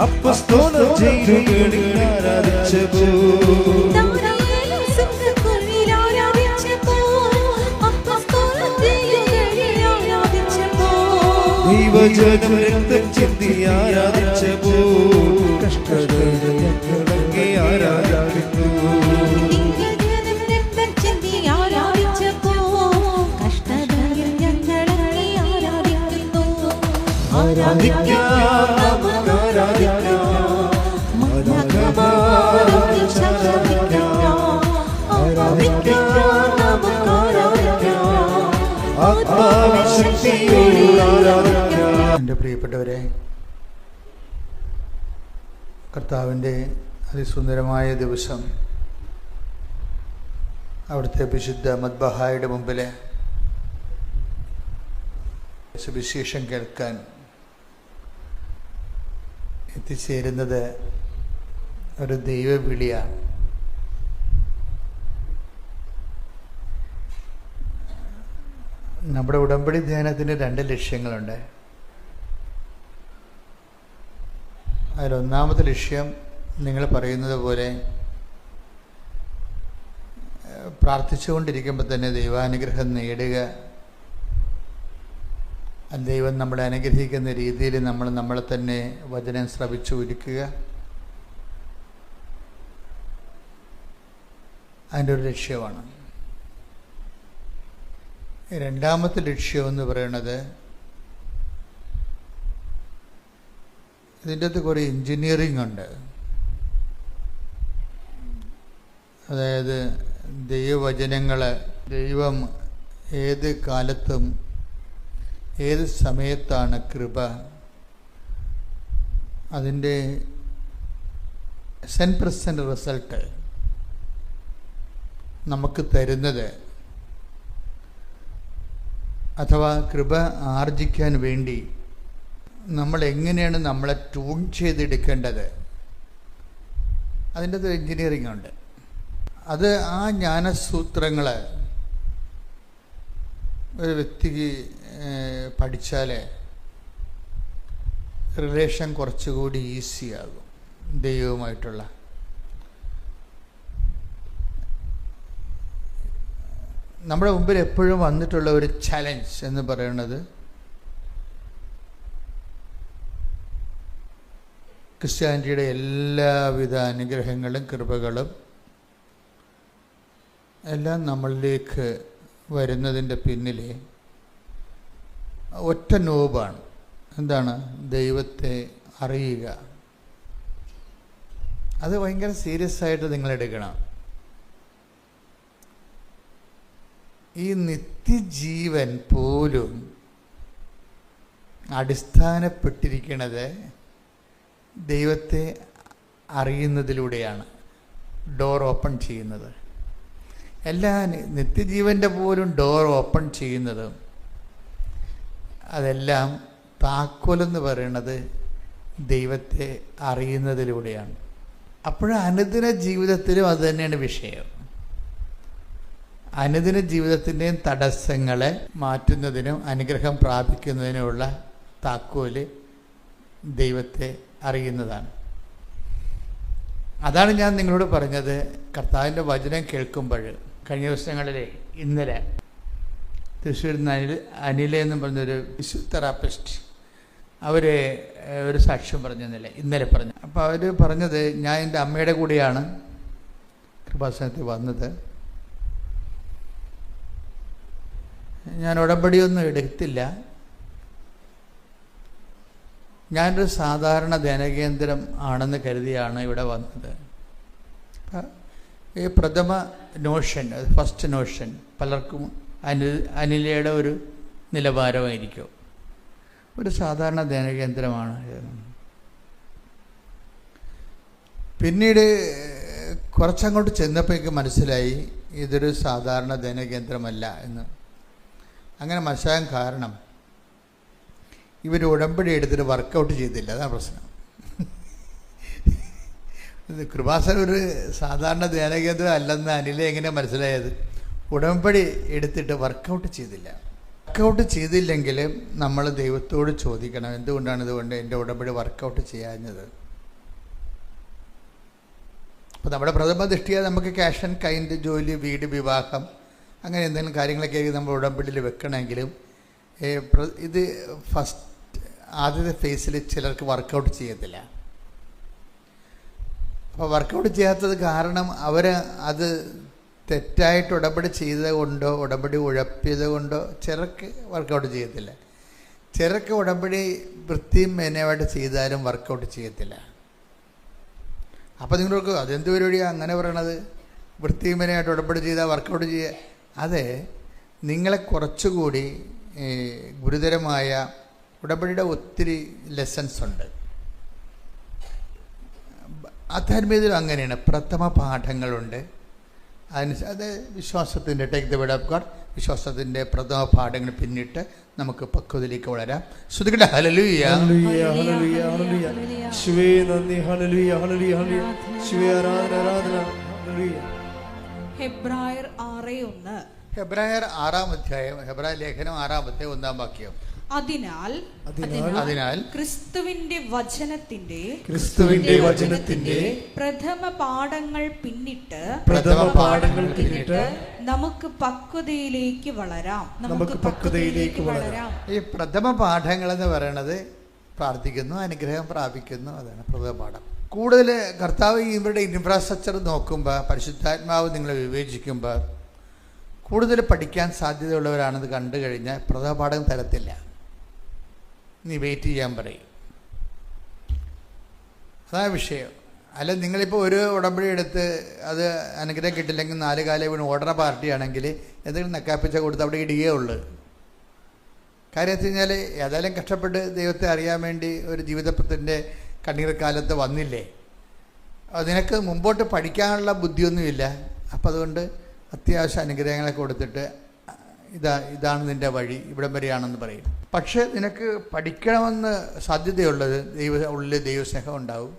അപ്പസ്തോലർ ജയിലുകളിൽ ആരാധിച്ചപ്പോ ദൈവജനം രക്തം ചിന്തി ആരാധിച്ചപ്പോ കഷ്ടതകൾ ഞങ്ങളങ്ങേ ആരാധിക്കുന്നു. എൻ്റെ പ്രിയപ്പെട്ടവരെ, കർത്താവിൻ്റെ അതിസുന്ദരമായ ദിവസം അവിടുത്തെ വിശുദ്ധ മദ്ബഹായുടെ മുമ്പിൽ സുവിശേഷം കേൾക്കാൻ എത്തിച്ചേരുന്നത് ഒരു ദൈവവിളിയാണ്. നമ്മുടെ ഉടമ്പടി ധ്യാനത്തിന് 2 ലക്ഷ്യങ്ങളുണ്ട്. അതിലൊന്നാമത്തെ ലക്ഷ്യം നിങ്ങൾ പറയുന്നത് പോലെ പ്രാർത്ഥിച്ചുകൊണ്ടിരിക്കുമ്പോൾ തന്നെ ദൈവാനുഗ്രഹം നേടുക, ദൈവം നമ്മളെ അനുഗ്രഹിക്കുന്ന രീതിയിൽ നമ്മളെ തന്നെ വചനം ശ്രവിച്ചു ഒരുക്കുക. അതിൻ്റെ ഒരു ലക്ഷ്യമാണ്. രണ്ടാമത്തെ ലക്ഷ്യം എന്ന് പറയുന്നത്, ഇതിൻ്റെ അകത്ത് കുറേ എൻജിനീയറിംഗ് ഉണ്ട്. അതായത് ദൈവവചനങ്ങൾ ദൈവം ഏത് കാലത്തും ഏത് സമയത്താണ് കൃപ അതിൻ്റെ 100% റിസൾട്ട് നമുക്ക് തരുന്നത്, അഥവാ കൃപ ആർജിക്കാൻ വേണ്ടി നമ്മൾ എങ്ങനെയാണ് നമ്മളെ ട്യൂൺ ചെയ്തെടുക്കേണ്ടത്, അതിൻ്റെ ഒരു എൻജിനീയറിംഗ് ഉണ്ട്. അത് ആ ജ്ഞാനസൂത്രങ്ങൾ ഒരു വ്യക്തിക്ക് പഠിച്ചാൽ റിലേഷൻ കുറച്ചുകൂടി ഈസിയാകും ദൈവവുമായിട്ടുള്ള. നമ്മുടെ മുമ്പിൽ എപ്പോഴും വന്നിട്ടുള്ള ഒരു ചലഞ്ച് എന്ന് പറയുന്നത്, ക്രിസ്ത്യാനിറ്റിയുടെ എല്ലാവിധ അനുഗ്രഹങ്ങളും കൃപകളും എല്ലാം നമ്മളിലേക്ക് വരുന്നതിൻ്റെ പിന്നിൽ ഒറ്റ നോബാണ്. എന്താണ്? ദൈവത്തെ അറിയുക. അത് ഭയങ്കര സീരിയസ് ആയിട്ട് നിങ്ങളെടുക്കണം. ഈ നിത്യജീവൻ പോലും അടിസ്ഥാനപ്പെട്ടിരിക്കുന്നത് ദൈവത്തെ അറിയുന്നതിലൂടെയാണ്. ഡോർ ഓപ്പൺ ചെയ്യുന്നത്, എല്ലാ നിത്യജീവൻ്റെ പോലും ഡോർ ഓപ്പൺ ചെയ്യുന്നതും അതെല്ലാം താക്കോലെന്ന് പറയുന്നത് ദൈവത്തെ അറിയുന്നതിലൂടെയാണ്. അപ്പോൾ അനുദിന ജീവിതത്തിലും അത് തന്നെയാണ് വിഷയം. അനുദിന ജീവിതത്തിൻ്റെയും തടസ്സങ്ങളെ മാറ്റുന്നതിനും അനുഗ്രഹം പ്രാപിക്കുന്നതിനുമുള്ള താക്കോല് ദൈവത്തെ അറിയുന്നതാണ്. അതാണ് ഞാൻ നിങ്ങളോട് പറഞ്ഞത്. കർത്താവിൻ്റെ വചനം കേൾക്കുമ്പോൾ കഴിഞ്ഞ ദിവസങ്ങളിലെ ഇന്നലെ തൃശ്ശൂരിൽ നിന്ന് അനില എന്ന് പറഞ്ഞൊരു ഫിസിയോതെറാപ്പിസ്റ്റ് അവർ ഒരു സാക്ഷ്യം ഇന്നലെ പറഞ്ഞു. അപ്പോൾ അവർ പറഞ്ഞത്, ഞാൻ എൻ്റെ അമ്മയുടെ കൂടെയാണ് കൃപാസനത്തിൽ വന്നത്. ഞാൻ ഉടമ്പടിയൊന്നും എടുത്തില്ല. ഞാനൊരു സാധാരണ ധ്യാനകേന്ദ്രം ആണെന്ന് കരുതിയാണ് ഇവിടെ വന്നത്. ഈ പ്രഥമ നോഷൻ, ഫസ്റ്റ് നോഷൻ പലർക്കും അനിലയുടെ ഒരു നിലവാരമായിരിക്കും. ഒരു സാധാരണ ധ്യാനകേന്ദ്രമാണ്. പിന്നീട് കുറച്ചങ്ങോട്ട് ചെന്നപ്പോഴേക്ക് മനസ്സിലായി ഇതൊരു സാധാരണ ധ്യാനകേന്ദ്രമല്ല എന്ന്. അങ്ങനെ മനസ്സിലാകാൻ കാരണം, ഇവർ ഉടമ്പടി എടുത്തിട്ട് വർക്കൗട്ട് ചെയ്തില്ല. അതാണ് പ്രശ്നം. ഇത് കൃപാസനം ഒരു സാധാരണ ധ്യാനകേന്ദ്രം അല്ലെന്ന് അനിലെ എങ്ങനെ മനസ്സിലായത്? ഉടമ്പടി എടുത്തിട്ട് വർക്കൗട്ട് ചെയ്തില്ല. വർക്കൗട്ട് ചെയ്തില്ലെങ്കിൽ നമ്മൾ ദൈവത്തോട് ചോദിക്കണം, എന്തുകൊണ്ടാണ് ഇതുകൊണ്ട് എൻ്റെ ഉടമ്പടി വർക്കൗട്ട് ചെയ്യാഞ്ഞത്? അപ്പോൾ നമ്മുടെ പ്രഥമ ദൃഷ്ടിയാൽ നമുക്ക് ക്യാഷ് ആൻഡ് കൈൻഡ്, ജോലി, വീട്, വിവാഹം, അങ്ങനെ എന്തെങ്കിലും കാര്യങ്ങളൊക്കെ നമ്മൾ ഉടമ്പടിയിൽ വെക്കണമെങ്കിലും ഇത് ആദ്യത്തെ ഫേസിൽ ചിലർക്ക് വർക്കൗട്ട് ചെയ്യത്തില്ല. അപ്പോൾ വർക്കൗട്ട് ചെയ്യാത്തത് കാരണം അവർ അത് തെറ്റായിട്ട് ഉടമ്പടി ചെയ്തത് കൊണ്ടോ ഉടമ്പടി ഉഴപ്പിയത് കൊണ്ടോ ചിലർക്ക് വർക്കൗട്ട് ചെയ്യത്തില്ല. ചിലർക്ക് ഉടമ്പടി വൃത്തിയും മേനയായിട്ട് ചെയ്താലും വർക്കൗട്ട് ചെയ്യത്തില്ല. അപ്പോൾ നിങ്ങൾക്ക് അതെന്ത് പരിപാടിയാണ് അങ്ങനെ പറയണത്? വൃത്തിയും മേനയായിട്ട് ഉടമ്പടി ചെയ്താൽ വർക്കൗട്ട് ചെയ്യുക? അതെ, നിങ്ങളെ കുറച്ചുകൂടി ഗുരുതരമായ ഉടമ്പടിയുടെ ഒത്തിരി ലെസൺസ് ഉണ്ട്. ആധ്യാത്മികതയിൽ അങ്ങനെയാണ്. പ്രഥമ പാഠങ്ങളുണ്ട്. അത് വിശ്വാസത്തിൻ്റെ take the word of God, വിശ്വാസത്തിൻ്റെ പ്രഥമ പാഠങ്ങൾ പിന്നിട്ട് നമുക്ക് പക്വതയിലേക്ക് വളരാം. ശ്രുതികട ഹല്ലേലൂയ, ഹല്ലേലൂയ, ഹല്ലേലൂയ, ഹല്ലേലൂയ. യേശുവേ നന്ദി, ഹല്ലേലൂയ, ഹല്ലേലൂയ, ഹല്ലേലൂയ. യേശുവേ ആരാധന, ആരാധന, ഹല്ലേലൂയ. ഹെബ്രായർ 6:1. ഹെബ്രായർ 6-ാം അധ്യായം, ഹെബ്രായ ലേഖനം 6-ാം അധ്യായം 1-ാം വാക്യം. അതിനാൽ ക്രിസ്തുവിന്റെ വചനത്തിന്റെ പ്രഥമ പാഠങ്ങൾ പിന്നിട്ട് നമുക്ക് പക്വതയിലേക്ക് വളരാം. ഈ പ്രഥമ പാഠങ്ങൾ എന്ന് പറയുന്നത് പ്രാർത്ഥിക്കുന്നു, അനുഗ്രഹം പ്രാപിക്കുന്നു, അതാണ് പ്രഥമ പാഠം. കൂടുതൽ കർത്താവ് ഇവരുടെ ഇൻഫ്രാസ്ട്രക്ചർ നോക്കുമ്പോൾ, പരിശുദ്ധാത്മാവ് നിങ്ങളെ വിവേചിക്കുമ്പോൾ കൂടുതൽ പഠിക്കാൻ സാധ്യതയുള്ളവരാണെന്ന് കണ്ടു കഴിഞ്ഞാൽ പ്രഥമ പാഠം തരത്തില്ല. നീ വെയിറ്റ് ചെയ്യാൻ പറയും. അതാണ് വിഷയം. അല്ല, നിങ്ങളിപ്പോൾ ഒരു ഉടമ്പടി എടുത്ത് അത് അനുഗ്രഹം കിട്ടില്ലെങ്കിൽ 4 കാലം വീണ് ഓടണ പാർട്ടിയാണെങ്കിൽ എന്തെങ്കിലും നക്കാപ്പിച്ച കൊടുത്ത് അവിടെ ഇടുകയേ ഉള്ളൂ. കാര്യം വെച്ച് കഴിഞ്ഞാൽ ഏതായാലും കഷ്ടപ്പെട്ട് ദൈവത്തെ അറിയാൻ വേണ്ടി ഒരു ജീവിതത്തിൻ്റെ കണ്ണീർ കാലത്ത് വന്നില്ലേ, നിനക്ക് മുമ്പോട്ട് പഠിക്കാനുള്ള ബുദ്ധിയൊന്നുമില്ല. അപ്പം അതുകൊണ്ട് അത്യാവശ്യം അനുഗ്രഹങ്ങളെ കൊടുത്തിട്ട് ഇതാണ് നിൻ്റെ വഴി, ഇവിടം വരെയാണെന്ന് പറയും. പക്ഷേ നിനക്ക് പഠിക്കണമെന്ന് സാധ്യതയുള്ളത് ഉള്ളിൽ ദൈവസ്നേഹം ഉണ്ടാവും,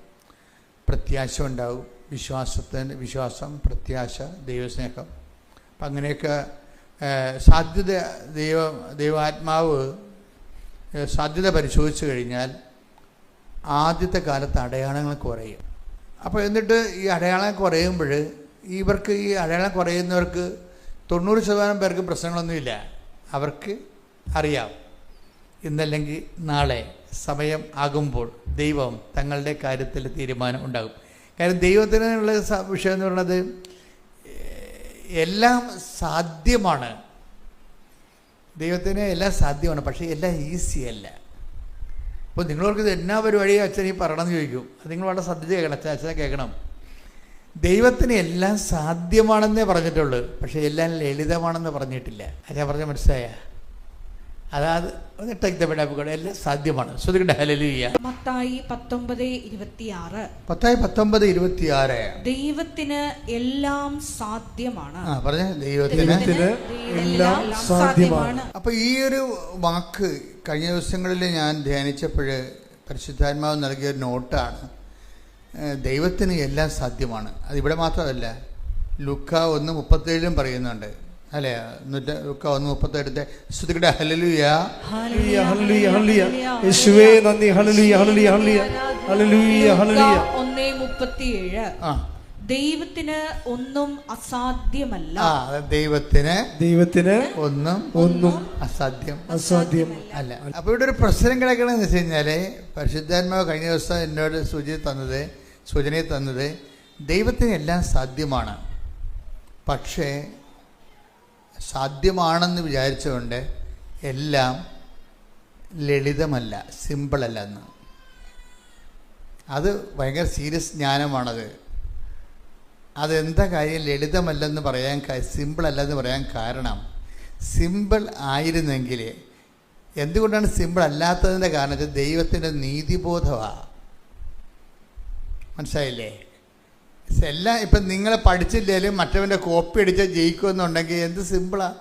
പ്രത്യാശ ഉണ്ടാവും. വിശ്വാസം, പ്രത്യാശ, ദൈവസ്നേഹം. അപ്പം അങ്ങനെയൊക്കെ സാധ്യത ദൈവാത്മാവ് സാധ്യത പരിശോധിച്ച് കഴിഞ്ഞാൽ ആദ്യത്തെ കാലത്ത് അടയാളങ്ങൾ കുറയും. അപ്പോൾ എന്നിട്ട് ഈ അടയാളം കുറയുമ്പോൾ ഇവർക്ക് ഈ അടയാളം കുറയുന്നവർക്ക് 90% പേർക്ക് പ്രശ്നങ്ങളൊന്നുമില്ല. അവർക്ക് അറിയാം ഇന്നല്ലെങ്കിൽ നാളെ സമയം ആകുമ്പോൾ ദൈവം തങ്ങളുടെ കാര്യത്തിൽ തീരുമാനം ഉണ്ടാകും. കാര്യം ദൈവത്തിനുള്ള വിഷയം എന്ന് പറയുന്നത് എല്ലാം സാധ്യമാണ്. ദൈവത്തിന് എല്ലാം സാധ്യമാണ്, പക്ഷേ എല്ലാം ഈസി അല്ല. അപ്പോൾ നിങ്ങളവർക്ക് ഇത് എന്നാ പരിപാടിയോ അച്ഛൻ ഈ പറയണമെന്ന് ചോദിക്കും. അത് നിങ്ങൾ വളരെ ശ്രദ്ധിച്ച് കേൾക്കണം. അച്ഛനെ കേൾക്കണം. ദൈവത്തിന് എല്ലാം സാധ്യമാണെന്നേ പറഞ്ഞിട്ടുള്ളൂ, പക്ഷേ എല്ലാം ലളിതമാണെന്ന് പറഞ്ഞിട്ടില്ല. അച്ഛൻ പറഞ്ഞ മനസ്സിലായ? അതായത് എല്ലാം സാധ്യമാണ്. ശ്രദ്ധിക്കട്ടെ. ഹല്ലേലൂയ. മത്തായി 19:26. മത്തായി 19:26. ദൈവത്തിന് എല്ലാം സാധ്യമാണ്. പറഞ്ഞ ദൈവത്തിന് എല്ലാം സാധ്യമാണ്. അപ്പൊ ഈ ഒരു വാക്ക് കഴിഞ്ഞ ദിവസങ്ങളിൽ ഞാൻ ധ്യാനിച്ചപ്പോൾ പരിശുദ്ധാത്മാവ് നൽകിയ ഒരു നോട്ടാണ്. ദൈവത്തിന് എല്ലാം സാധ്യമാണ്. അതിവിടെ മാത്രമല്ല, ലൂക്ക 1:37 പറയുന്നുണ്ട്. അല്ലേ? ലൂക്ക 1:37 ശ്രുതികട ഹല്ലേലൂയ, ഹല്ലേലൂയ, ഹല്ലേലൂയ, ഹല്ലേലൂയ. യേശുവേ നന്ദി. ഹല്ലേലൂയ, ഹല്ലേലൂയ, ഹല്ലേലൂയ, ഹല്ലേലൂയ, ഹല്ലേലൂയ. 1:37. ദൈവത്തിന് ഒന്നും അസാധ്യമല്ല. ദൈവത്തിന് ഒന്നും അസാധ്യം അല്ല. അപ്പൊ ഇവിടെ ഒരു പ്രശ്നം കിടക്കണമെന്ന് വെച്ച് കഴിഞ്ഞാല്, പരിശുദ്ധാത്മാവ് കഴിഞ്ഞ ദിവസം എന്നോട് സൂചനയെ തന്നത് ദൈവത്തിന് എല്ലാം സാധ്യമാണ്. പക്ഷേ സാധ്യമാണെന്ന് വിചാരിച്ചുകൊണ്ട് എല്ലാം ലളിതമല്ല, സിമ്പിളല്ല എന്ന്. അത് ഭയങ്കര സീരിയസ് ജ്ഞാനമാണത്. അതെന്താ കാര്യം ലളിതമല്ലെന്ന് പറയാൻ, സിമ്പിളല്ലെന്ന് പറയാൻ കാരണം, സിമ്പിൾ ആയിരുന്നെങ്കിൽ, എന്തുകൊണ്ടാണ് സിമ്പിൾ അല്ലാത്തതിൻ്റെ കാരണം വെച്ചാൽ ദൈവത്തിൻ്റെ നീതിബോധമാണ്. മനസ്സിലായില്ലേ? എല്ലാം ഇപ്പം നിങ്ങൾ പഠിച്ചില്ലേലും മറ്റവൻ്റെ കോപ്പി അടിച്ചാൽ ജയിക്കുമെന്നുണ്ടെങ്കിൽ എന്ത് സിമ്പിളാണ്.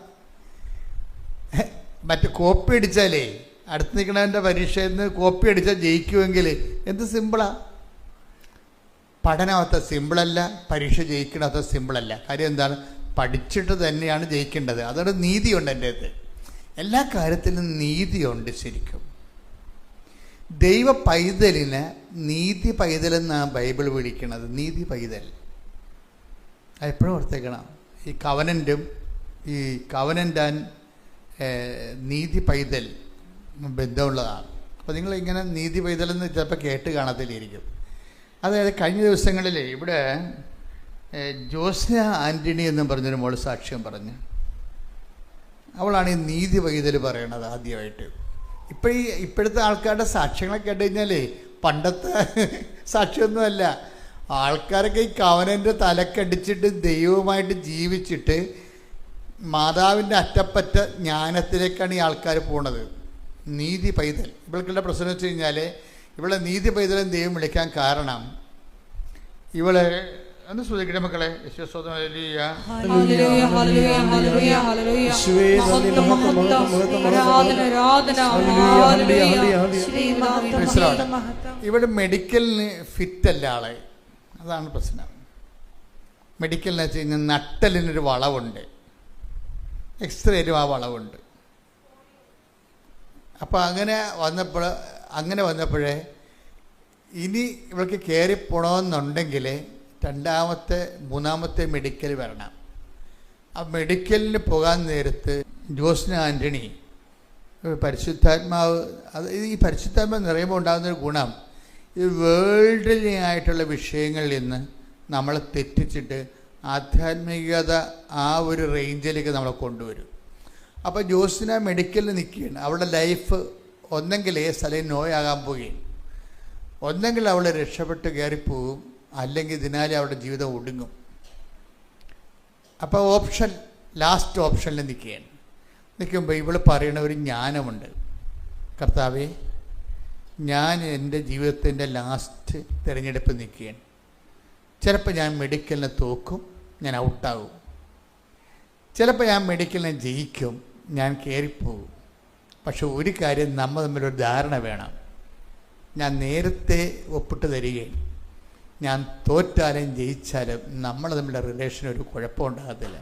കോപ്പി അടിച്ചാലേ അടുത്ത് നിൽക്കണവൻ്റെ പരീക്ഷയിൽ നിന്ന് കോപ്പി അടിച്ചാൽ ജയിക്കുമെങ്കിൽ എന്ത് സിമ്പിളാണ്. പഠനം അത്ര സിമ്പിളല്ല, പരീക്ഷ ജയിക്കണം അത്ര സിമ്പിളല്ല. കാര്യം എന്താണ്? പഠിച്ചിട്ട് തന്നെയാണ് ജയിക്കേണ്ടത്. അതൊരു നീതിയുണ്ട് എൻ്റെ അടുത്ത്. എല്ലാ കാര്യത്തിലും നീതിയുണ്ട്. ശരിക്കും ദൈവ പൈതലിന് നീതി പൈതലെന്നാണ് ബൈബിൾ വിളിക്കുന്നത്. നീതി പൈതൽ എപ്പോഴും ഓർത്തേക്കണം. ഈ കവനൻറ്റും ഈ കവനൻ്റ് ആൻഡ് നീതി പൈതൽ ബന്ധമുള്ളതാണ്. അപ്പോൾ നിങ്ങളിങ്ങനെ നീതി പൈതലെന്ന് ചിലപ്പോൾ കേട്ട് കാണത്തില്ലായിരിക്കും. അതായത് കഴിഞ്ഞ ദിവസങ്ങളിൽ ഇവിടെ ജോസ്ന ആൻ്റണി എന്നും പറഞ്ഞൊരു മോൾ സാക്ഷ്യം പറഞ്ഞു. അവളാണ് ഈ നീതി പൈതൽ പറയണത് ആദ്യമായിട്ട്. ഇപ്പോഴത്തെ ആൾക്കാരുടെ സാക്ഷ്യങ്ങളൊക്കെ കേട്ട് കഴിഞ്ഞാലേ പണ്ടത്തെ സാക്ഷ്യമൊന്നുമല്ല. ആൾക്കാരൊക്കെ ഈ കവനൻ്റെ തലക്കടിച്ചിട്ട് ദൈവമായിട്ട് ജീവിച്ചിട്ട് മാതാവിൻ്റെ അറ്റപ്പറ്റ ജ്ഞാനത്തിലേക്കാണ് ഈ ആൾക്കാർ പോണത്. നീതി പൈതൽ. ഇവൾക്കുള്ള പ്രശ്നം വെച്ച് കഴിഞ്ഞാൽ ഇവളെ നീതി പൈതലും ദൈവം വിളിക്കാൻ കാരണം ഇവളെ ഒന്ന് ശ്രദ്ധിക്കട്ടെ മക്കളെ. ഇവിടെ മെഡിക്കലിന് ഫിറ്റല്ല ആളെ. അതാണ് പ്രശ്നം. മെഡിക്കലിന് വെച്ച് കഴിഞ്ഞാൽ നട്ടലിനൊരു വളവുണ്ട്, എക്സ്റേയിലും ആ വളവുണ്ട്. അപ്പോൾ അങ്ങനെ വന്നപ്പോഴേ ഇനി ഇവൾക്ക് കയറിപ്പോണമെന്നുണ്ടെങ്കിൽ മൂന്നാമത്തെ മെഡിക്കൽ വരണം. ആ മെഡിക്കലിന് പോകാൻ നേരത്ത് ജോസ്ന ആൻ്റണി പരിശുദ്ധാത്മാവ്, ഈ പരിശുദ്ധാത്മാവ് നിറയുമ്പോൾ ഉണ്ടാകുന്നൊരു ഗുണം, ഈ വേൾഡിലായിട്ടുള്ള വിഷയങ്ങളിൽ നിന്ന് നമ്മളെ തെറ്റിച്ചിട്ട് ആധ്യാത്മികത ആ ഒരു റേഞ്ചിലേക്ക് നമ്മളെ കൊണ്ടുവരും. അപ്പോൾ ജോസ്ന മെഡിക്കലിൽ നിൽക്കുകയാണ്. അവളുടെ ലൈഫ് ഒന്നെങ്കിൽ സ്ഥലം നോയാകാൻ പോവുകയും, ഒന്നെങ്കിൽ അവൾ രക്ഷപ്പെട്ട് കയറിപ്പോവും, അല്ലെങ്കിൽ ഇതിനാലെ അവളുടെ ജീവിതം ഒടുങ്ങും. അപ്പോൾ ലാസ്റ്റ് ഓപ്ഷനിൽ നിൽക്കുമ്പോൾ ഇവൾ പറയുന്ന ഒരു ജ്ഞാനമുണ്ട്. കർത്താവേ, ഞാൻ എൻ്റെ ജീവിതത്തിൻ്റെ ലാസ്റ്റ് തിരഞ്ഞെടുപ്പ് നിൽക്കുകയാണ്. ചിലപ്പോൾ ഞാൻ മെഡിക്കലിനെ തോക്കും, ഞാൻ ഔട്ടാകും. ചിലപ്പോൾ ഞാൻ മെഡിക്കലിനെ ജയിക്കും, ഞാൻ കയറിപ്പോകും. പക്ഷെ ഒരു കാര്യം നമ്മൾ തമ്മിലൊരു ധാരണ വേണം. ഞാൻ നേരത്തെ ഒപ്പിട്ട് തരികയും ഞാൻ തോറ്റാലും ജയിച്ചാലും നമ്മൾ തമ്മിലുള്ള റിലേഷൻ ഒരു കുഴപ്പമുണ്ടാകത്തില്ല.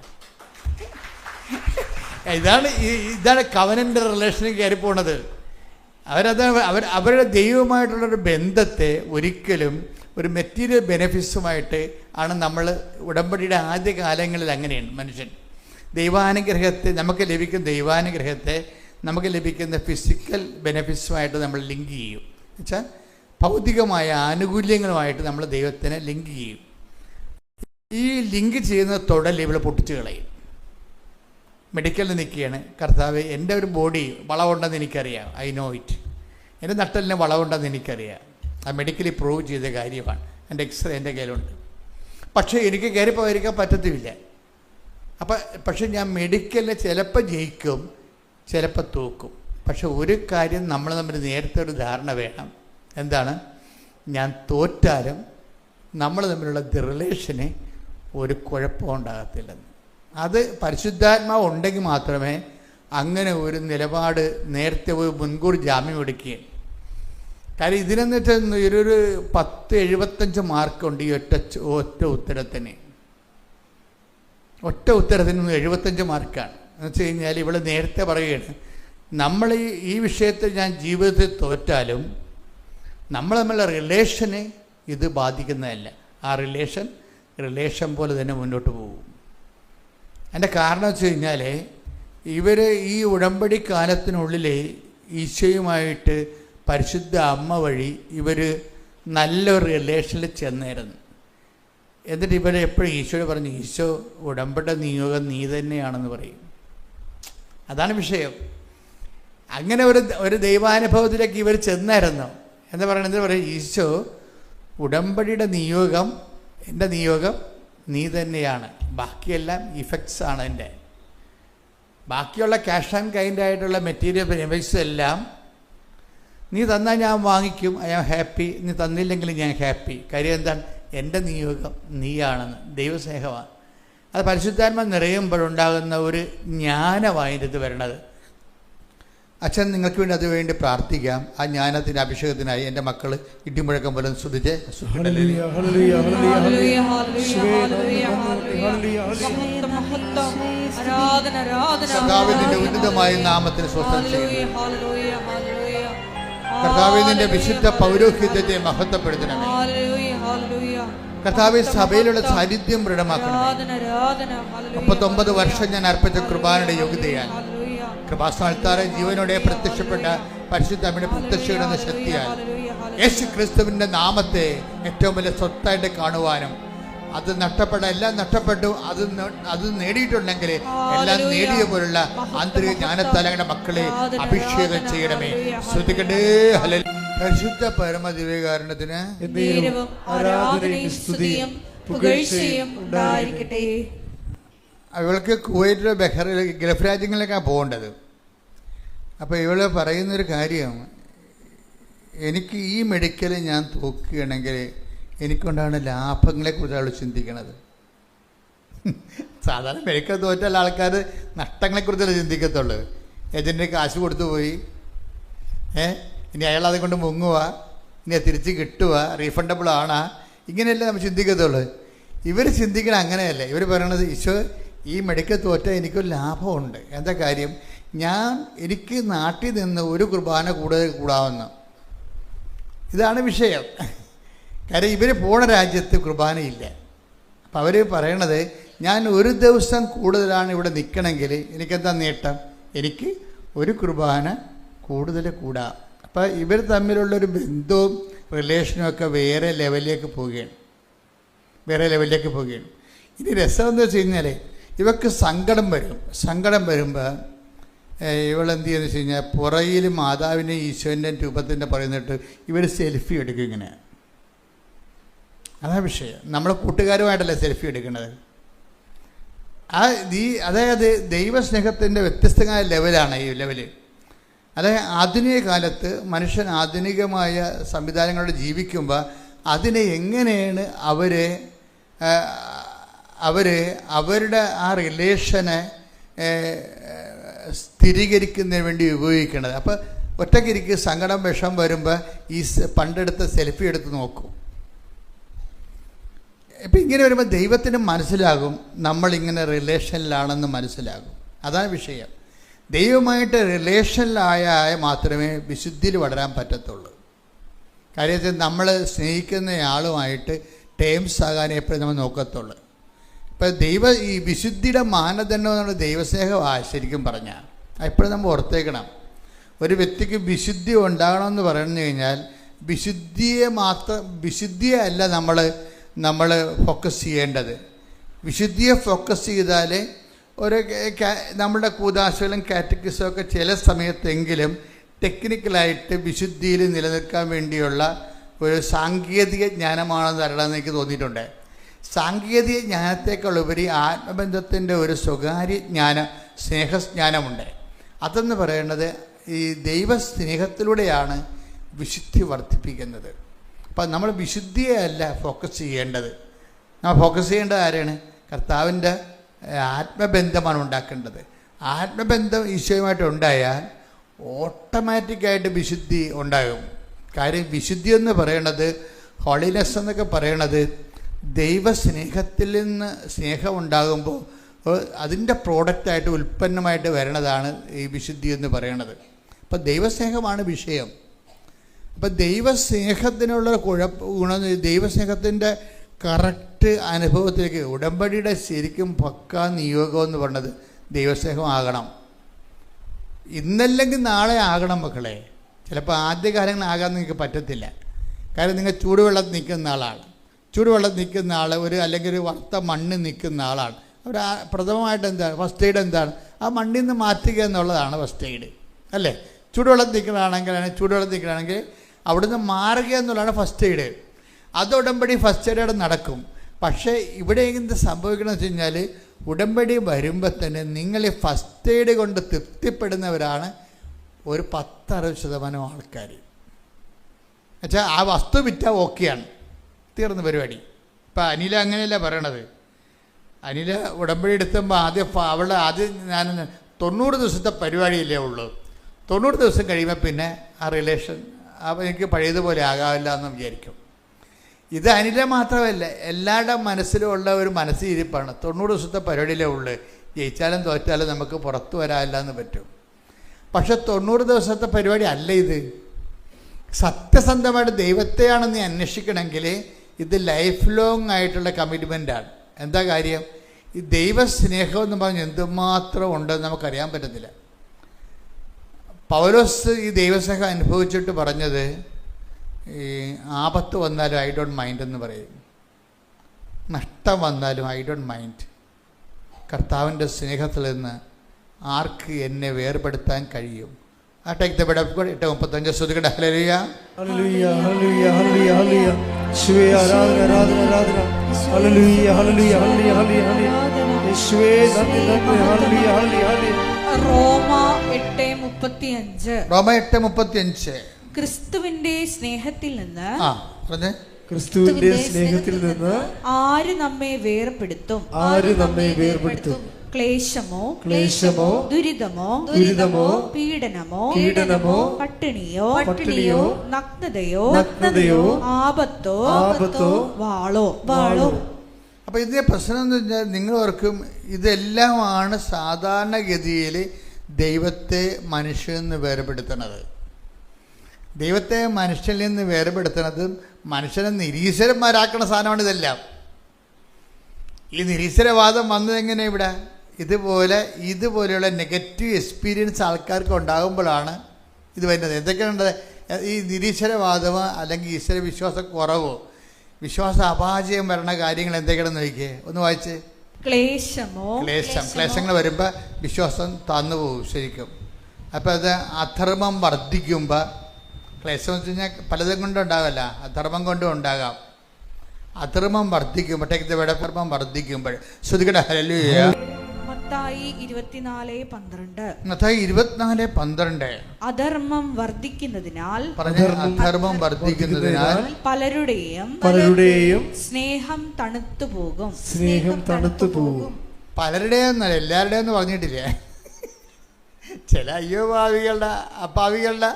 ഇതാണ് കവനൻ്റെ റിലേഷനിൽ കയറിപ്പോണത്. അവരുടെ ദൈവമായിട്ടുള്ളൊരു ബന്ധത്തെ ഒരിക്കലും ഒരു മെറ്റീരിയൽ ബെനഫിറ്റ്സുമായിട്ട് ആണ് നമ്മൾ ഉടമ്പടിയുടെ ആദ്യ കാലങ്ങളിൽ അങ്ങനെയാണ് മനുഷ്യൻ ദൈവാനുഗ്രഹത്തെ നമുക്ക് ലഭിക്കുന്ന ദൈവാനുഗ്രഹത്തെ നമുക്ക് ലഭിക്കുന്ന ഫിസിക്കൽ ബെനഫിറ്റ്സുമായിട്ട് നമ്മൾ ലിങ്ക് ചെയ്യും. എന്നുവെച്ചാൽ ഭൗതികമായ ആനുകൂല്യങ്ങളുമായിട്ട് നമ്മൾ ദൈവത്തിനെ ലിങ്ക് ചെയ്യും. ഈ ലിങ്ക് ചെയ്യുന്ന തൊടൽ ഇവിടെ പൊട്ടിച്ച് കളയും. മെഡിക്കലിൽ നിൽക്കുകയാണ്, കർത്താവ് എൻ്റെ ഒരു ബോഡി വളവുണ്ടെന്ന് എനിക്കറിയാം, ഐ നോ ഇറ്റ്. എൻ്റെ നട്ടലിന് വളവുണ്ടെന്ന് എനിക്കറിയാം, ആ മെഡിക്കലി പ്രൂവ് ചെയ്ത കാര്യമാണ്, എൻ്റെ എക്സ്റേ എൻ്റെ കയ്യിലുണ്ട്. പക്ഷേ എനിക്ക് കയറിപ്പോയിരിക്കാൻ പറ്റത്തില്ല. പക്ഷെ ഞാൻ മെഡിക്കലിൽ ചിലപ്പോൾ ജയിക്കും, ചിലപ്പോൾ തോക്കും. പക്ഷെ ഒരു കാര്യം നമ്മൾ തമ്മിൽ നേരത്തെ ഒരു ധാരണ വേണം. എന്താണ്? ഞാൻ തോറ്റാലും നമ്മൾ തമ്മിലുള്ള റിലേഷന് ഒരു കുഴപ്പം ഉണ്ടാകത്തില്ലെന്ന്. അത് പരിശുദ്ധാത്മാവ് ഉണ്ടെങ്കിൽ മാത്രമേ അങ്ങനെ ഒരു നിലപാട് നേരത്തെ ഒരു മുൻകൂർ ജാമ്യം എടുക്കുകയും. കാര്യം ഇതിനെന്നിട്ട് ഒരു 10-75 മാർക്കുണ്ട് ഈ ഒറ്റ ഉത്തരത്തിന്. ഒറ്റ ഉത്തരത്തിന് 75 മാർക്കാണ്. എന്ന് വെച്ച് കഴിഞ്ഞാൽ ഇവിടെ നേരത്തെ പറയുകയാണ്, നമ്മൾ ഈ വിഷയത്തിൽ ഞാൻ ജീവിതത്തിൽ തോറ്റാലും നമ്മൾ തമ്മിലുള്ള റിലേഷനെ ഇത് ബാധിക്കുന്നതല്ല. ആ റിലേഷൻ പോലെ തന്നെ മുന്നോട്ട് പോകും. അതിൻ്റെ കാരണം വെച്ച് കഴിഞ്ഞാൽ ഇവർ ഈ ഉടമ്പടി കാലത്തിനുള്ളിൽ ഈശോയുമായിട്ട് പരിശുദ്ധ അമ്മ വഴി ഇവർ നല്ലൊരു റിലേഷനിൽ ചെന്നായിരുന്നു. എന്നിട്ട് ഇവരെ എപ്പോഴും ഈശോയോട് പറഞ്ഞു, ഈശോ ഉടമ്പടി നിയോഗം നീ തന്നെയാണെന്ന് പറയും. അതാണ് വിഷയം. അങ്ങനെ ഒരു ദൈവാനുഭവത്തിലേക്ക് ഇവർ ചെന്നായിരുന്നു. എന്താ പറയും? ഈശോ ഉടമ്പടിയുടെ നിയോഗം, എൻ്റെ നിയോഗം നീ തന്നെയാണ്, ബാക്കിയെല്ലാം ഇഫക്ട്സ് ആണ് എൻ്റെ. ബാക്കിയുള്ള ക്യാഷ് ആൻഡ് കൈൻഡ് ആയിട്ടുള്ള മെറ്റീരിയൽ ബെനിഫിറ്റ്സ് എല്ലാം നീ തന്നാൽ ഞാൻ വാങ്ങിക്കും, ഐ ആം ഹാപ്പി. നീ തന്നില്ലെങ്കിൽ ഞാൻ ഹാപ്പി. കാര്യം എന്താണ്? എൻ്റെ നിയോഗം നീയാണെന്ന്. ദൈവസ്നേഹമാണ്. അത് പരിശുദ്ധാത്മ നിറയുമ്പോഴുണ്ടാകുന്ന ഒരു ജ്ഞാനമായിട്ട് വരണത്. അച്ഛൻ നിങ്ങൾക്ക് വേണ്ടി അതുവേണ്ടി പ്രാർത്ഥിക്കാം. ആ ജ്ഞാനത്തിൻ്റെ അഭിഷേകത്തിനായി എൻ്റെ മക്കൾ ഇടിമുഴക്കം പോലെ ശ്രദ്ധിച്ച് കർത്താവിന്റെ ഉന്നതമായ നാമത്തിന് സ്വസ്ഥം ചെയ്യുന്നു. കർത്താവിന്റെ വിശുദ്ധ പൗരോഹിത്യത്തെ മഹത്വപ്പെടുത്തണമേ. കർത്താവ് സഭയിലുള്ള സാന്നിധ്യം ദൃഢമാക്കണം. 39 വർഷം ഞാൻ അർപ്പിച്ച കൃപാനയുടെ യോഗ്യതയാൽ കൃപാസ്ഥാനത്താറെ ജീവനോടെ പ്രത്യക്ഷപ്പെട്ട പരിശുദ്ധമ്മയുടെ പ്രത്യക്ഷയുടെ ശക്തിയാൽ യേശു ക്രിസ്തുവിന്റെ നാമത്തെ ഏറ്റവും വലിയ സ്വത്തായിട്ട് കാണുവാനും അത് എല്ലാം നഷ്ടപ്പെട്ടു, അത് നേടിയിട്ടുണ്ടെങ്കിൽ എല്ലാം നേടിയ പോലുള്ള ആന്തരിക ജ്ഞാനത്താലങ്ങളുടെ മക്കളെ അഭിഷേകം ചെയ്യണമേ. ശ്രദ്ധിക്കട്ടെ. ഹല്ലേലൂയ. പരിശുദ്ധ പരമദിവ്യകാരുണ്യത്തിന് ഇവൾക്ക് കുവൈറ്റിലോ ബഹ്റൈനിലോ ഗൾഫ് രാജ്യങ്ങളിലേക്കാണ് പോകേണ്ടത്. അപ്പോൾ ഇവൾ പറയുന്നൊരു കാര്യം, എനിക്ക് ഈ മെഡിക്കൽ ഞാൻ തോക്കുകയാണെങ്കിൽ എനിക്കുണ്ടാകുന്ന ലാഭങ്ങളെക്കുറിച്ച് അവൾ ചിന്തിക്കണത്. സാധാരണ മെഡിക്കൽ തോറ്റുള്ള ആൾക്കാർ നഷ്ടങ്ങളെക്കുറിച്ചല്ല ചിന്തിക്കത്തുള്ളൂ. ഏജൻറ്റിന് കാശ് കൊടുത്തു പോയി, ഇനി അയാൾ അത് കൊണ്ട് മുങ്ങുക, ഇനി തിരിച്ച് കിട്ടുക, റീഫണ്ടബിൾ ആണാ, ഇങ്ങനെയല്ലേ നമ്മൾ ചിന്തിക്കത്തുള്ളൂ. ഇവർ ചിന്തിക്കണം അങ്ങനെയല്ല. ഇവർ പറയണത്, ഈശോ ഈ മെഡിക്കൽ തോറ്റാൽ എനിക്കൊരു ലാഭമുണ്ട്. എന്താ കാര്യം? എനിക്ക് നാട്ടിൽ നിന്ന് ഒരു കുർബാന കൂടുതൽ കൂടാവുന്ന, ഇതാണ് വിഷയം. കാര്യം ഇവർ പോണ രാജ്യത്ത് കുർബാനയില്ല. അപ്പം അവർ പറയണത്, ഞാൻ ഒരു ദിവസം കൂടുതലാണ് ഇവിടെ നിൽക്കണമെങ്കിൽ എനിക്കെന്താ നേട്ടം? എനിക്ക് ഒരു കുർബാന കൂടുതൽ കൂടാം. അപ്പം ഇവർ തമ്മിലുള്ളൊരു ബന്ധവും റിലേഷനും ഒക്കെ വേറെ ലെവലിലേക്ക് പോവുകയാണ്. ഇനി രസം എന്താ വെച്ച് കഴിഞ്ഞാൽ, ഇവർക്ക് സങ്കടം വരുമ്പോൾ ഇവളെന്ത് ചെയ്യുന്നത് വെച്ച് കഴിഞ്ഞാൽ, പുറയിൽ മാതാവിൻ്റെ ഈശോൻ്റെ രൂപത്തിൻ്റെ പറയുന്നിട്ട് ഇവർ സെൽഫി എടുക്കും. ഇങ്ങനെ അതാ വിഷയം. നമ്മൾ കൂട്ടുകാരുമായിട്ടല്ലേ സെൽഫി എടുക്കുന്നത്. അതായത് ദൈവസ്നേഹത്തിൻ്റെ വ്യത്യസ്തമായ ലെവലാണ് ഈ ലെവല്. അതായത് ആധുനിക കാലത്ത് മനുഷ്യൻ ആധുനികമായ സംവിധാനങ്ങളോട് ജീവിക്കുമ്പോൾ അതിനെ എങ്ങനെയാണ് അവരുടെ ആ റിലേഷനെ സ്ഥിരീകരിക്കുന്നതിന് വേണ്ടി ഉപയോഗിക്കുന്നത്. അപ്പോൾ ഒറ്റയ്ക്കിരിക്ക് സങ്കടം വിഷം വരുമ്പോൾ ഈ പണ്ടെടുത്ത സെൽഫി എടുത്ത് നോക്കും. ഇപ്പം ഇങ്ങനെ വരുമ്പോൾ ദൈവത്തിന് മനസ്സിലാകും നമ്മളിങ്ങനെ റിലേഷനിലാണെന്ന് മനസ്സിലാകും. അതാണ് വിഷയം. ദൈവമായിട്ട് റിലേഷനിലായാൽ മാത്രമേ വിശുദ്ധിയിൽ വളരാൻ പറ്റത്തുള്ളൂ. കാര്യത്തിൽ നമ്മൾ സ്നേഹിക്കുന്ന ആളുമായിട്ട് ടേംസ് ആകാൻ എപ്പോഴും നമ്മൾ നോക്കത്തുള്ളൂ. ഇപ്പം ഈ വിശുദ്ധിയുടെ മാനദണ്ഡം എന്നുള്ള ദൈവസ്നേഹമാണ്. ശരിക്കും പറഞ്ഞാൽ എപ്പോഴും നമ്മൾ ഓർത്തേക്കണം. ഒരു വ്യക്തിക്ക് വിശുദ്ധി ഉണ്ടാകണമെന്ന് പറഞ്ഞു കഴിഞ്ഞാൽ വിശുദ്ധിയെ അല്ല നമ്മൾ ഫോക്കസ് ചെയ്യേണ്ടത്. വിശുദ്ധിയെ ഫോക്കസ് ചെയ്താൽ നമ്മുടെ കൂദാശകളും കാറ്റക്കിസും ഒക്കെ ചില സമയത്തെങ്കിലും ടെക്നിക്കലായിട്ട് വിശുദ്ധിയിൽ നിലനിൽക്കാൻ വേണ്ടിയുള്ള ഒരു സാങ്കേതിക ജ്ഞാനമാണെന്ന് അറിയണമെന്ന് എനിക്ക് തോന്നിയിട്ടുണ്ട്. സാങ്കേതിക ജ്ഞാനത്തെക്കാളുപരി ആത്മബന്ധത്തിൻ്റെ ഒരു സ്വകാര്യ സ്നേഹജ്ഞാനമുണ്ട്. അതെന്ന് പറയുന്നത് ഈ ദൈവസ്നേഹത്തിലൂടെയാണ് വിശുദ്ധി വർദ്ധിപ്പിക്കുന്നത്. അപ്പം നമ്മൾ വിശുദ്ധിയെ അല്ല ഫോക്കസ് ചെയ്യേണ്ടത്. നമ്മൾ ഫോക്കസ് ചെയ്യേണ്ടത് ആരെയാണ്? കർത്താവിൻ്റെ ആത്മബന്ധമാണ് ഉണ്ടാക്കേണ്ടത്. ആത്മബന്ധം ഈശോയുമായിട്ട് ഉണ്ടായാൽ ഓട്ടോമാറ്റിക്കായിട്ട് വിശുദ്ധി ഉണ്ടാകും. കാര്യം വിശുദ്ധി എന്ന് പറയണത്, ഹോളിനെസ് എന്നൊക്കെ പറയണത് ദൈവസ്നേഹത്തിൽ നിന്ന് സ്നേഹം ഉണ്ടാകുമ്പോൾ അതിൻ്റെ പ്രോഡക്റ്റായിട്ട് ഉൽപ്പന്നമായിട്ട് വരണതാണ് ഈ വിശുദ്ധി എന്ന് പറയണത്. അപ്പം ദൈവസ്നേഹമാണ് വിഷയം. അപ്പം ദൈവസ്നേഹത്തിനുള്ള ഗുണം, ദൈവസ്നേഹത്തിൻ്റെ കറക്റ്റ് അനുഭവത്തിലേക്ക് ഉടമ്പടിയുടെ ശരിക്കും പക്കാ നിയോഗം എന്ന് പറഞ്ഞത് ദൈവസ്നേഹമാകണം. ഇന്നല്ലെങ്കിൽ നാളെ ആകണം മക്കളെ. ചിലപ്പോൾ ആദ്യകാലങ്ങളാകാൻ നിങ്ങൾക്ക് പറ്റത്തില്ല. കാര്യം നിങ്ങൾ ചൂടുവെള്ളത്തിൽ നിൽക്കുന്ന ആളാണ്. അല്ലെങ്കിൽ ഒരു വറുത്ത മണ്ണ് നിൽക്കുന്ന ആളാണ്. അവർ പ്രഥമമായിട്ട് എന്താണ് ഫസ്റ്റ് എയ്ഡ്? എന്താണ്? ആ മണ്ണിൽ നിന്ന് മാറ്റുക എന്നുള്ളതാണ് ഫസ്റ്റ് എയ്ഡ്, അല്ലേ? ചൂടുവെള്ളത്തിൽ നിൽക്കണമെങ്കിൽ അവിടുന്ന് മാറുക എന്നുള്ളതാണ് ഫസ്റ്റ് എയ്ഡ്. അത് ഉടമ്പടി ഫസ്റ്റ് എയ്ഡ് നടക്കും. പക്ഷേ ഇവിടെ എന്ത് സംഭവിക്കണമെന്ന് വെച്ച് കഴിഞ്ഞാൽ, ഉടമ്പടി വരുമ്പോൾ തന്നെ നിങ്ങൾ ഈ ഫസ്റ്റ് എയ്ഡ് കൊണ്ട് തൃപ്തിപ്പെടുന്നവരാണ് ഒരു 10-60% ആൾക്കാർ. എന്നുവെച്ചാൽ ആ വസ്തു വിറ്റാൽ ഓക്കെയാണ്, തീർന്ന പരിപാടി. ഇപ്പം അനില അങ്ങനെയല്ല പറയണത്. അനില ഉടമ്പടി എടുത്തുമ്പോൾ ആദ്യം ഞാൻ 90 ദിവസത്തെ പരിപാടിയല്ലേ ഉള്ളൂ. 90 ദിവസം കഴിയുമ്പോൾ പിന്നെ ആ റിലേഷൻ എനിക്ക് പഴയതുപോലെ ആകാവില്ല എന്ന് വിചാരിക്കും. ഇത് അനില മാത്രമല്ല, എല്ലാവരുടെ മനസ്സിലും ഉള്ള ഒരു മനസ്സിരിപ്പാണ്. 90 ദിവസത്തെ പരിപാടിയിലേ ഉള്ളൂ, ജയിച്ചാലും തോറ്റാലും നമുക്ക് പുറത്തു വരാനില്ല എന്ന് പറ്റും. പക്ഷെ 90 ദിവസത്തെ പരിപാടി അല്ല ഇത്. സത്യസന്ധമായിട്ട് ദൈവത്തെയാണ് നീ അന്വേഷിക്കണമെങ്കിൽ ഇത് ലൈഫ് ലോങ് ആയിട്ടുള്ള കമ്മിറ്റ്മെൻറ്റാണ്. എന്താ കാര്യം? ഈ ദൈവസ്നേഹം എന്ന് പറഞ്ഞ് എന്തുമാത്രം ഉണ്ടെന്ന് നമുക്കറിയാൻ പറ്റത്തില്ല. പൗലോസ് ഈ ദൈവസ്നേഹം അനുഭവിച്ചിട്ട് പറഞ്ഞത്, ഈ ആപത്ത് വന്നാലും ഐ ഡോണ്ട് മൈൻഡ് എന്ന് പറയും, നഷ്ടം വന്നാലും ഐ ഡോണ്ട് മൈൻഡ്. കർത്താവിൻ്റെ സ്നേഹത്തിൽ നിന്ന് ആർക്ക് എന്നെ വേർപെടുത്താൻ കഴിയും? ആ take the word of God. 8:35 ശ്രുതികട. ഹല്ലേലൂയ ഹല്ലേലൂയ ഹല്ലേലൂയ ഹല്ലേലൂയ ഹല്ലേലൂയ. യേശുവേ ആരാധന ആരാധന ആരാധന. ഹല്ലേലൂയ ഹല്ലേലൂയ ഹല്ലേലൂയ ഹല്ലേലൂയ. യേശുവേ നന്ദി നന്ദി. ഹല്ലേലൂയ ഹല്ലേലൂയ ഹല്ലേലൂയ. റോമ 8:35. റോമ 8:35. ക്രിസ്തുവിന്റെ സ്നേഹത്തിൽ നിന്ന് പറഞ്ഞേ. ക്രിസ്തുവിന്റെ സ്നേഹത്തിൽ നിന്ന് ആര് നമ്മെ വേർപെടുത്തും? ആര് നമ്മെ വേർപെടുത്തും? ക്ലേശമോ ക്ലേശമോ ദുരിതമോ ദുരിതമോ പീഡനമോ പീഡനമോ പട്ടിണിയോ പട്ടിണിയോ നഗ്നതയോ നഗ്നതയോ ആപത്തോ ആപത്തോ വാളോ വാളോ. അപ്പോൾ ഇതിൻ്റെ പ്രശ്നം എന്ന് വെച്ചാൽ നിങ്ങൾ ഓർക്കും, ഇതെല്ലാമാണ് സാധാരണഗതിയിൽ ദൈവത്തെ മനുഷ്യനിൽ നിന്ന് വേർപെടുത്തുന്നത്. ദൈവത്തെ മനുഷ്യനിൽ നിന്ന് വേർപെടുത്തുന്നതും മനുഷ്യനെ നിരീശ്വരന്മാരാക്കുന്ന സാധനമാണ് ഇതെല്ലാം. ഈ നിരീശ്വരവാദം വന്നതെങ്ങനെ ഇവിടെ? ഇതുപോലെയുള്ള നെഗറ്റീവ് എക്സ്പീരിയൻസ് ആൾക്കാർക്ക് ഉണ്ടാകുമ്പോഴാണ് ഇത് വരുന്നത്. എന്തൊക്കെയുണ്ട് ഈ നിരീശ്വരവാദമോ അല്ലെങ്കിൽ ഈശ്വര വിശ്വാസക്കുറവോ വിശ്വാസ അപാചയം വരണ കാര്യങ്ങൾ എന്തൊക്കെയാണെന്ന് നോക്കിയേ, ഒന്ന് വായിച്ച്. ക്ലേശങ്ങൾ വരുമ്പോൾ വിശ്വാസം തന്നു പോകും ശരിക്കും. അപ്പോൾ അത് അധർമ്മം വർദ്ധിക്കുമ്പോൾ, ക്ലേശം എന്ന് വെച്ച് കഴിഞ്ഞാൽ പലതും കൊണ്ടും ഉണ്ടാകല്ല, അധർമ്മം കൊണ്ടും ഉണ്ടാകാം. അധർമ്മം വർദ്ധിക്കുമ്പോൾ, ധർമ്മം വർദ്ധിക്കുമ്പോൾ ശ്രുതികട. ഹല്ലേലൂയ. മത്തായി 24:12. മത്തായി 24:12. അധർമ്മം വർദ്ധിക്കുന്നതിനാൽ അധർമ്മം വർദ്ധിക്കുന്നതിനാൽ പലരുടെയും സ്നേഹം തണുത്തു പോകും. സ്നേഹം തണുത്തു പോകും. പലരുടെയും എന്നല്ല, എല്ലാവരുടെയും എന്ന് പറഞ്ഞിട്ടില്ലേ. ചില അപ്പാവികളുടെ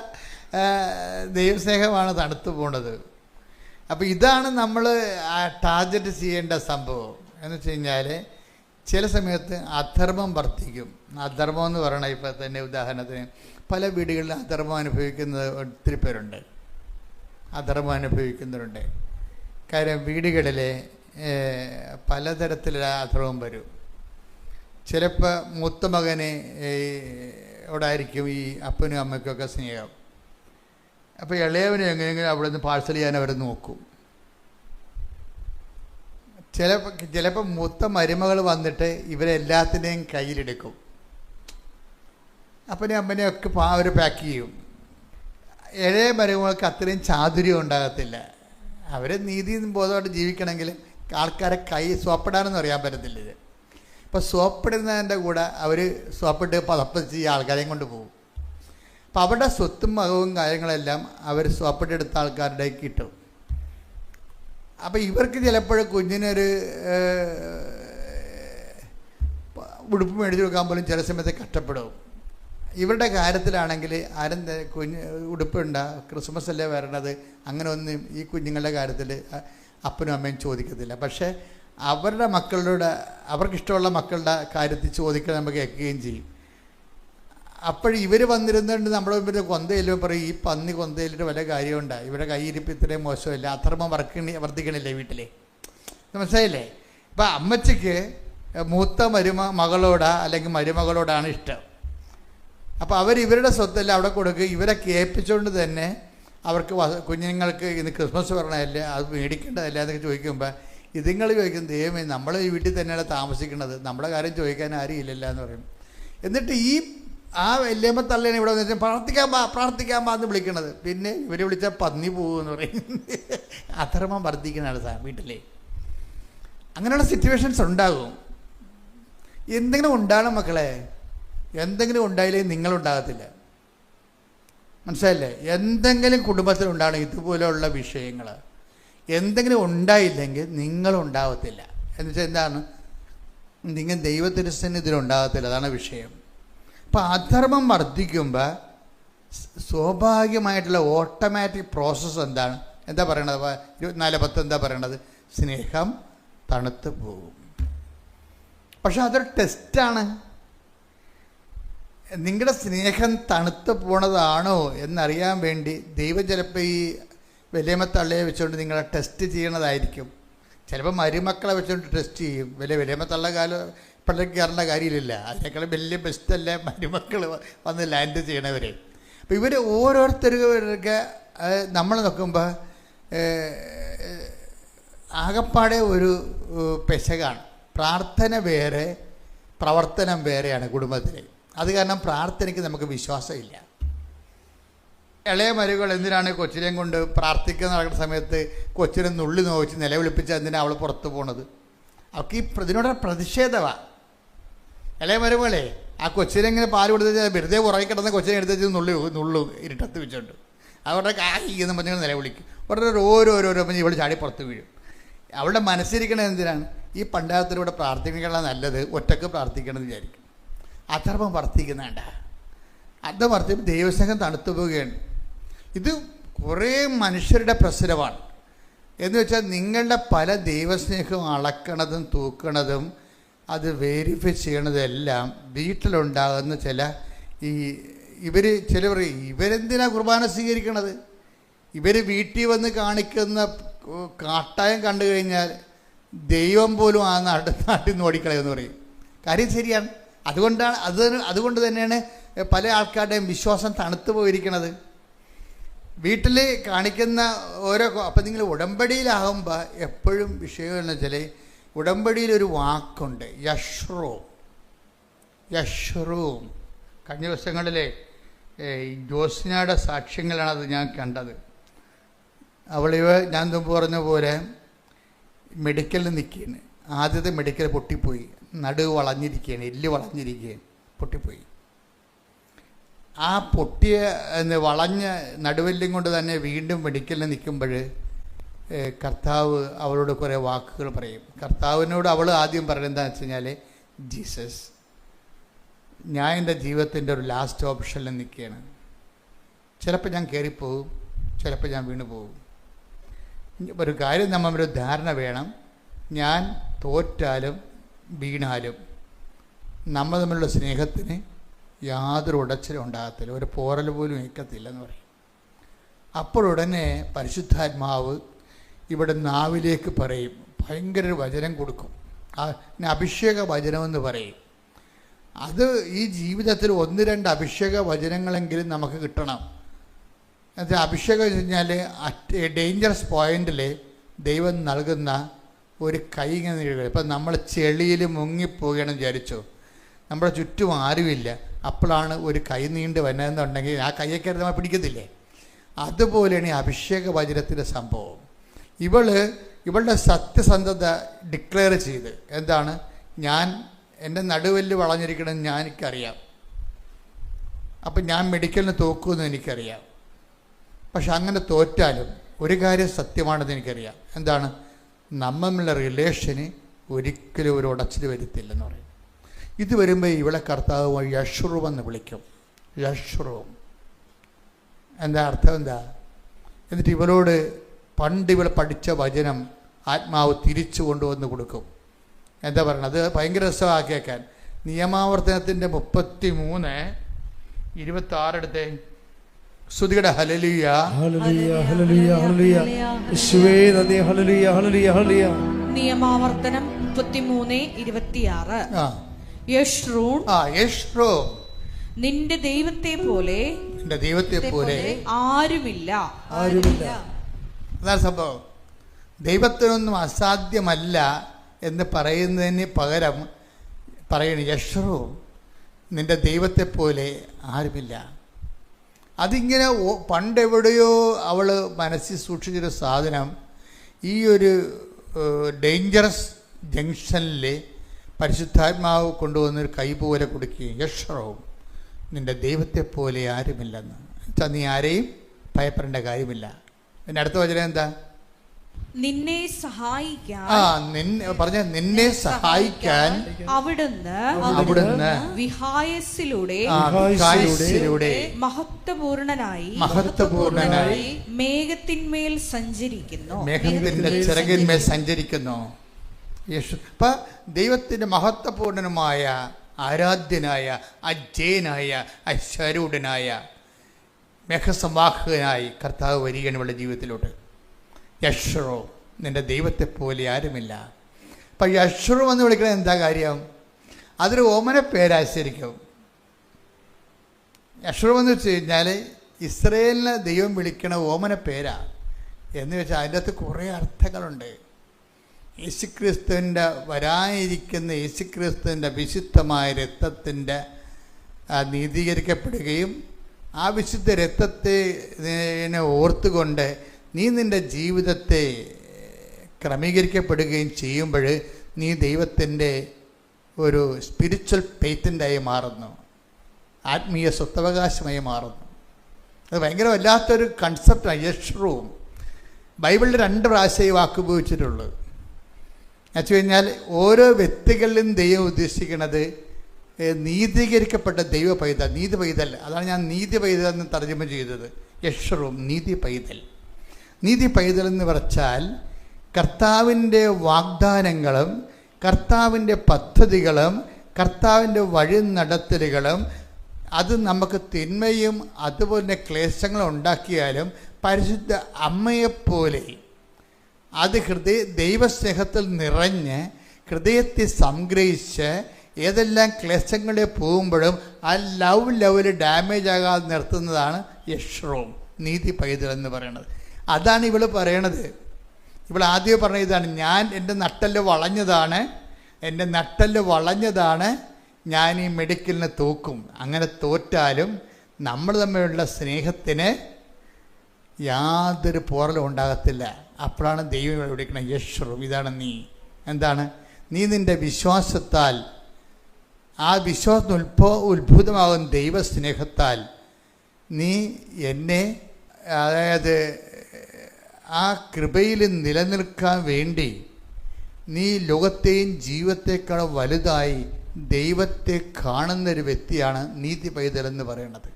ദൈവസ്നേഹമാണ് തണുത്തു പോണത്. അപ്പോൾ ഇതാണ് നമ്മൾ ടാർഗറ്റ് ചെയ്യേണ്ട സംഭവം. എന്ന് വെച്ച് കഴിഞ്ഞാൽ ചില സമയത്ത് അധർമ്മം വർദ്ധിക്കും. അധർമ്മം എന്ന് പറയണത് ഇപ്പോൾ തന്നെ ഉദാഹരണത്തിന് പല വീടുകളിൽ അധർമ്മം അനുഭവിക്കുന്നത് ഒത്തിരി പേരുണ്ട്. അധർമ്മം അനുഭവിക്കുന്നവരുണ്ട്. കാര്യം വീടുകളിൽ പലതരത്തിലുള്ള അധർമ്മം വരും. ചിലപ്പോൾ മൂത്ത മകന് ഓടായിരിക്കും ഈ അപ്പനും അമ്മയ്ക്കൊക്കെ സ്നേഹം. അപ്പോൾ ഇളയവന് എങ്ങനെയെങ്കിലും അവിടെ നിന്ന് പാഴ്സൽ ചെയ്യാൻ അവർ നോക്കും. ചിലപ്പോൾ മൂത്ത മരുമകൾ വന്നിട്ട് ഇവരെല്ലാത്തിനെയും കയ്യിലെടുക്കും. അപ്പനെയും അമ്മനെയും ഒക്കെ അവർ പാക്ക് ചെയ്യും. ഇളയ മരുമകൾക്ക് അത്രയും ചാതുര്യം ഉണ്ടാകത്തില്ല. അവർ നീതി ബോധമായിട്ട് ജീവിക്കണമെങ്കിൽ ആൾക്കാരെ കൈ സോപ്പിടാനൊന്നും അറിയാൻ പറ്റത്തില്ല. ഇത് ഇപ്പോൾ സോപ്പിടുന്നതിൻ്റെ കൂടെ അവർ സോപ്പിട്ട് പതപ്പിച്ച് ഈ ആൾക്കാരെയും കൊണ്ട് പോകും. അപ്പോൾ അവരുടെ സ്വത്തും മകവും കാര്യങ്ങളെല്ലാം അവർ സോപ്പിട്ടെടുത്ത ആൾക്കാരുടെ കിട്ടും. അപ്പോൾ ഇവർക്ക് ചിലപ്പോഴും കുഞ്ഞിനൊരു ഉടുപ്പ് മേടിച്ചു കൊടുക്കാൻ പോലും ചില സമയത്ത് കഷ്ടപ്പെടും. ഇവരുടെ കാര്യത്തിലാണെങ്കിൽ ആരും ഉടുപ്പുണ്ടാ, ക്രിസ്മസ് അല്ലേ വരണത്, അങ്ങനെ ഒന്നും ഈ കുഞ്ഞുങ്ങളുടെ കാര്യത്തിൽ അപ്പനും അമ്മയും ചോദിക്കത്തില്ല. പക്ഷേ അവരുടെ മക്കളുടെ അവർക്കിഷ്ടമുള്ള മക്കളുടെ കാര്യത്തിൽ ചോദിക്കാൻ നമുക്ക് കേൾക്കുകയും ചെയ്യും. അപ്പോൾ ഇവർ വന്നിരുന്നുകൊണ്ട് നമ്മുടെ മുമ്പിൽ കൊന്തയില്ലോ പറയും, ഈ പന്നി കൊന്തയിലിട്ട് വല്ല കാര്യമുണ്ടാ, ഇവരുടെ കയ്യിരിപ്പ് ഇത്രയും മോശമില്ല, അധർമ്മം വർദ്ധിക്കണില്ലേ വീട്ടിലെ. മനസ്സിലായില്ലേ? ഇപ്പം അമ്മച്ചിക്ക് മൂത്ത മകളോടാ അല്ലെങ്കിൽ മരുമകളോടാണ് ഇഷ്ടം. അപ്പോൾ ഇവരുടെ സ്വത്തെല്ലാം അവിടെ കൊടുക്കുക. ഇവരെ കേൾപ്പിച്ചുകൊണ്ട് തന്നെ അവർക്ക് കുഞ്ഞുങ്ങൾക്ക് ഇന്ന് ക്രിസ്മസ് പറഞ്ഞതല്ലേ, അത് മേടിക്കേണ്ടതല്ല എന്നൊക്കെ ചോദിക്കുമ്പോൾ ഇതുങ്ങൾ ചോദിക്കും, ദൈവമേ നമ്മൾ ഈ വീട്ടിൽ തന്നെയാണ് താമസിക്കുന്നത്, നമ്മുടെ കാര്യം ചോദിക്കാൻ ആരും ഇല്ലല്ലോ എന്ന് പറയും. എന്നിട്ട് ആ വല്യമ്മ തള്ളേനെ ഇവിടെ വന്ന് പ്രാർത്ഥിക്കാൻ പാ എന്ന് വിളിക്കണത്. പിന്നെ ഇവർ വിളിച്ചാൽ പന്നി പോകുമെന്ന് പറയും. അധർമ്മം വർദ്ധിക്കുന്നതാണ് വീട്ടിലെ. അങ്ങനെയുള്ള സിറ്റുവേഷൻസ് ഉണ്ടാകും. എന്തെങ്കിലും ഉണ്ടാകണം മക്കളെ. എന്തെങ്കിലും ഉണ്ടായില്ലെങ്കിൽ നിങ്ങളുണ്ടാകത്തില്ല. മനസ്സിലായില്ലേ? എന്തെങ്കിലും കുടുംബത്തിലുണ്ടാകണം ഇതുപോലെയുള്ള വിഷയങ്ങൾ. എന്തെങ്കിലും ഉണ്ടായില്ലെങ്കിൽ നിങ്ങളുണ്ടാകത്തില്ല. എന്നുവെച്ചാൽ എന്താണ്? നിങ്ങൾ ദൈവത്തിരുസന്നിധിയിലുണ്ടാകത്തില്ല. അതാണ് വിഷയം. അപ്പം അധർമ്മം വർദ്ധിക്കുമ്പോൾ സ്വാഭാവികമായിട്ടുള്ള ഓട്ടോമാറ്റിക് പ്രോസസ്സ് എന്താണ്? എന്താ പറയണത്? 24:10 എന്താ പറയണത്? സ്നേഹം തണുത്ത് പോകും. പക്ഷെ അതൊരു ടെസ്റ്റാണ്. നിങ്ങളുടെ സ്നേഹം തണുത്ത് പോണതാണോ എന്നറിയാൻ വേണ്ടി ദൈവം ചിലപ്പോൾ ഈ വലിയമ്മ തള്ളയെ വെച്ചുകൊണ്ട് നിങ്ങളെ ടെസ്റ്റ് ചെയ്യണതായിരിക്കും. ചിലപ്പോൾ മരുമക്കളെ വെച്ചുകൊണ്ട് ടെസ്റ്റ് ചെയ്യും. വലിയമ്മ തള്ള കാലം ഇപ്പോഴേക്ക് കയറേണ്ട കാര്യമില്ല. അതിനേക്കാളും വലിയ ബെസ്റ്റല്ലേ മരുമക്കൾ വന്ന് ലാൻഡ് ചെയ്യണവരെ. അപ്പോൾ ഇവർ ഓരോരുത്തർക്ക് നമ്മൾ നോക്കുമ്പോൾ ആകപ്പാടെ ഒരു പെശകാണ്. പ്രാർത്ഥന വേറെ, പ്രവർത്തനം വേറെയാണ് കുടുംബത്തിൽ. അത് കാരണം പ്രാർത്ഥനയ്ക്ക് നമുക്ക് വിശ്വാസമില്ല. ഇളയ മരുകൾ എന്തിനാണ് കൊച്ചിനെയും കൊണ്ട് പ്രാർത്ഥിക്കുന്ന നടക്കുന്ന സമയത്ത് കൊച്ചിനെ നുള്ളി നോവിച്ച് നിലവിളിപ്പിച്ച് എന്തിനാണ് അവൾ പുറത്ത് പോണത്? അവൾക്ക് ഈ ഇതിനോട് പ്രതിഷേധമാണ്. ഇളയ മരുമകളെ ആ കൊച്ചിനെ ഇങ്ങനെ പാല് കൊടുത്ത് വെറുതെ ഉറങ്ങി കിടന്ന കൊച്ചിനെ എടുത്ത് നുള്ളു ഇരുട്ടത്ത് വെച്ചോണ്ട് അവരുടെ കായി എന്ന് പറഞ്ഞാൽ നിലവിളിക്കും. ഓരോരോ പറഞ്ഞ് ഇവൾ ചാടി പുറത്ത് വീഴും. അവളുടെ മനസ്സിരിക്കണത് എന്തിനാണ്? ഈ പണ്ടായത്തിലൂടെ പ്രാർത്ഥിക്കാനുള്ള നല്ലത് ഒറ്റക്ക് പ്രാർത്ഥിക്കണമെന്ന് വിചാരിക്കും. അധർമ്മം വർദ്ധിക്കുന്നുണ്ട. അത് വർദ്ധിക്കും, ദൈവസ്നേഹം തണുത്തു പോവുകയാണ്. ഇത് കുറേ മനുഷ്യരുടെ പ്രശ്നമാണ്. എന്ന് വെച്ചാൽ നിങ്ങളുടെ പല ദൈവസ്നേഹവും അളക്കണതും തൂക്കണതും അത് വെരിഫൈ ചെയ്യണതെല്ലാം വീട്ടിലുണ്ടാകുന്ന ചില ചിലർ ഇവരെന്തിനാ കുർബാന സ്വീകരിക്കണത്? ഇവർ വീട്ടിൽ വന്ന് കാണിക്കുന്ന കാട്ടായം കണ്ടു കഴിഞ്ഞാൽ ദൈവം പോലും ആ നാട്ടിൽ നിന്ന് ഓടിക്കളയെന്ന് പറയും. കാര്യം ശരിയാണ്. അതുകൊണ്ട് തന്നെയാണ് പല ആൾക്കാരുടെയും വിശ്വാസം തണുത്തു പോയിരിക്കുന്നത്. വീട്ടിൽ കാണിക്കുന്ന അപ്പം നിങ്ങൾ ഉടമ്പടിയിലാകുമ്പോൾ എപ്പോഴും വിഷയം എന്ന് വെച്ചാൽ ഉടമ്പടിയിലൊരു വാക്കുണ്ട്, യശ്രൂം. കഴിഞ്ഞ ദിവസങ്ങളിലെ ജോസ്നയുടെ സാക്ഷ്യങ്ങളാണത് ഞാൻ കണ്ടത്. ഞാൻ മുമ്പ് പറഞ്ഞ പോലെ മെഡിക്കലിൽ നിൽക്കുകയാണ്. ആദ്യത്തെ മെഡിക്കൽ പൊട്ടിപ്പോയി, നടുവ് വളഞ്ഞിരിക്കുകയാണ്, എല്ല് വളഞ്ഞിരിക്കുകയാണ്, പൊട്ടിപ്പോയി. ആ പൊട്ടിയ വളഞ്ഞ നടുവെല്ലും കൊണ്ട് തന്നെ വീണ്ടും മെഡിക്കലിൽ നിൽക്കുമ്പോൾ കർത്താവ് അവളോട് കുറേ വാക്കുകൾ പറയും. കർത്താവിനോട് അവൾ ആദ്യം പറയുന്നത് എന്താണെന്ന് വെച്ച് കഴിഞ്ഞാൽ, ജീസസ്, ഞാൻ എൻ്റെ ജീവിതത്തിൻ്റെ ഒരു ലാസ്റ്റ് ഓപ്ഷനിൽ നിൽക്കുകയാണ്. ചിലപ്പോൾ ഞാൻ കയറിപ്പോവും, ചിലപ്പോൾ ഞാൻ വീണു പോകും. ഒരു കാര്യം നമ്മളൊരു ധാരണ വേണം, ഞാൻ തോറ്റാലും വീണാലും നമ്മൾ തമ്മിലുള്ള സ്നേഹത്തിന് യാതൊരു ഉടച്ചിലും ഉണ്ടാകത്തില്ല, ഒരു പോറൽ പോലും ഏൽക്കത്തില്ലെന്ന് പറയും. അപ്പോഴുടനെ പരിശുദ്ധാത്മാവ് ഇവിടെ നാവിലേക്ക് പറയും, ഭയങ്കര ഒരു വചനം കൊടുക്കും. അഭിഷേക വചനമെന്ന് പറയും. അത് ഈ ജീവിതത്തിൽ 1-2 അഭിഷേക വചനങ്ങളെങ്കിലും നമുക്ക് കിട്ടണം. അത് അഭിഷേകം വെച്ച് കഴിഞ്ഞാൽ ഡേഞ്ചറസ് പോയിന്റിൽ ദൈവം നൽകുന്ന ഒരു കൈ ഇങ്ങനെ നീളുക. ഇപ്പം നമ്മൾ ചെളിയിൽ മുങ്ങിപ്പോവുകയാണെന്ന് വിചാരിച്ചോ, നമ്മുടെ ചുറ്റും ആരുമില്ല, അപ്പോഴാണ് ഒരു കൈ നീണ്ട് വന്നതെന്നുണ്ടെങ്കിൽ ആ കൈയൊക്കെ നമ്മൾ പിടിക്കത്തില്ലേ? അതുപോലെയാണ് ഈ അഭിഷേക വചനത്തിൻ്റെ സംഭവം. ഇവളുടെ സത്യസന്ധത ഡിക്ലെയർ ചെയ്ത്, എന്താണ്, എൻ്റെ നടുവെല്ല് വളഞ്ഞിരിക്കണമെന്ന് എനിക്കറിയാം, അപ്പം ഞാൻ മെഡിക്കലിന് തോക്കുമെന്ന് എനിക്കറിയാം. പക്ഷെ അങ്ങനെ തോറ്റാലും ഒരു കാര്യം സത്യമാണെന്ന് എനിക്കറിയാം, എന്താണ്, നമ്മളുടെ റിലേഷന് ഒരിക്കലും ഒരു ഉടച്ചിൽ വരുത്തില്ലെന്ന് പറയും. ഇത് വരുമ്പോൾ ഇവളെ കർത്താവ് യശ്രൂം എന്ന് വിളിക്കും. യശ്രൂം എന്താ അർത്ഥം? എന്താ? എന്നിട്ട് ഇവളോട് പണ്ട് ഇവൾ പഠിച്ച വചനം ആത്മാവ് തിരിച്ചു കൊണ്ടുവന്ന് കൊടുക്കും. എന്താ പറയണത്? അത് ഭയങ്കര രസമാണ് കേൾക്കാൻ. നിയമാവർത്തനത്തിൻ്റെ 33:26 എടുത്തേ. സ്തുതിയുടെ ഹല്ലേലൂയ, ഹല്ലേലൂയ, ഹല്ലേലൂയ, ഹല്ലേലൂയ. യേശുവേ നന്ദി. ഹല്ലേലൂയ, ഹല്ലേലൂയ, ഹല്ലേലൂയ. നിയമാവർത്തനം 33:26. യശ്രൂൺ, നിന്റെ ദൈവത്തെ പോലെ ആരുമില്ല. അതാണ് സംഭവം. ദൈവത്തിനൊന്നും അസാധ്യമല്ല എന്ന് പറയുന്നതിന് പകരം പറയണ യശ്രൂൺ, നിന്റെ ദൈവത്തെ പോലെ ആരുമില്ല. അതിങ്ങനെ പണ്ടെവിടെയോ അവൾ മനസ്സിൽ സൂക്ഷിച്ചൊരു സാധനം ഈ ഒരു ഡേഞ്ചറസ് ജംഗ്ഷനിൽ പരിശുദ്ധാത്മാവ് കൊണ്ടുവന്നൊരു കൈ പോലെ കൊടുക്കുകയും, യശ്രവും, നിൻ്റെ ദൈവത്തെ പോലെ ആരുമില്ലെന്ന് വെച്ചാൽ നീ ആരെയും ഭയപ്പെടേണ്ട കാര്യമില്ല. പിന്നെ അടുത്ത വചനം എന്താ? നിന്നെ സഹായിക്കാൻ നിന്നെ സഹായിക്കാൻ അവിടുന്ന് വിഹായസിലൂടെ മഹത്വപൂർണനായി മേഘത്തിന്മേൽ സഞ്ചരിക്കുന്നു. മേഘത്തിന്റെ ചിറകിന്മേൽ സഞ്ചരിക്കുന്നു. അപ്പൊ ദൈവത്തിന്റെ മഹത്വപൂർണനുമായ, ആരാധ്യനായ, അജയനായ, അശരൂഢനായ, മേഘസംവാഹകനായി കർത്താവ് വരികയാണ് ഇവളുടെ ജീവിതത്തിലോട്ട്. യശ്രോ, നിന്റെ ദൈവത്തെ പോലെ ആരുമില്ല. അപ്പം യശ്രോ എന്ന് വിളിക്കുന്നത് എന്താ കാര്യം? അതൊരു ഓമന പേരാശരിക്കും. യശ്രോ എന്ന് വെച്ച് കഴിഞ്ഞാൽ ഇസ്രയേലിനെ ദൈവം വിളിക്കണ ഓമന പേരാ എന്ന് വെച്ചാൽ അതിൻ്റെ അകത്ത് കുറേ അർത്ഥങ്ങളുണ്ട്. യേശുക്രിസ്തുവിൻ്റെ വരാനിരിക്കുന്ന യേശുക്രിസ്തുവിൻ്റെ വിശുദ്ധമായ രക്തത്തിൻ്റെ നീതീകരിക്കപ്പെടുകയും ആ വിശുദ്ധ രക്തത്തെ ഓർത്തുകൊണ്ട് നീ നിൻ്റെ ജീവിതത്തെ ക്രമീകരിക്കപ്പെടുകയും ചെയ്യുമ്പോൾ നീ ദൈവത്തിൻ്റെ ഒരു സ്പിരിച്വൽ പേറ്റൻ്റായി മാറുന്നു, ആത്മീയ സ്വത്തവകാശമായി മാറുന്നു. അത് ഭയങ്കര വല്ലാത്തൊരു കൺസെപ്റ്റാണ് യശ്രൂം. ബൈബിളിൽ 2 പ്രാവശ്യം ഈ വാക്ക് ഉപയോഗിച്ചിട്ടുള്ളൂ. എന്നുവെച്ച് കഴിഞ്ഞാൽ ഓരോ വ്യക്തികളിലും ദൈവം ഉദ്ദേശിക്കുന്നത് നീതീകരിക്കപ്പെട്ട ദൈവ പൈതൽ, നീതി പൈതൽ. അതാണ് ഞാൻ നീതി പൈതൽ എന്ന് തർജ്ജമ ചെയ്തത്. യശ്രൂം, നീതി പൈതൽ. നീതി പൈതൽ എന്ന് പറഞ്ഞാൽ കർത്താവിൻ്റെ വാഗ്ദാനങ്ങളും കർത്താവിൻ്റെ പദ്ധതികളും കർത്താവിൻ്റെ വഴി നടത്തലുകളും അത് നമുക്ക് തിന്മയും അതുപോലെ ക്ലേശങ്ങളും ഉണ്ടാക്കിയാലും പരിശുദ്ധ അമ്മയെപ്പോലെ അത് ദൈവസ്നേഹത്തിൽ നിറഞ്ഞ് ഹൃദയത്തെ സംഗ്രഹിച്ച് ഏതെല്ലാം ക്ലേശങ്ങളെ പോകുമ്പോഴും ആ ലെവല് ഡാമേജ് ആകാതെ നിർത്തുന്നതാണ് യശ്രൂം, നീതി പൈതൽ എന്ന് പറയുന്നത്. അതാണ് ഇവൾ പറയണത്. ഇവൾ ആദ്യം പറഞ്ഞ ഇതാണ്, എൻ്റെ നട്ടെല്ല് വളഞ്ഞതാണ്, ഞാൻ ഈ മെഡിക്കലിന് തോക്കും. അങ്ങനെ തോറ്റാലും നമ്മൾ തമ്മിലുള്ള സ്നേഹത്തിന് യാതൊരു പോറലും ഉണ്ടാകത്തില്ല. അപ്പോഴാണ് ദൈവം ഇവിടെ വിളിക്കണം യശ്രൂം. ഇതാണ് നീ. എന്താണ്? നീ നിൻ്റെ വിശ്വാസത്താൽ, ആ വിശ്വാസത്തിന് ഉത്ഭുതമാകുന്ന ദൈവസ്നേഹത്താൽ നീ എന്നെ, അതായത് ആ കൃപയിൽ നിലനിൽക്കാൻ വേണ്ടി നീ ലോകത്തെയും ജീവിതത്തെക്കാളും വലുതായി ദൈവത്തെ കാണുന്നൊരു വ്യക്തിയാണ് നീതി പൈതൽ എന്ന് പറയുന്നത്.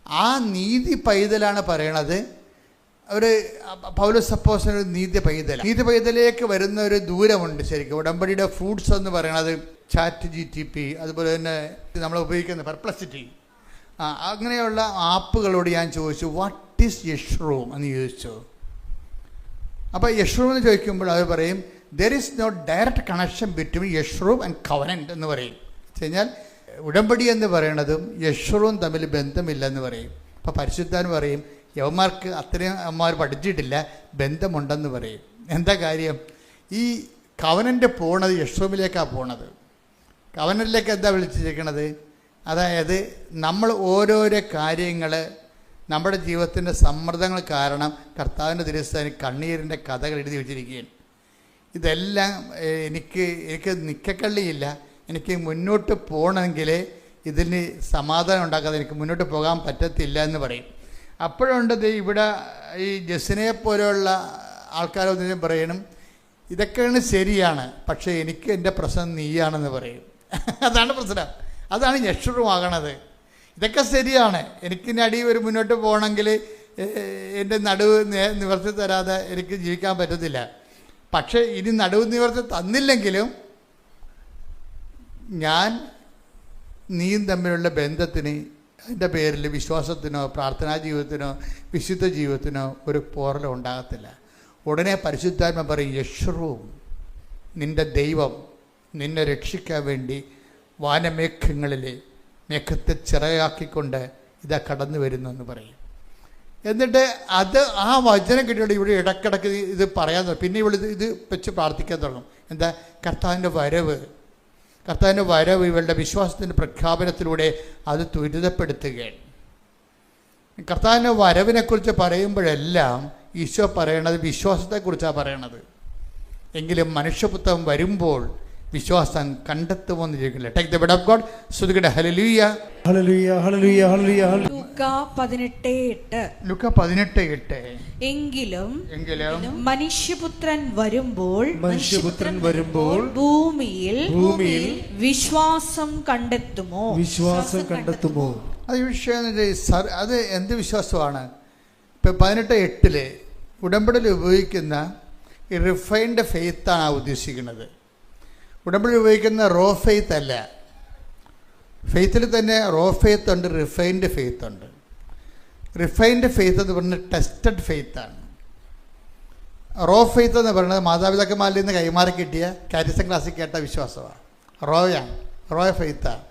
ആ നീതി പൈതലാണ് പറയണത്. ഒരു പൗലോസ് അപ്പോസ്തലൻ നീതി പൈതലേക്ക് വരുന്ന ഒരു ദൂരമുണ്ട്. ശരിക്കും ഉടമ്പടിയുടെ ഫ്രൂട്ട്സ് എന്ന് പറയണത് ChatGPT, അതുപോലെ തന്നെ നമ്മൾ ഉപയോഗിക്കുന്ന പെർപ്ലക്സിറ്റി, അങ്ങനെയുള്ള ആപ്പുകളോട് ഞാൻ ചോദിച്ചു വാട്ട് ഈസ് യശ്രൂം എന്ന് ചോദിച്ചു. അപ്പോൾ യശ്രൂം എന്ന് ചോദിക്കുമ്പോൾ അവർ പറയും there is no direct connection between Jeshurun and covenant എന്ന് പറയും. വെച്ച് കഴിഞ്ഞാൽ ഉടമ്പടി എന്ന് പറയണതും യശ്രൂം തമ്മിൽ ബന്ധമില്ലെന്ന് പറയും. അപ്പോൾ പരിശുദ്ധാൻ പറയും യവന്മാർക്ക് അത്രയും അമ്മമാർ പഠിച്ചിട്ടില്ല, ബന്ധമുണ്ടെന്ന് പറയും. എന്താ കാര്യം? ഈ കവനൻ്റ് പോണത് യശ്രൂമിലേക്കാണ് പോണത്. കവനൻ്റിലേക്ക് എന്താ വിളിച്ചിരിക്കണത്? അതായത് നമ്മൾ ഓരോരോ കാര്യങ്ങൾ, നമ്മുടെ ജീവിതത്തിൻ്റെ സമ്മർദ്ദങ്ങൾ കാരണം കർത്താവിൻ്റെ തിരുസ്ഥാനിൽ കണ്ണീരിൻ്റെ കഥകൾ എഴുതി വെച്ചിരിക്കുകയാണ്. ഇതെല്ലാം എനിക്ക് നിക്കക്കള്ളിയില്ല, എനിക്ക് മുന്നോട്ട് പോകണമെങ്കിൽ ഇതിന് സമാധാനം ഉണ്ടാക്കാതെ എനിക്ക് മുന്നോട്ട് പോകാൻ പറ്റത്തില്ല എന്ന് പറയും. അപ്പോഴുണ്ട് ഇവിടെ ഈ ജസിനെ പോലെയുള്ള ആൾക്കാരൊന്നും പറയണം ഇതൊക്കെയാണ് ശരിയാണ്, പക്ഷേ എനിക്ക് എൻ്റെ പ്രശ്നം നീയാണെന്ന് പറയും. അതാണ് പ്രശ്നം. അതാണ് യശ്രൂമാകണത്. ഇതൊക്കെ ശരിയാണ്, എനിക്കിനി അടി ഒരു മുന്നോട്ട് പോകണമെങ്കിൽ എൻ്റെ നടുവ് നിവർത്തി തരാതെ എനിക്ക് ജീവിക്കാൻ പറ്റത്തില്ല. പക്ഷേ ഇനി നടുവ് നിവർത്തി തന്നില്ലെങ്കിലും ഞാൻ നീയും തമ്മിലുള്ള ബന്ധത്തിന് അതിൻ്റെ പേരിൽ വിശ്വാസത്തിനോ പ്രാർത്ഥനാ ജീവിതത്തിനോ വിശുദ്ധ ജീവിതത്തിനോ ഒരു പോറലോ ഉണ്ടാകത്തില്ല. ഉടനെ പരിശുദ്ധാത്മ പറയും യശ്രൂം, നിൻ്റെ ദൈവം നിന്നെ രക്ഷിക്കാൻ വേണ്ടി വാനമേഘങ്ങളിൽ മേഘത്തെ ചിറയാക്കിക്കൊണ്ട് ഇതാ കടന്നു വരുന്നു എന്ന് പറയും. എന്നിട്ട് അത് ആ വചനം കിട്ടിയോടെ ഇവിടെ ഇടക്കിടക്ക് ഇത് പറയാൻ തുടങ്ങും. പിന്നെ ഇവിടെ ഇത് വെച്ച് പ്രാർത്ഥിക്കാൻ തുടങ്ങും. എന്താ? കർത്താവിൻ്റെ വരവ് ഇവളുടെ വിശ്വാസത്തിൻ്റെ പ്രഖ്യാപനത്തിലൂടെ അത് ത്വരിതപ്പെടുത്തുകയാണ്. കർത്താവിൻ്റെ വരവിനെക്കുറിച്ച് പറയുമ്പോഴെല്ലാം ഈശോ പറയണത് വിശ്വാസത്തെക്കുറിച്ചാണ് പറയണത്. എങ്കിലും മനുഷ്യപുത്രൻ വരുമ്പോൾ വിശ്വാസം കണ്ടെത്തുമെന്ന് ചോദിക്കില്ല. Take the word of God. സ്തുതിക്കട്ടെ. ഹല്ലേലൂയ, ഹല്ലേലൂയ, ഹല്ലേലൂയ, ഹല്ലേലൂയ. ലൂക്ക 18:8. ലുക്ക 18:8. എങ്കിലും മനുഷ്യപുത്രൻ വരുമ്പോൾ ഭൂമിയിൽ വിശ്വാസം കണ്ടെത്തുമോ? അത് വിഷയം അത് എന്ത് വിശ്വാസമാണ്? ഇപ്പം 18:8 ഉടമ്പടിയിൽ ഉപയോഗിക്കുന്ന ഈ റിഫൈൻഡ് ഫെയ്ത്താണ് ഉദ്ദേശിക്കുന്നത്. ഉടമ്പടിയിൽ ഉപയോഗിക്കുന്ന റോ ഫെയ്ത്ത് അല്ല. ഫെയ്ത്തിൽ തന്നെ റോ ഫെയ്ത്ത് ഉണ്ട്, റിഫൈൻഡ് ഫെയ്ത്ത് ഉണ്ട്. റിഫൈൻഡ് ഫെയ്ത്ത് എന്ന് പറഞ്ഞാൽ ടെസ്റ്റഡ് ഫെയ്ത്താണ്. റോ ഫെയ്ത്ത് എന്ന് പറയുന്നത് മാതാപിതാക്കന്മാരിൽ നിന്ന് കൈമാറി കിട്ടിയ കാരിസം ക്ലാസ്സിൽ കേട്ട വിശ്വാസമാണ്. റോ ഫെയ്ത്താണ്.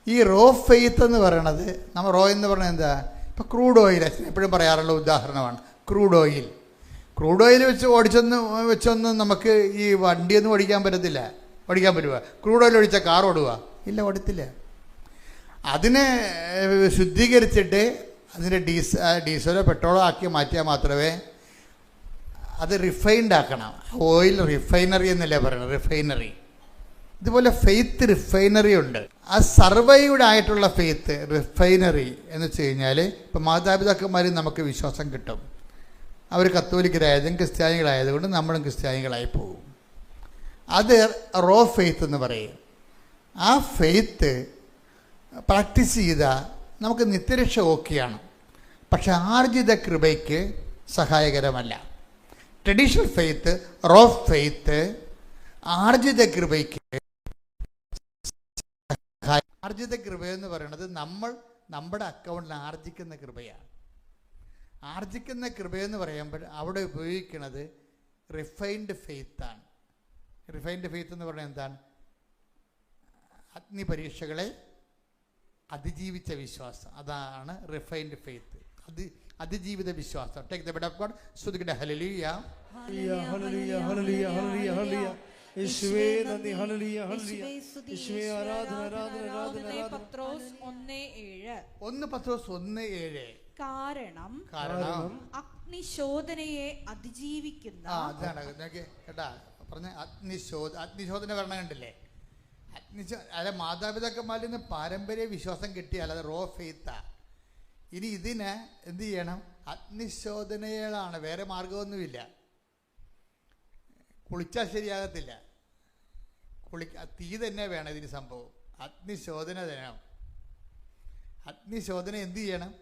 ഈ റോ ഫെയ്ത്ത് എന്ന് പറയണത്, നമ്മൾ റോ എന്ന് പറഞ്ഞാൽ എന്താ? ഇപ്പോൾ ക്രൂഡ് ഓയിൽ എപ്പോഴും പറയാറുള്ള ഉദാഹരണമാണ് ക്രൂഡ് ഓയിൽ. ക്രൂഡ് ഓയിൽ വെച്ചൊന്നും നമുക്ക് ഈ വണ്ടിയൊന്നും ഓടിക്കാൻ പറ്റുമോ? ക്രൂഡ് ഓയിൽ ഒഴിച്ചാൽ കാർ ഓടുക? ഇല്ല, ഓടത്തില്ല. അതിനെ ശുദ്ധീകരിച്ചിട്ട് അതിൻ്റെ ഡീസലോ പെട്രോളോ ആക്കി മാറ്റിയാൽ മാത്രമേ അത് റിഫൈൻഡ് ആക്കണം. ഓയിൽ റിഫൈനറി എന്നല്ലേ പറയുന്നത്, റിഫൈനറി. ഇതുപോലെ ഫെയ്ത്ത് റിഫൈനറി ഉണ്ട്. ആ സർവൈവ്ഡ് ആയിട്ടുള്ള ഫെയ്ത്ത് റിഫൈനറി എന്ന് വെച്ച് കഴിഞ്ഞാൽ ഇപ്പം മാതാപിതാക്കന്മാരിൽ നമുക്ക് വിശ്വാസം കിട്ടും. അവർ കത്തോലിക്കരായതും ക്രിസ്ത്യാനികളായതുകൊണ്ട് നമ്മളും ക്രിസ്ത്യാനികളായി പോകും. അത് റോ ഫെയ്ത്ത് എന്ന് പറയും. ആ ഫെയ്ത്ത് പ്രാക്ടീസ് ചെയ്താൽ നമുക്ക് നിത്യരക്ഷ ഓക്കെയാണ്. പക്ഷെ ആർജിത കൃപയ്ക്ക് സഹായകരമല്ല. ട്രഡീഷണൽ ഫെയ്ത്ത്, റോ ഫെയ്ത്ത് ആർജിത കൃപയ്ക്ക്. ആർജിത കൃപയെന്ന് പറയുന്നത് നമ്മുടെ അക്കൗണ്ടിൽ ആർജിക്കുന്ന കൃപയാണ്. ആർജിക്കുന്ന കൃപയെന്ന് പറയുമ്പോൾ അവിടെ ഉപയോഗിക്കുന്നത് റിഫൈൻഡ് ഫെയ്ത്താണ്. റിഫൈൻഡ് ഫെയ്ത്ത് എന്ന് പറഞ്ഞാൽ എന്താണ്? അഗ്നി പരീക്ഷകളെ അതിജീവിച്ച വിശ്വാസം. അതാണ് റിഫൈൻഡ് ഫെയ്ത്ത്, അതിജീവിത വിശ്വാസം. Take the word of God. സ്തുതിക്കട്ടെ. ഹല്ലേലൂയ, ഹല്ലേലൂയ, ഹല്ലേലൂയ, ഹല്ലേലൂയ, ഹല്ലേലൂയ. യേശുവേ നന്ദി. ഹല്ലേലൂയ, ഹല്ലേലൂയ. യേശുവേ ആരാധന, ആരാധന, ആരാധന. 1 പത്രോസ് 1:7. 1 പത്രോസ് 1:7. കാരണം അഗ്നിശോധനയെ അതിജീവിക്കുന്ന. അതാണ് കേട്ടാ പറഞ്ഞ അഗ്നിശോധന വരണം കണ്ടില്ലേ? അല്ല, മാതാപിതാക്കന്മാരിൽ നിന്ന് പാരമ്പര്യ വിശ്വാസം കിട്ടിയാൽ അത് റോ ഫെയ്ത്താ. ഇനി ഇതിന് എന്ത് ചെയ്യണം? അഗ്നിശോധനകളാണ്, വേറെ മാർഗമൊന്നുമില്ല. കുളിച്ചാൽ ശരിയാകത്തില്ല, തീ തന്നെ വേണം ഇതിന് സംഭവം. അഗ്നിശോധന വേണം. അഗ്നിശോധന എന്ത് ചെയ്യണം?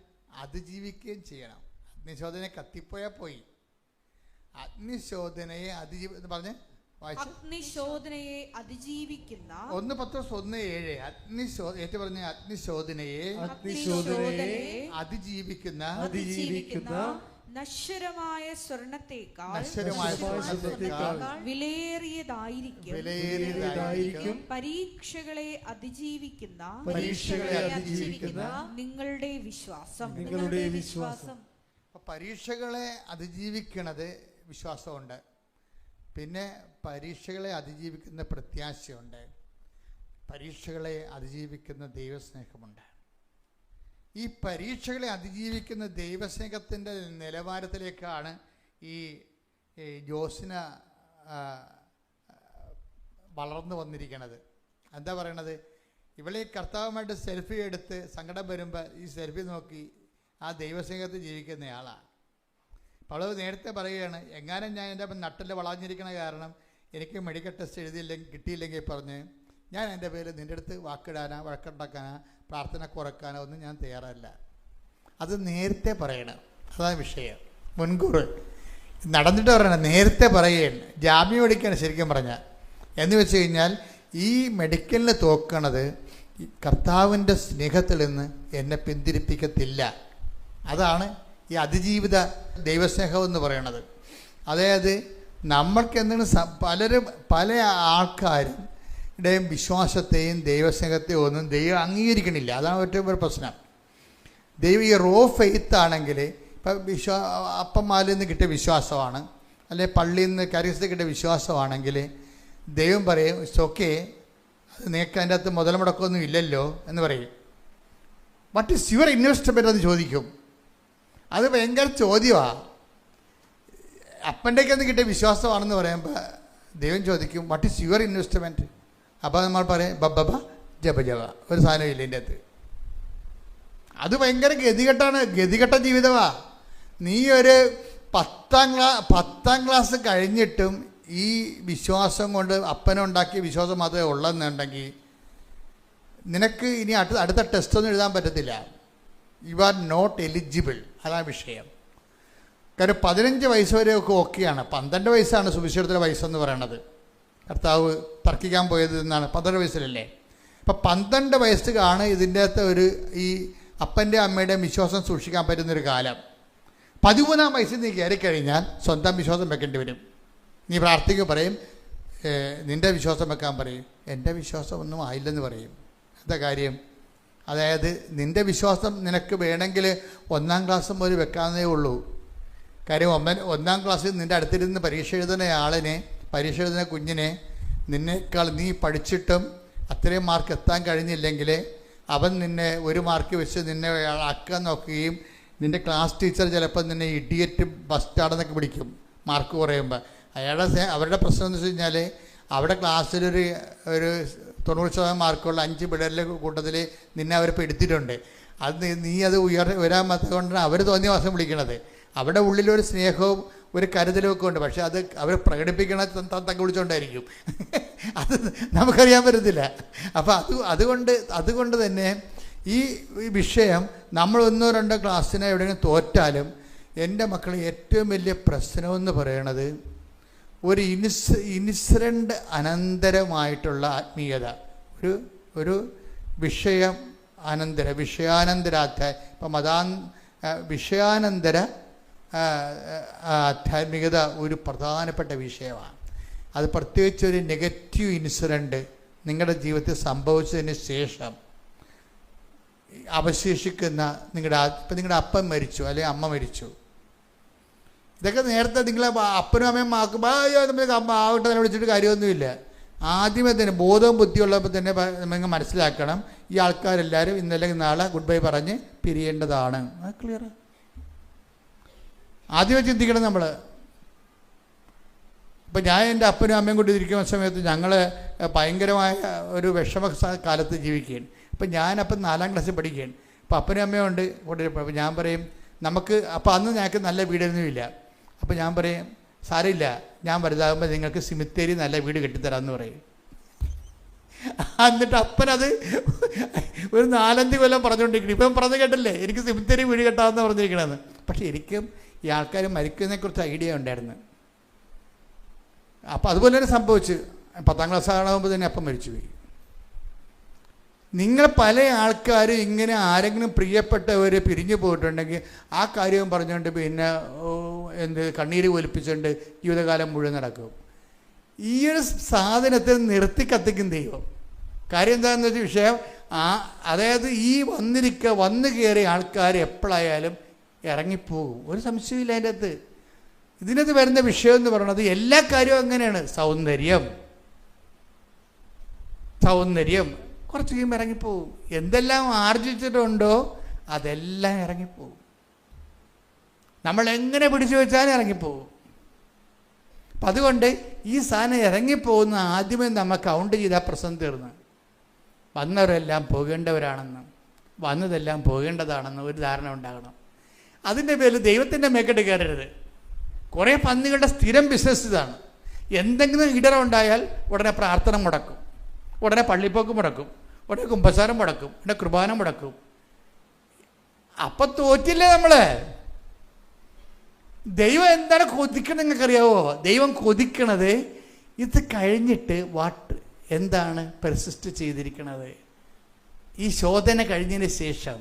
അതിജീവിക്കുകയും ചെയ്യണം. അഗ്നിശോധന കത്തിപ്പോയാൽ പോയി. അഗ്നിശോധനയെ എന്ന് പറഞ്ഞ് അഗ്നിശോധനയെ അതിജീവിക്കുന്ന. 1 പത്രോസ് 1:7. ഏറ്റു പറഞ്ഞ അഗ്നിശോധനയെ അതിജീവിക്കുന്ന നശ്വരമായ സ്വർണത്തേക്കാൾ വിലയേറിയതായിരിക്കും പരീക്ഷകളെ അതിജീവിക്കുന്ന നിങ്ങളുടെ വിശ്വാസം. പരീക്ഷകളെ അതിജീവിക്കണത് വിശ്വാസമുണ്ട്. പിന്നെ പരീക്ഷകളെ അതിജീവിക്കുന്ന പ്രത്യാശയുണ്ട്. പരീക്ഷകളെ അതിജീവിക്കുന്ന ദൈവസ്നേഹമുണ്ട്. ഈ പരീക്ഷകളെ അതിജീവിക്കുന്ന ദൈവസ്നേഹത്തിൻ്റെ നിലവാരത്തിലേക്കാണ് ഈ ജോസിന വളർന്നു വന്നിരിക്കുന്നത്. എന്താ പറയണത്? ഇവളെ കർത്താവുമായിട്ട് സെൽഫി എടുത്ത് സങ്കടം വരുമ്പോൾ ഈ സെൽഫി നോക്കി ആ ദൈവസ്നേഹത്തിൽ ജീവിക്കുന്നയാളാണ്. അപ്പോൾ അവൾ നേരത്തെ പറയുകയാണ്, എങ്ങാനും ഞാൻ എൻ്റെ നട്ടിൽ വളഞ്ഞിരിക്കണ കാരണം എനിക്ക് മെഡിക്കൽ ടെസ്റ്റ് കിട്ടിയില്ലെങ്കിൽ പറഞ്ഞ് ഞാൻ എൻ്റെ പേരിൽ നിൻ്റെ അടുത്ത് വാക്കിടാനോ വഴക്കുണ്ടാക്കാനോ പ്രാർത്ഥന കുറക്കാനോ ഒന്നും ഞാൻ തയ്യാറല്ല. അത് നേരത്തെ പറയണം. അതാണ് വിഷയം. മുൻകൂർ നടന്നിട്ട് പറയണം, നേരത്തെ പറയുകയാണ്. ജാമ്യം എടുക്കുകയാണ് ശരിക്കും പറഞ്ഞാൽ. എന്ന് വെച്ച് കഴിഞ്ഞാൽ ഈ മെഡിക്കലിന് തോക്കണത് കർത്താവിൻ്റെ സ്നേഹത്തിൽ നിന്ന് എന്നെ പിന്തിരിപ്പിക്കത്തില്ല. അതാണ് ഈ അതിജീവിത ദൈവസ്നേഹം എന്ന് പറയണത്. അതായത് നമ്മൾക്ക് എന്തെങ്കിലും പല ആൾക്കാരുടെയും വിശ്വാസത്തെയും ദൈവസ്നേഹത്തെയും ഒന്നും ദൈവം അംഗീകരിക്കണില്ല. അതാണ് ഏറ്റവും വലിയ പ്രശ്നം. ദൈവം ഈ റോ ഫെയ്ത്ത് ആണെങ്കിൽ ഇപ്പം അപ്പന്മാരിൽ നിന്ന് കിട്ടിയ വിശ്വാസമാണ്, അല്ലെങ്കിൽ പള്ളിയിൽ നിന്ന് കരിസ്റ്റിൽ കിട്ടിയ വിശ്വാസമാണെങ്കിൽ ദൈവം പറയും ഇറ്റ്സ് ഓക്കെ, അത് നിനക്ക് അതിൻ്റെ അകത്ത് മുതൽ മുടക്കമൊന്നും ഇല്ലല്ലോ എന്ന് പറയും. വാട്ട് ഈസ് യുവർ ഇൻവെസ്റ്റ്മെൻ്റ് എന്ന് ചോദിക്കും. അത് ഭയങ്കര ചോദ്യമാണ്. അപ്പൻ്റെയൊക്കെ കിട്ടിയ വിശ്വാസമാണെന്ന് പറയുമ്പോൾ ദൈവം ചോദിക്കും വാട്ട് ഈസ് യുവർ ഇൻവെസ്റ്റ്മെൻറ്റ്. അപ്പോൾ നമ്മൾ പറയും ബബ്ബ ജബ ജബ, ഒരു സാധനം ഇല്ല എൻ്റെ അകത്ത്. അത് ഭയങ്കര ഗതികെട്ട ജീവിതമാണ്. നീ ഒരു 10ാം ക്ലാസ് കഴിഞ്ഞിട്ടും ഈ വിശ്വാസം കൊണ്ട് അപ്പനുണ്ടാക്കിയ വിശ്വാസം മാത്രമേ ഉള്ളെന്നുണ്ടെങ്കിൽ നിനക്ക് ഇനി അടുത്ത ടെസ്റ്റൊന്നും എഴുതാൻ പറ്റത്തില്ല. You are not eligible. അതാണ് വിഷയം. കാര്യം 15 വയസ്സ് വരെയൊക്കെ ഓക്കെയാണ്. 12 വയസ്സാണ് സുവിശേഷത്തിൻ്റെ വയസ്സെന്ന് പറയണത്. കർത്താവ് തർക്കിക്കാൻ പോയത് എന്നാണ് 12 വയസ്സിലല്ലേ. അപ്പം 12 വയസ്സാണ് ഇതിൻ്റെ അകത്ത് ഈ അപ്പൻ്റെ അമ്മയുടെ വിശ്വാസം സൂക്ഷിക്കാൻ പറ്റുന്നൊരു കാലം. 13ാം വയസ്സിൽ നീ കയറിക്കഴിഞ്ഞാൽ സ്വന്തം വിശ്വാസം വെക്കേണ്ടി വരും. നീ പ്രാർത്ഥിക്കുക, പറയും നിൻ്റെ വിശ്വാസം വെക്കാൻ പറയും. എൻ്റെ വിശ്വാസം ഒന്നും ആയില്ലെന്ന് പറയും. എന്താ കാര്യം? അതായത് നിൻ്റെ വിശ്വാസം നിനക്ക് വേണമെങ്കിൽ 1ാം ക്ലാസ് മുതൽ വെക്കാവുന്നേ ഉള്ളൂ. കാര്യം 1ാം ക്ലാസ്സിൽ നിൻ്റെ അടുത്തിരുന്ന് പരീക്ഷ എഴുതുന്ന കുഞ്ഞിനെ നിന്നേക്കാൾ നീ പഠിച്ചിട്ടും അത്രയും മാർക്ക് എത്താൻ കഴിഞ്ഞില്ലെങ്കിൽ അവൻ നിന്നെ 1 മാർക്ക് വെച്ച് നിന്നെ ആക്കാൻ നോക്കുകയും നിൻ്റെ ക്ലാസ് ടീച്ചർ ചിലപ്പോൾ നിന്നെ ഇഡിയറ്റ് ബസ്റ്റാർഡെന്നൊക്കെ പിടിക്കും മാർക്ക് കുറയുമ്പോൾ. അവരുടെ പ്രശ്നം എന്ന് വെച്ച് കഴിഞ്ഞാൽ അവിടെ ക്ലാസ്സിലൊരു 90% മാർക്കുള്ള 5 പിള്ളേരുടെ കൂട്ടത്തിൽ നിന്നെ അവരിപ്പോൾ എടുത്തിട്ടുണ്ട്. നീ അത് വരാൻ പറ്റാത്തതുകൊണ്ടാണ് അവർ തോന്നിയ മാസം വിളിക്കണത്. അവിടെ ഉള്ളിലൊരു സ്നേഹവും ഒരു കരുതലുമൊക്കെ ഉണ്ട്. പക്ഷെ അത് അവർ പ്രകടിപ്പിക്കണ തക്ക വിളിച്ചുകൊണ്ടായിരിക്കും. അത് നമുക്കറിയാൻ പറ്റത്തില്ല. അപ്പോൾ അതുകൊണ്ട് തന്നെ ഈ വിഷയം നമ്മൾ 1-2 ക്ലാസ്സിനെ എവിടെയെങ്കിലും തോറ്റാലും എൻ്റെ മക്കൾ ഏറ്റവും വലിയ പ്രശ്നമെന്ന് പറയണത് ഒരു ഇൻസിഡൻ്റ് അനന്തരമായിട്ടുള്ള ആത്മീയത, ഒരു വിഷയാനന്തരാധ്യായ ഇപ്പം വിഷയാനന്തര ആധ്യാത്മികത ഒരു പ്രധാനപ്പെട്ട വിഷയമാണ്. അത് പ്രത്യേകിച്ച് ഒരു നെഗറ്റീവ് ഇൻസിഡൻറ്റ് നിങ്ങളുടെ ജീവിതത്തിൽ സംഭവിച്ചതിന് ശേഷം അവശേഷിക്കുന്ന നിങ്ങളുടെ അപ്പൻ മരിച്ചു അല്ലെങ്കിൽ അമ്മ മരിച്ചു. ഇതൊക്കെ നേരത്തെ നിങ്ങളെ അപ്പനും അമ്മയും നമുക്ക് ആവട്ടെ തന്നെ വിളിച്ചിട്ട് കാര്യമൊന്നുമില്ല. ആദ്യമേ തന്നെ ബോധവും ബുദ്ധിയുള്ളപ്പോൾ തന്നെ നിങ്ങൾ മനസ്സിലാക്കണം, ഈ ആൾക്കാരെല്ലാവരും ഇന്നല്ലെങ്കിൽ നാളെ ഗുഡ് ബൈ പറഞ്ഞ് പിരിയേണ്ടതാണ്. അത് ക്ലിയർ ആദ്യമേ ചിന്തിക്കണം നമ്മൾ. ഇപ്പം ഞാൻ എൻ്റെ അപ്പനും അമ്മയും കൂടി ഇരിക്കുന്ന സമയത്ത് ഞങ്ങൾ ഭയങ്കരമായ ഒരു വിഷമ കാലത്ത് ജീവിക്കുകയാണ്. അപ്പം ഞാനപ്പം 4ാം ക്ലാസ്സിൽ പഠിക്കുകയാണ്. അപ്പോൾ അപ്പനും അമ്മയും ഉണ്ട് കൂടെ. അപ്പോൾ ഞാൻ പറയും നമുക്ക്, അപ്പോൾ അന്ന് ഞങ്ങൾക്ക് നല്ല വീടൊന്നുമില്ല. അപ്പോൾ ഞാൻ പറയും സാരമില്ല, ഞാൻ വലുതാകുമ്പോൾ നിങ്ങൾക്ക് സിമിത്തേരി നല്ല വീട് കെട്ടിത്തരാമെന്ന് പറയും. എന്നിട്ട് അപ്പനത് ഒരു 4-5 കൊല്ലം പറഞ്ഞുകൊണ്ടിരിക്കണം. ഇപ്പം പറഞ്ഞു കേട്ടല്ലേ എനിക്ക് സിമിത്തേരി വീട് കെട്ടാമെന്ന് പറഞ്ഞിരിക്കണമെന്ന്. പക്ഷേ എനിക്കും ഈ ആൾക്കാർ മരിക്കുന്നതിനെക്കുറിച്ച് ഐഡിയ ഉണ്ടായിരുന്നു. അപ്പോൾ അതുപോലെ തന്നെ സംഭവിച്ചു. 10ാം ക്ലാസ് ആകുമ്പോൾ തന്നെ അപ്പം മരിച്ചുപോയി. നിങ്ങൾ പല ആൾക്കാരും ഇങ്ങനെ ആരെങ്കിലും പ്രിയപ്പെട്ടവർ പിരിഞ്ഞു പോയിട്ടുണ്ടെങ്കിൽ ആ കാര്യവും പറഞ്ഞുകൊണ്ട് പിന്നെ കണ്ണീര് ഒലിപ്പിച്ചുകൊണ്ട് ജീവിതകാലം മുഴുവൻ നടക്കും. ഈ ഒരു സാധനത്തെ നിർത്തി കത്തിക്കും ദൈവം. കാര്യം എന്താണെന്ന് വെച്ചാൽ വിഷയം അതായത് ഈ വന്നു കയറിയ ആൾക്കാർ എപ്പോഴായാലും ഇറങ്ങിപ്പോകും. ഒരു സംശയമില്ല അതിൻ്റെ അകത്ത്. ഇതിനകത്ത് വരുന്ന വിഷയം എന്ന് പറയുന്നത് എല്ലാ കാര്യവും അങ്ങനെയാണ്. സൗന്ദര്യം കുറച്ച് കഴിയുമ്പോൾ ഇറങ്ങിപ്പോവും. എന്തെല്ലാം ആർജിച്ചിട്ടുണ്ടോ അതെല്ലാം ഇറങ്ങിപ്പോവും. നമ്മൾ എങ്ങനെ പിടിച്ചു വെച്ചാലും ഇറങ്ങിപ്പോവും. അപ്പം അതുകൊണ്ട് ഈ സാധനം ഇറങ്ങിപ്പോകുന്ന ആദ്യമേ നമ്മൾ കൗണ്ട് ചെയ്താൽ പ്രശ്നം തീർന്ന്. വന്നവരെല്ലാം പോകേണ്ടവരാണെന്ന്, വന്നതെല്ലാം പോകേണ്ടതാണെന്ന് ഒരു ധാരണ ഉണ്ടാകണം. അതിൻ്റെ പേരിൽ ദൈവത്തിൻ്റെ മേക്കെട്ട് കയറരുത്. കുറേ പന്നികളുടെ സ്ഥിരം ബിസിനസ് ഇതാണ്. എന്തെങ്കിലും ഇടറുണ്ടായാൽ ഉടനെ പ്രാർത്ഥന മുടക്കും, ഉടനെ പള്ളിപ്പോക്ക് മുടക്കും, ഉടനെ കുമ്പസാരം മുടക്കും, ഉടനെ കുർബാന മുടക്കും. അപ്പം തോറ്റില്ലേ നമ്മൾ? ദൈവം എന്താണ് കൊതിക്കണത് നിങ്ങൾക്കറിയാവോ? ദൈവം കൊതിക്കണത് ഇത് കഴിഞ്ഞിട്ട് എന്താണ് പെർസിസ്റ്റ് ചെയ്തിരിക്കണത്. ഈ ശോധന കഴിഞ്ഞതിന് ശേഷം,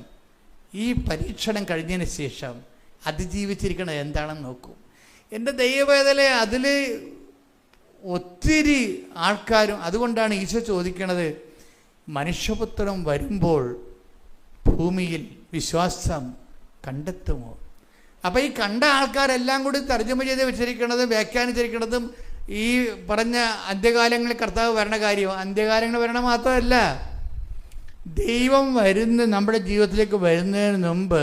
ഈ പരീക്ഷണം കഴിഞ്ഞതിന് ശേഷം അതിജീവിച്ചിരിക്കണത് എന്താണെന്ന് നോക്കും. എൻ്റെ ദൈവവേദന അതിൽ ഒത്തിരി ആൾക്കാരും. അതുകൊണ്ടാണ് ഈശോ ചോദിക്കണത്, മനുഷ്യപുത്രൻ വരുമ്പോൾ ഭൂമിയിൽ വിശ്വാസം കണ്ടെത്തുമോ? അപ്പോൾ ഈ കണ്ട ആൾക്കാരെല്ലാം കൂടി തർജ്ജമ ചെയ്ത് വെച്ചിരിക്കണതും വ്യാഖ്യാനിച്ചിരിക്കണതും ഈ പറഞ്ഞ അന്ത്യകാലങ്ങളിൽ കർത്താവ് വരണ കാര്യം. അന്ത്യകാലങ്ങൾ വരണ മാത്രമല്ല, ദൈവം നമ്മുടെ ജീവിതത്തിലേക്ക് വരുന്നതിന് മുമ്പ്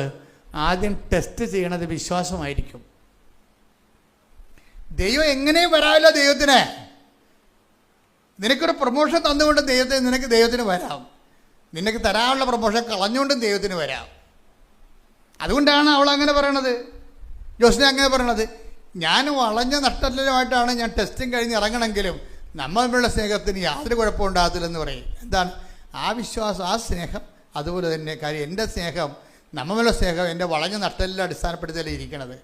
ആദ്യം ടെസ്റ്റ് ചെയ്യണത് വിശ്വാസമായിരിക്കും. ദൈവം എങ്ങനെയും വരാമല്ലോ ദൈവത്തിന്. നിനക്കൊരു പ്രൊമോഷൻ തന്നുകൊണ്ട് നിനക്ക് ദൈവത്തിന് വരാം. നിനക്ക് തരാനുള്ള പ്രൊമോഷൻ കളഞ്ഞുകൊണ്ടും ദൈവത്തിന് വരാം. അതുകൊണ്ടാണ് അവൾ അങ്ങനെ പറയണത്, ജോസ്ന അങ്ങനെ പറയണത്. ഞാൻ വളഞ്ഞ നട്ടലുമായിട്ടാണ് ഞാൻ ടെസ്റ്റിംഗ് കഴിഞ്ഞ് ഇറങ്ങണമെങ്കിലും നമ്മൾ തമ്മിലുള്ള സ്നേഹത്തിന് യാതൊരു കുഴപ്പമുണ്ടാകത്തില്ലെന്ന് പറയും. എന്താണ് ആ വിശ്വാസം, ആ സ്നേഹം? അതുപോലെ തന്നെ കാര്യം എൻ്റെ സ്നേഹം, നമ്മളുള്ള സ്നേഹം എൻ്റെ വളഞ്ഞ നട്ടലിൽ അടിസ്ഥാനപ്പെടുത്തിയല്ലേ ഇരിക്കണത്.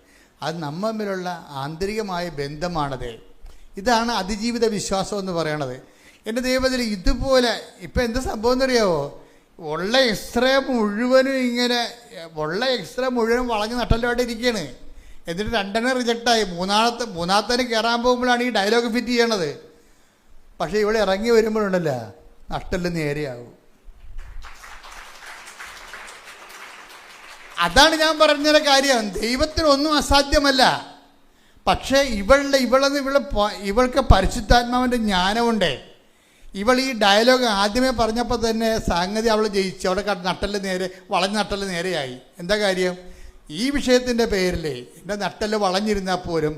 അത് നമ്മൾ തമ്മിലുള്ള ആന്തരികമായ ബന്ധമാണത്. ഇതാണ് അതിജീവിത വിശ്വാസം എന്ന് പറയണത്. എൻ്റെ ദൈവത്തിൽ ഇതുപോലെ ഇപ്പം എന്താ സംഭവം എന്നറിയാമോ? ഉള്ള എക്സ്റേ മുഴുവനും ഇങ്ങനെ വളഞ്ഞ നട്ടലുമായിട്ട് ഇരിക്കുകയാണ്. എന്നിട്ട് 2 റിജക്റ്റായി. മൂന്നാമത്തെ കയറാൻ പോകുമ്പോഴാണ് ഈ ഡയലോഗ് ഫിറ്റ് ചെയ്യണത്. പക്ഷേ ഇവിടെ ഇറങ്ങി വരുമ്പോഴുണ്ടല്ല നട്ടല് നേരെയാകും. അതാണ് ഞാൻ പറഞ്ഞൊരു കാര്യം. ദൈവത്തിനൊന്നും അസാധ്യമല്ല. പക്ഷേ ഇവൾക്ക് പരിശുദ്ധാത്മാവിൻ്റെ ജ്ഞാനമുണ്ട്. ഇവൾ ഈ ഡയലോഗ് ആദ്യമേ പറഞ്ഞപ്പോൾ തന്നെ സംഗതി അവൾ ജയിച്ചു. അവിടെ വളഞ്ഞ നട്ടല് നേരെയായി. എന്താ കാര്യം? ഈ വിഷയത്തിൻ്റെ പേരിൽ എൻ്റെ നട്ടല് വളഞ്ഞിരുന്നാൽ പോലും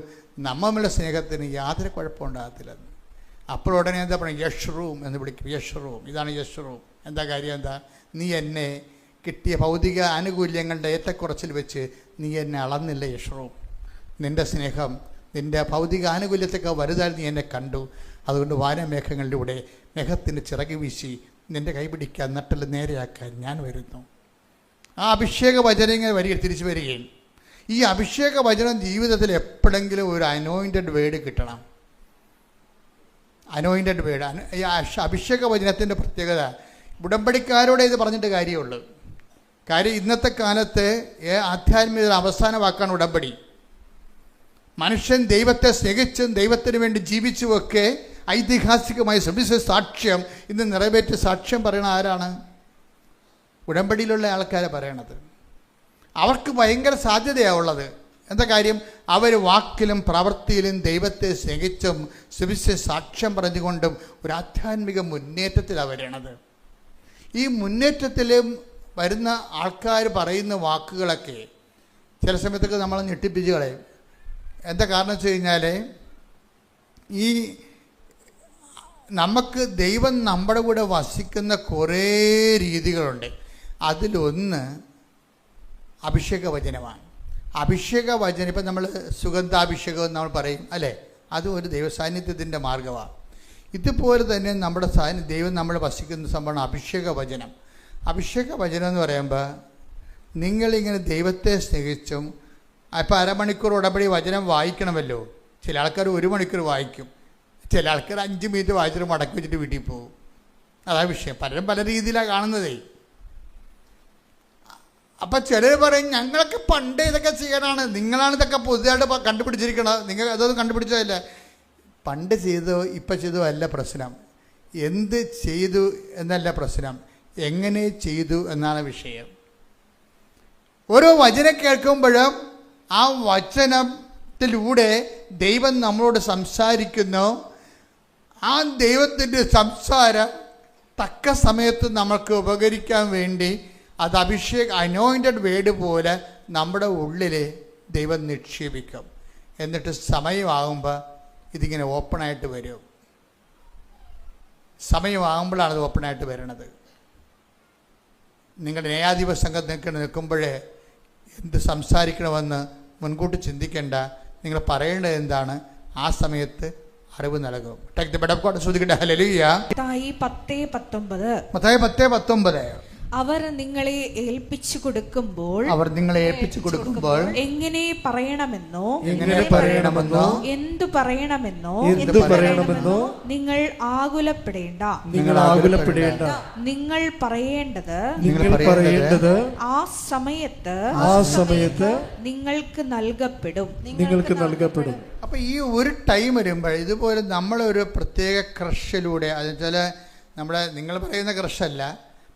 നമ്മളുടെ സ്നേഹത്തിന് യാതൊരു കുഴപ്പമുണ്ടാകത്തില്ലെന്ന്. അപ്പോൾ ഉടനെ എന്താ പറയുക? യഷ് റൂം എന്ന് വിളിക്കും. യഷ് റൂം, ഇതാണ് യഷ് റൂം. എന്താ കാര്യം? എന്താ? നീ എന്നെ കിട്ടിയ ഭൗതിക ആനുകൂല്യങ്ങളുടെ ഏറ്റക്കുറച്ചിൽ വെച്ച് നീ എന്നെ അളന്നില്ല യഷ് റൂം. നിൻ്റെ സ്നേഹം നിൻ്റെ ഭൗതിക ആനുകൂല്യത്തൊക്കെ വലുതായി നീ എന്നെ കണ്ടു. അതുകൊണ്ട് വാനമേഘങ്ങളിലൂടെ മേഘത്തിൻ്റെ ചിറക് വീശി നിൻ്റെ കൈപിടിക്കാൻ നട്ടല് നേരെയാക്കാൻ ഞാൻ വരുന്നു. ആ അഭിഷേക വചനങ്ങൾ തിരിച്ചു വരികയും ഈ അഭിഷേക വചനം ജീവിതത്തിൽ എപ്പോഴെങ്കിലും ഒരു അനോയിൻറ്റഡ് വേർഡ് കിട്ടണം. Anointed word. ഈ അഭിഷേക വചനത്തിൻ്റെ പ്രത്യേകത, ഉടമ്പടിക്കാരോടെ ഇത് പറഞ്ഞിട്ട് കാര്യമുള്ളൂ. കാര്യം ഇന്നത്തെ കാലത്ത് ആധ്യാത്മികത അവസാന വാക്കാണ് ഉടമ്പടി. മനുഷ്യൻ ദൈവത്തെ സ്നേഹിച്ചും ദൈവത്തിന് വേണ്ടി ജീവിച്ചുമൊക്കെ ഐതിഹാസികമായ സുവിശേഷ സാക്ഷ്യം ഇന്ന് നിറവേറ്റി സാക്ഷ്യം പറയണ ആരാണ്? ഉടമ്പടിയിലുള്ള ആൾക്കാരെ പറയണത്. അവർക്ക് ഭയങ്കര സാധ്യതയാണുള്ളത്. എന്താ കാര്യം? അവർ വാക്കിലും പ്രവൃത്തിയിലും ദൈവത്തെ സ്നേഹിച്ചും സുവിശേഷ സാക്ഷ്യം പറഞ്ഞുകൊണ്ടും ഒരു ആധ്യാത്മിക മുന്നേറ്റത്തിലാണ് വരണത്. ഈ മുന്നേറ്റത്തിലും വരുന്ന ആൾക്കാർ പറയുന്ന വാക്കുകളൊക്കെ ചില സമയത്തൊക്കെ നമ്മളെ ഞെട്ടിപ്പിച്ച് കളയും. എന്താ കാരണം വെച്ച് കഴിഞ്ഞാൽ, ഈ നമുക്ക് ദൈവം നമ്മുടെ കൂടെ വസിക്കുന്ന കുറേ രീതികളുണ്ട്. അതിലൊന്ന് അഭിഷേക വചനമാണ്. അഭിഷേക വചനം ഇപ്പം നമ്മൾ സുഗന്ധാഭിഷേകം എന്ന് നമ്മൾ പറയും അല്ലേ, അതും ഒരു ദൈവസാന്നിധ്യത്തിൻ്റെ മാർഗമാണ്. ഇതുപോലെ തന്നെ നമ്മുടെ ദൈവം നമ്മൾ വസിക്കുന്ന സംഭവമാണ് അഭിഷേക വചനം. അഭിഷേക വചനം എന്ന് പറയുമ്പോൾ നിങ്ങളിങ്ങനെ ദൈവത്തെ സ്നേഹിച്ചും ഇപ്പം അരമണിക്കൂർ ഉടമ്പടി വചനം വായിക്കണമല്ലോ. ചില ആൾക്കാർ 1 മണിക്കൂർ വായിക്കും, ചില ആൾക്കാർ 5 മിനിറ്റ് വായിച്ചിട്ട് മടക്കി വെച്ചിട്ട് വീട്ടിൽ പോകും. അതാ വിഷയം. പലരും പല രീതിയിലാണ് കാണുന്നതേ. അപ്പം ചിലർ പറയും ഞങ്ങളൊക്കെ പണ്ട് ഇതൊക്കെ ചെയ്യാനാണ്, നിങ്ങളാണ് ഇതൊക്കെ പുതുതായിട്ട് കണ്ടുപിടിച്ചിരിക്കണത്, നിങ്ങൾ അതൊന്നും കണ്ടുപിടിച്ചതല്ല. പണ്ട് ചെയ്തോ ഇപ്പം ചെയ്തോ അല്ല പ്രശ്നം, എന്ത് ചെയ്തു എന്നല്ല പ്രശ്നം, എങ്ങനെ ചെയ്തു എന്നാണ് വിഷയം. ഓരോ വചനം കേൾക്കുമ്പോഴും ആ വചനത്തിലൂടെ ദൈവം നമ്മളോട് സംസാരിക്കുന്നു. ആ ദൈവത്തിൻ്റെ സംസാരം തക്ക സമയത്ത് നമ്മൾക്ക് ഉപകരിക്കാൻ വേണ്ടി അത് അനോയിൻറ്റഡ് വേർഡ് പോലെ നമ്മുടെ ഉള്ളിൽ ദൈവം നിക്ഷേപിക്കും. എന്നിട്ട് സമയമാകുമ്പോൾ ഇതിങ്ങനെ ഓപ്പണായിട്ട് വരും. സമയമാകുമ്പോഴാണ് അത് ഓപ്പണായിട്ട് വരണത്. നിങ്ങളുടെ ന്യായാധിപ സംഘത്തിൽ നിൽക്കുമ്പോഴേ എന്ത് സംസാരിക്കണമെന്ന് മുൻകൂട്ടി ചിന്തിക്കേണ്ട. നിങ്ങൾ പറയേണ്ടത് എന്താണ്, ആ സമയത്ത് അറിവ് നൽകും. ശ്രദ്ധിക്കട്ടെ. ഹല്ലേലൂയ. മത്തായി 10:19. മത്തായി 10:19. അവർ നിങ്ങളെ ഏൽപ്പിച്ചു കൊടുക്കുമ്പോൾ എങ്ങനെ പറയണമെന്നോ എന്തു പറയണമെന്നോ നിങ്ങൾ ആകുലപ്പെടേണ്ട. നിങ്ങൾ പറയേണ്ടത് ആ സമയത്ത് നിങ്ങൾക്ക് നൽകപ്പെടും. അപ്പൊ ഈ ഒരു ടൈം വരുമ്പോൾ ഇതുപോലെ നമ്മളൊരു പ്രത്യേക ക്രഷിലൂടെ, അതുവെച്ചാൽ നമ്മുടെ നിങ്ങൾ പറയുന്ന ക്രഷല്ല.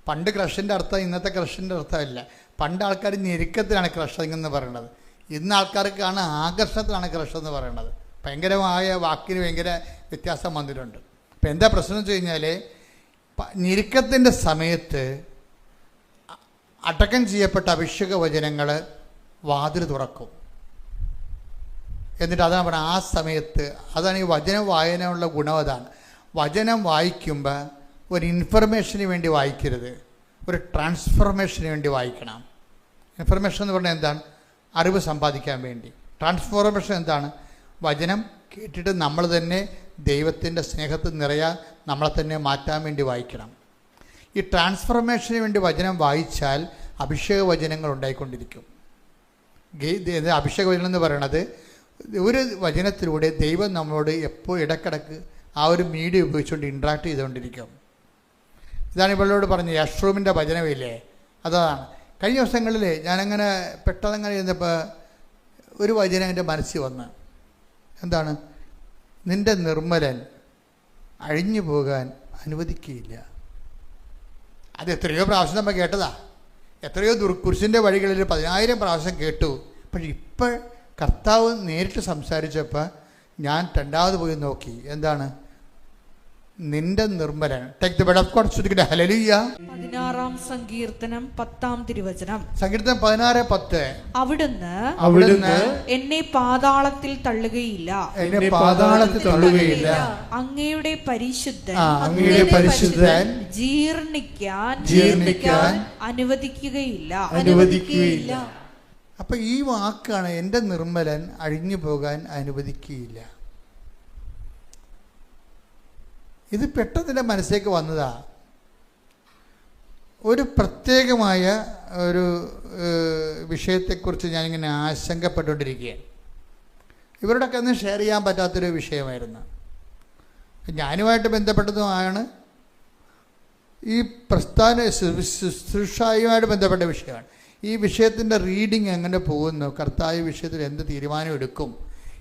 പണ്ട് ക്രഷിൻ്റെ അർത്ഥം ഇന്നത്തെ ക്രഷിൻ്റെ അർത്ഥമല്ല. പണ്ട് ആൾക്കാർ ഞെരുക്കത്തിലാണ് ക്രഷിംഗ് എന്ന് പറയുന്നത്. ഇന്ന് ആൾക്കാർക്കാണ് ആകർഷണത്തിലാണ് ക്രഷ് എന്ന് പറയുന്നത്. ഭയങ്കരമായ വാക്കിന് ഭയങ്കര വ്യത്യാസം വന്നിട്ടുണ്ട്. അപ്പം എന്താ പ്രശ്നം വെച്ച് കഴിഞ്ഞാൽ, ഞെരുക്കത്തിൻ്റെ സമയത്ത് അടക്കം ചെയ്യപ്പെട്ട അഭിഷേക വചനങ്ങൾ വാതിൽ തുറക്കും. എന്നിട്ട് അതാണ് പറയുന്നത്, ആ സമയത്ത്. അതാണ് ഈ വചനം വായനയുള്ള ഗുണം. അതാണ് വചനം വായിക്കുമ്പോൾ ഒരു ഇൻഫർമേഷന് വേണ്ടി വായിക്കരുത്, ഒരു ട്രാൻസ്ഫർമേഷന് വേണ്ടി വായിക്കണം. ഇൻഫർമേഷൻ എന്ന് പറഞ്ഞാൽ എന്താണ്? അറിവ് സമ്പാദിക്കാൻ വേണ്ടി. ട്രാൻസ്ഫോർമേഷൻ എന്താണ്? വചനം കേട്ടിട്ട് നമ്മൾ തന്നെ ദൈവത്തിൻ്റെ സ്നേഹത്തിൽ നിറയാൻ നമ്മളെ തന്നെ മാറ്റാൻ വേണ്ടി വായിക്കണം. ഈ ട്രാൻസ്ഫോർമേഷന് വേണ്ടി വചനം വായിച്ചാൽ അഭിഷേക വചനങ്ങൾ ഉണ്ടായിക്കൊണ്ടിരിക്കും. അഭിഷേക വചനം എന്ന് പറയുന്നത് ഒരു വചനത്തിലൂടെ ദൈവം നമ്മളോട് എപ്പോൾ ഇടക്കിടക്ക് ആ ഒരു മീഡിയ ഉപയോഗിച്ചുകൊണ്ട് ഇൻട്രാക്ട് ചെയ്തുകൊണ്ടിരിക്കും. ഇതാണ് ഇവളോട് പറഞ്ഞത് യശ്രൂമിൻ്റെ വചനമില്ലേ, അതാണ്. കഴിഞ്ഞ ദിവസങ്ങളിൽ ഞാനങ്ങനെ പെട്ടെന്നങ്ങനെ ഇരുന്നപ്പോൾ ഒരു വചനം എൻ്റെ മനസ്സിൽ വന്ന്, എന്താണ്? നിൻ്റെ നിർമ്മലൻ അഴിഞ്ഞു പോകാൻ അനുവദിക്കുകയില്ല. അത് എത്രയോ പ്രാവശ്യം നമ്മൾ കേട്ടതാ, എത്രയോ കുരിശിൻ്റെ വഴികളിൽ 10,000 പ്രാവശ്യം കേട്ടു. പക്ഷെ ഇപ്പോൾ കർത്താവ് നേരിട്ട് സംസാരിച്ചപ്പോൾ ഞാൻ രണ്ടാമത് പോയി നോക്കി, എന്താണ്? നിന്റെ നിർമ്മലൻ. Take the word of God. ശ്രദ്ധിക്കട്ടെ. ഹല്ലേലൂയ. 16-ാം സങ്കീർത്തനം 10-ാം തിരുവചനം. സങ്കീർത്തനം 16:10. അവിടുന്ന് എന്നെ പാതാളത്തിൽ തള്ളുകയില്ല, അങ്ങയുടെ പരിശുദ്ധൻ ജീർണിക്കാൻ അനുവദിക്കുകയില്ല. അപ്പൊ ഈ വാക്കാണ്, എൻ്റെ നിർമ്മലൻ അഴിഞ്ഞു പോകാൻ അനുവദിക്കുകയില്ല. ഇത് പെട്ടെന്ന് എൻ്റെ മനസ്സിലേക്ക് വന്നതാ. ഒരു പ്രത്യേകമായ ഒരു വിഷയത്തെക്കുറിച്ച് ഞാനിങ്ങനെ ആശങ്കപ്പെട്ടുകൊണ്ടിരിക്കുകയാണ്. ഇവരോടൊക്കെ ഒന്നും ഷെയർ ചെയ്യാൻ പറ്റാത്തൊരു വിഷയമായിരുന്നു. ഞാനുമായിട്ട് ബന്ധപ്പെട്ടതുമാണ്, ഈ പ്രസ്ഥാന ശുശ്രൂഷയുമായിട്ട് ബന്ധപ്പെട്ട വിഷയമാണ്. ഈ വിഷയത്തിൻ്റെ റീഡിങ് എങ്ങനെ പോകുന്നു, കർത്താവ് വിഷയത്തിൽ എന്ത് തീരുമാനം എടുക്കും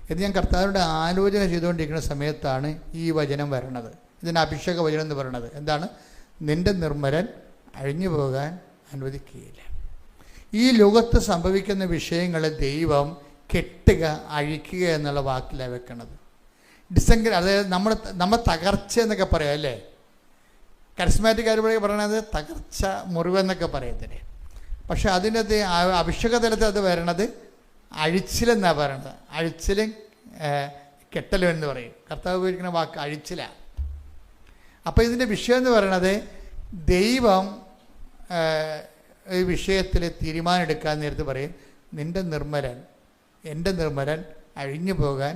എന്ന് ഞാൻ കർത്താവിനോട് ആലോചന ചെയ്തുകൊണ്ടിരിക്കുന്ന സമയത്താണ് ഈ വചനം വരണത്. ഇതിൻ്റെ അഭിഷേക വചനം എന്ന് പറയുന്നത് എന്താണ്? നിൻ്റെ നിർമ്മലൻ അഴിഞ്ഞു പോകാൻ അനുവദിക്കുകയില്ല. ഈ ലോകത്ത് സംഭവിക്കുന്ന വിഷയങ്ങളെ ദൈവം കെട്ടുക, അഴിക്കുക എന്നുള്ള വാക്കിലാണ് വെക്കണത്. അതായത് നമ്മൾ തകർച്ച എന്നൊക്കെ പറയാം അല്ലേ? കരിസ്മാറ്റിക് ആരുപോലെ പറയണത് തകർച്ച, മുറിവെന്നൊക്കെ പറയത്തില്ലേ? പക്ഷെ അതിൻ്റെ അഭിഷേക തലത്തിൽ അത് വരണത് അഴിച്ചിലെന്നാണ് പറയണത്. അഴിച്ചിലും കെട്ടലും എന്ന് പറയും. കർത്താവ് ഉപയോഗിക്കുന്ന വാക്ക് അഴിച്ചിലാണ്. അപ്പോൾ ഇതിൻ്റെ വിഷയം എന്ന് പറയണത് ദൈവം ഈ വിഷയത്തിൽ തീരുമാനം എടുക്കാൻ നേരത്ത് പറയും, നിൻ്റെ നിർമ്മലൻ, എൻ്റെ നിർമ്മലൻ അഴിഞ്ഞു പോകാൻ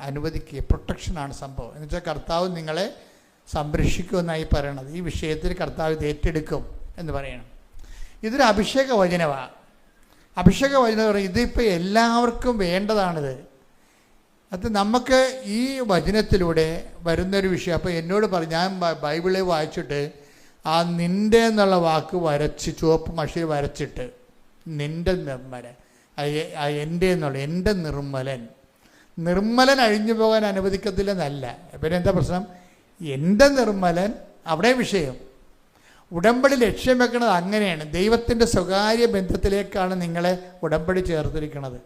അനുവദിക്കുക. പ്രൊട്ടക്ഷനാണ് സംഭവം. എന്ന് വെച്ചാൽ കർത്താവ് നിങ്ങളെ സംരക്ഷിക്കുമെന്നായി പറയണത്. ഈ വിഷയത്തിൽ കർത്താവ് ഇത് ഏറ്റെടുക്കും എന്ന് പറയണം. ഇതൊരു അഭിഷേക വചനമാണ്. അഭിഷേക വചനം പറയും, ഇതിപ്പോൾ എല്ലാവർക്കും വേണ്ടതാണിത്. അത് നമുക്ക് ഈ വചനത്തിലൂടെ വരുന്നൊരു വിഷയം. അപ്പോൾ എന്നോട് പറഞ്ഞു, ഞാൻ ബൈബിളിൽ വായിച്ചിട്ട് ആ നിൻ്റെ എന്നുള്ള വാക്ക് വരച്ച് ചുവപ്പ് മഷിയിൽ വരച്ചിട്ട് നിൻ്റെ നിർമ്മലൻ, എൻ്റെ എന്നുള്ള എൻ്റെ നിർമ്മലൻ അഴിഞ്ഞു പോകാൻ അനുവദിക്കത്തില്ലെന്നല്ല. പിന്നെ എന്താ പ്രശ്നം? എൻ്റെ നിർമ്മലൻ അവിടെ വിഷയം. ഉടമ്പടി ലക്ഷ്യം വെക്കുന്നത് അങ്ങനെയാണ്. ദൈവത്തിൻ്റെ സ്വകാര്യ ബന്ധത്തിലേക്കാണ് നിങ്ങളെ ഉടമ്പടി ചേർത്തിരിക്കുന്നത്.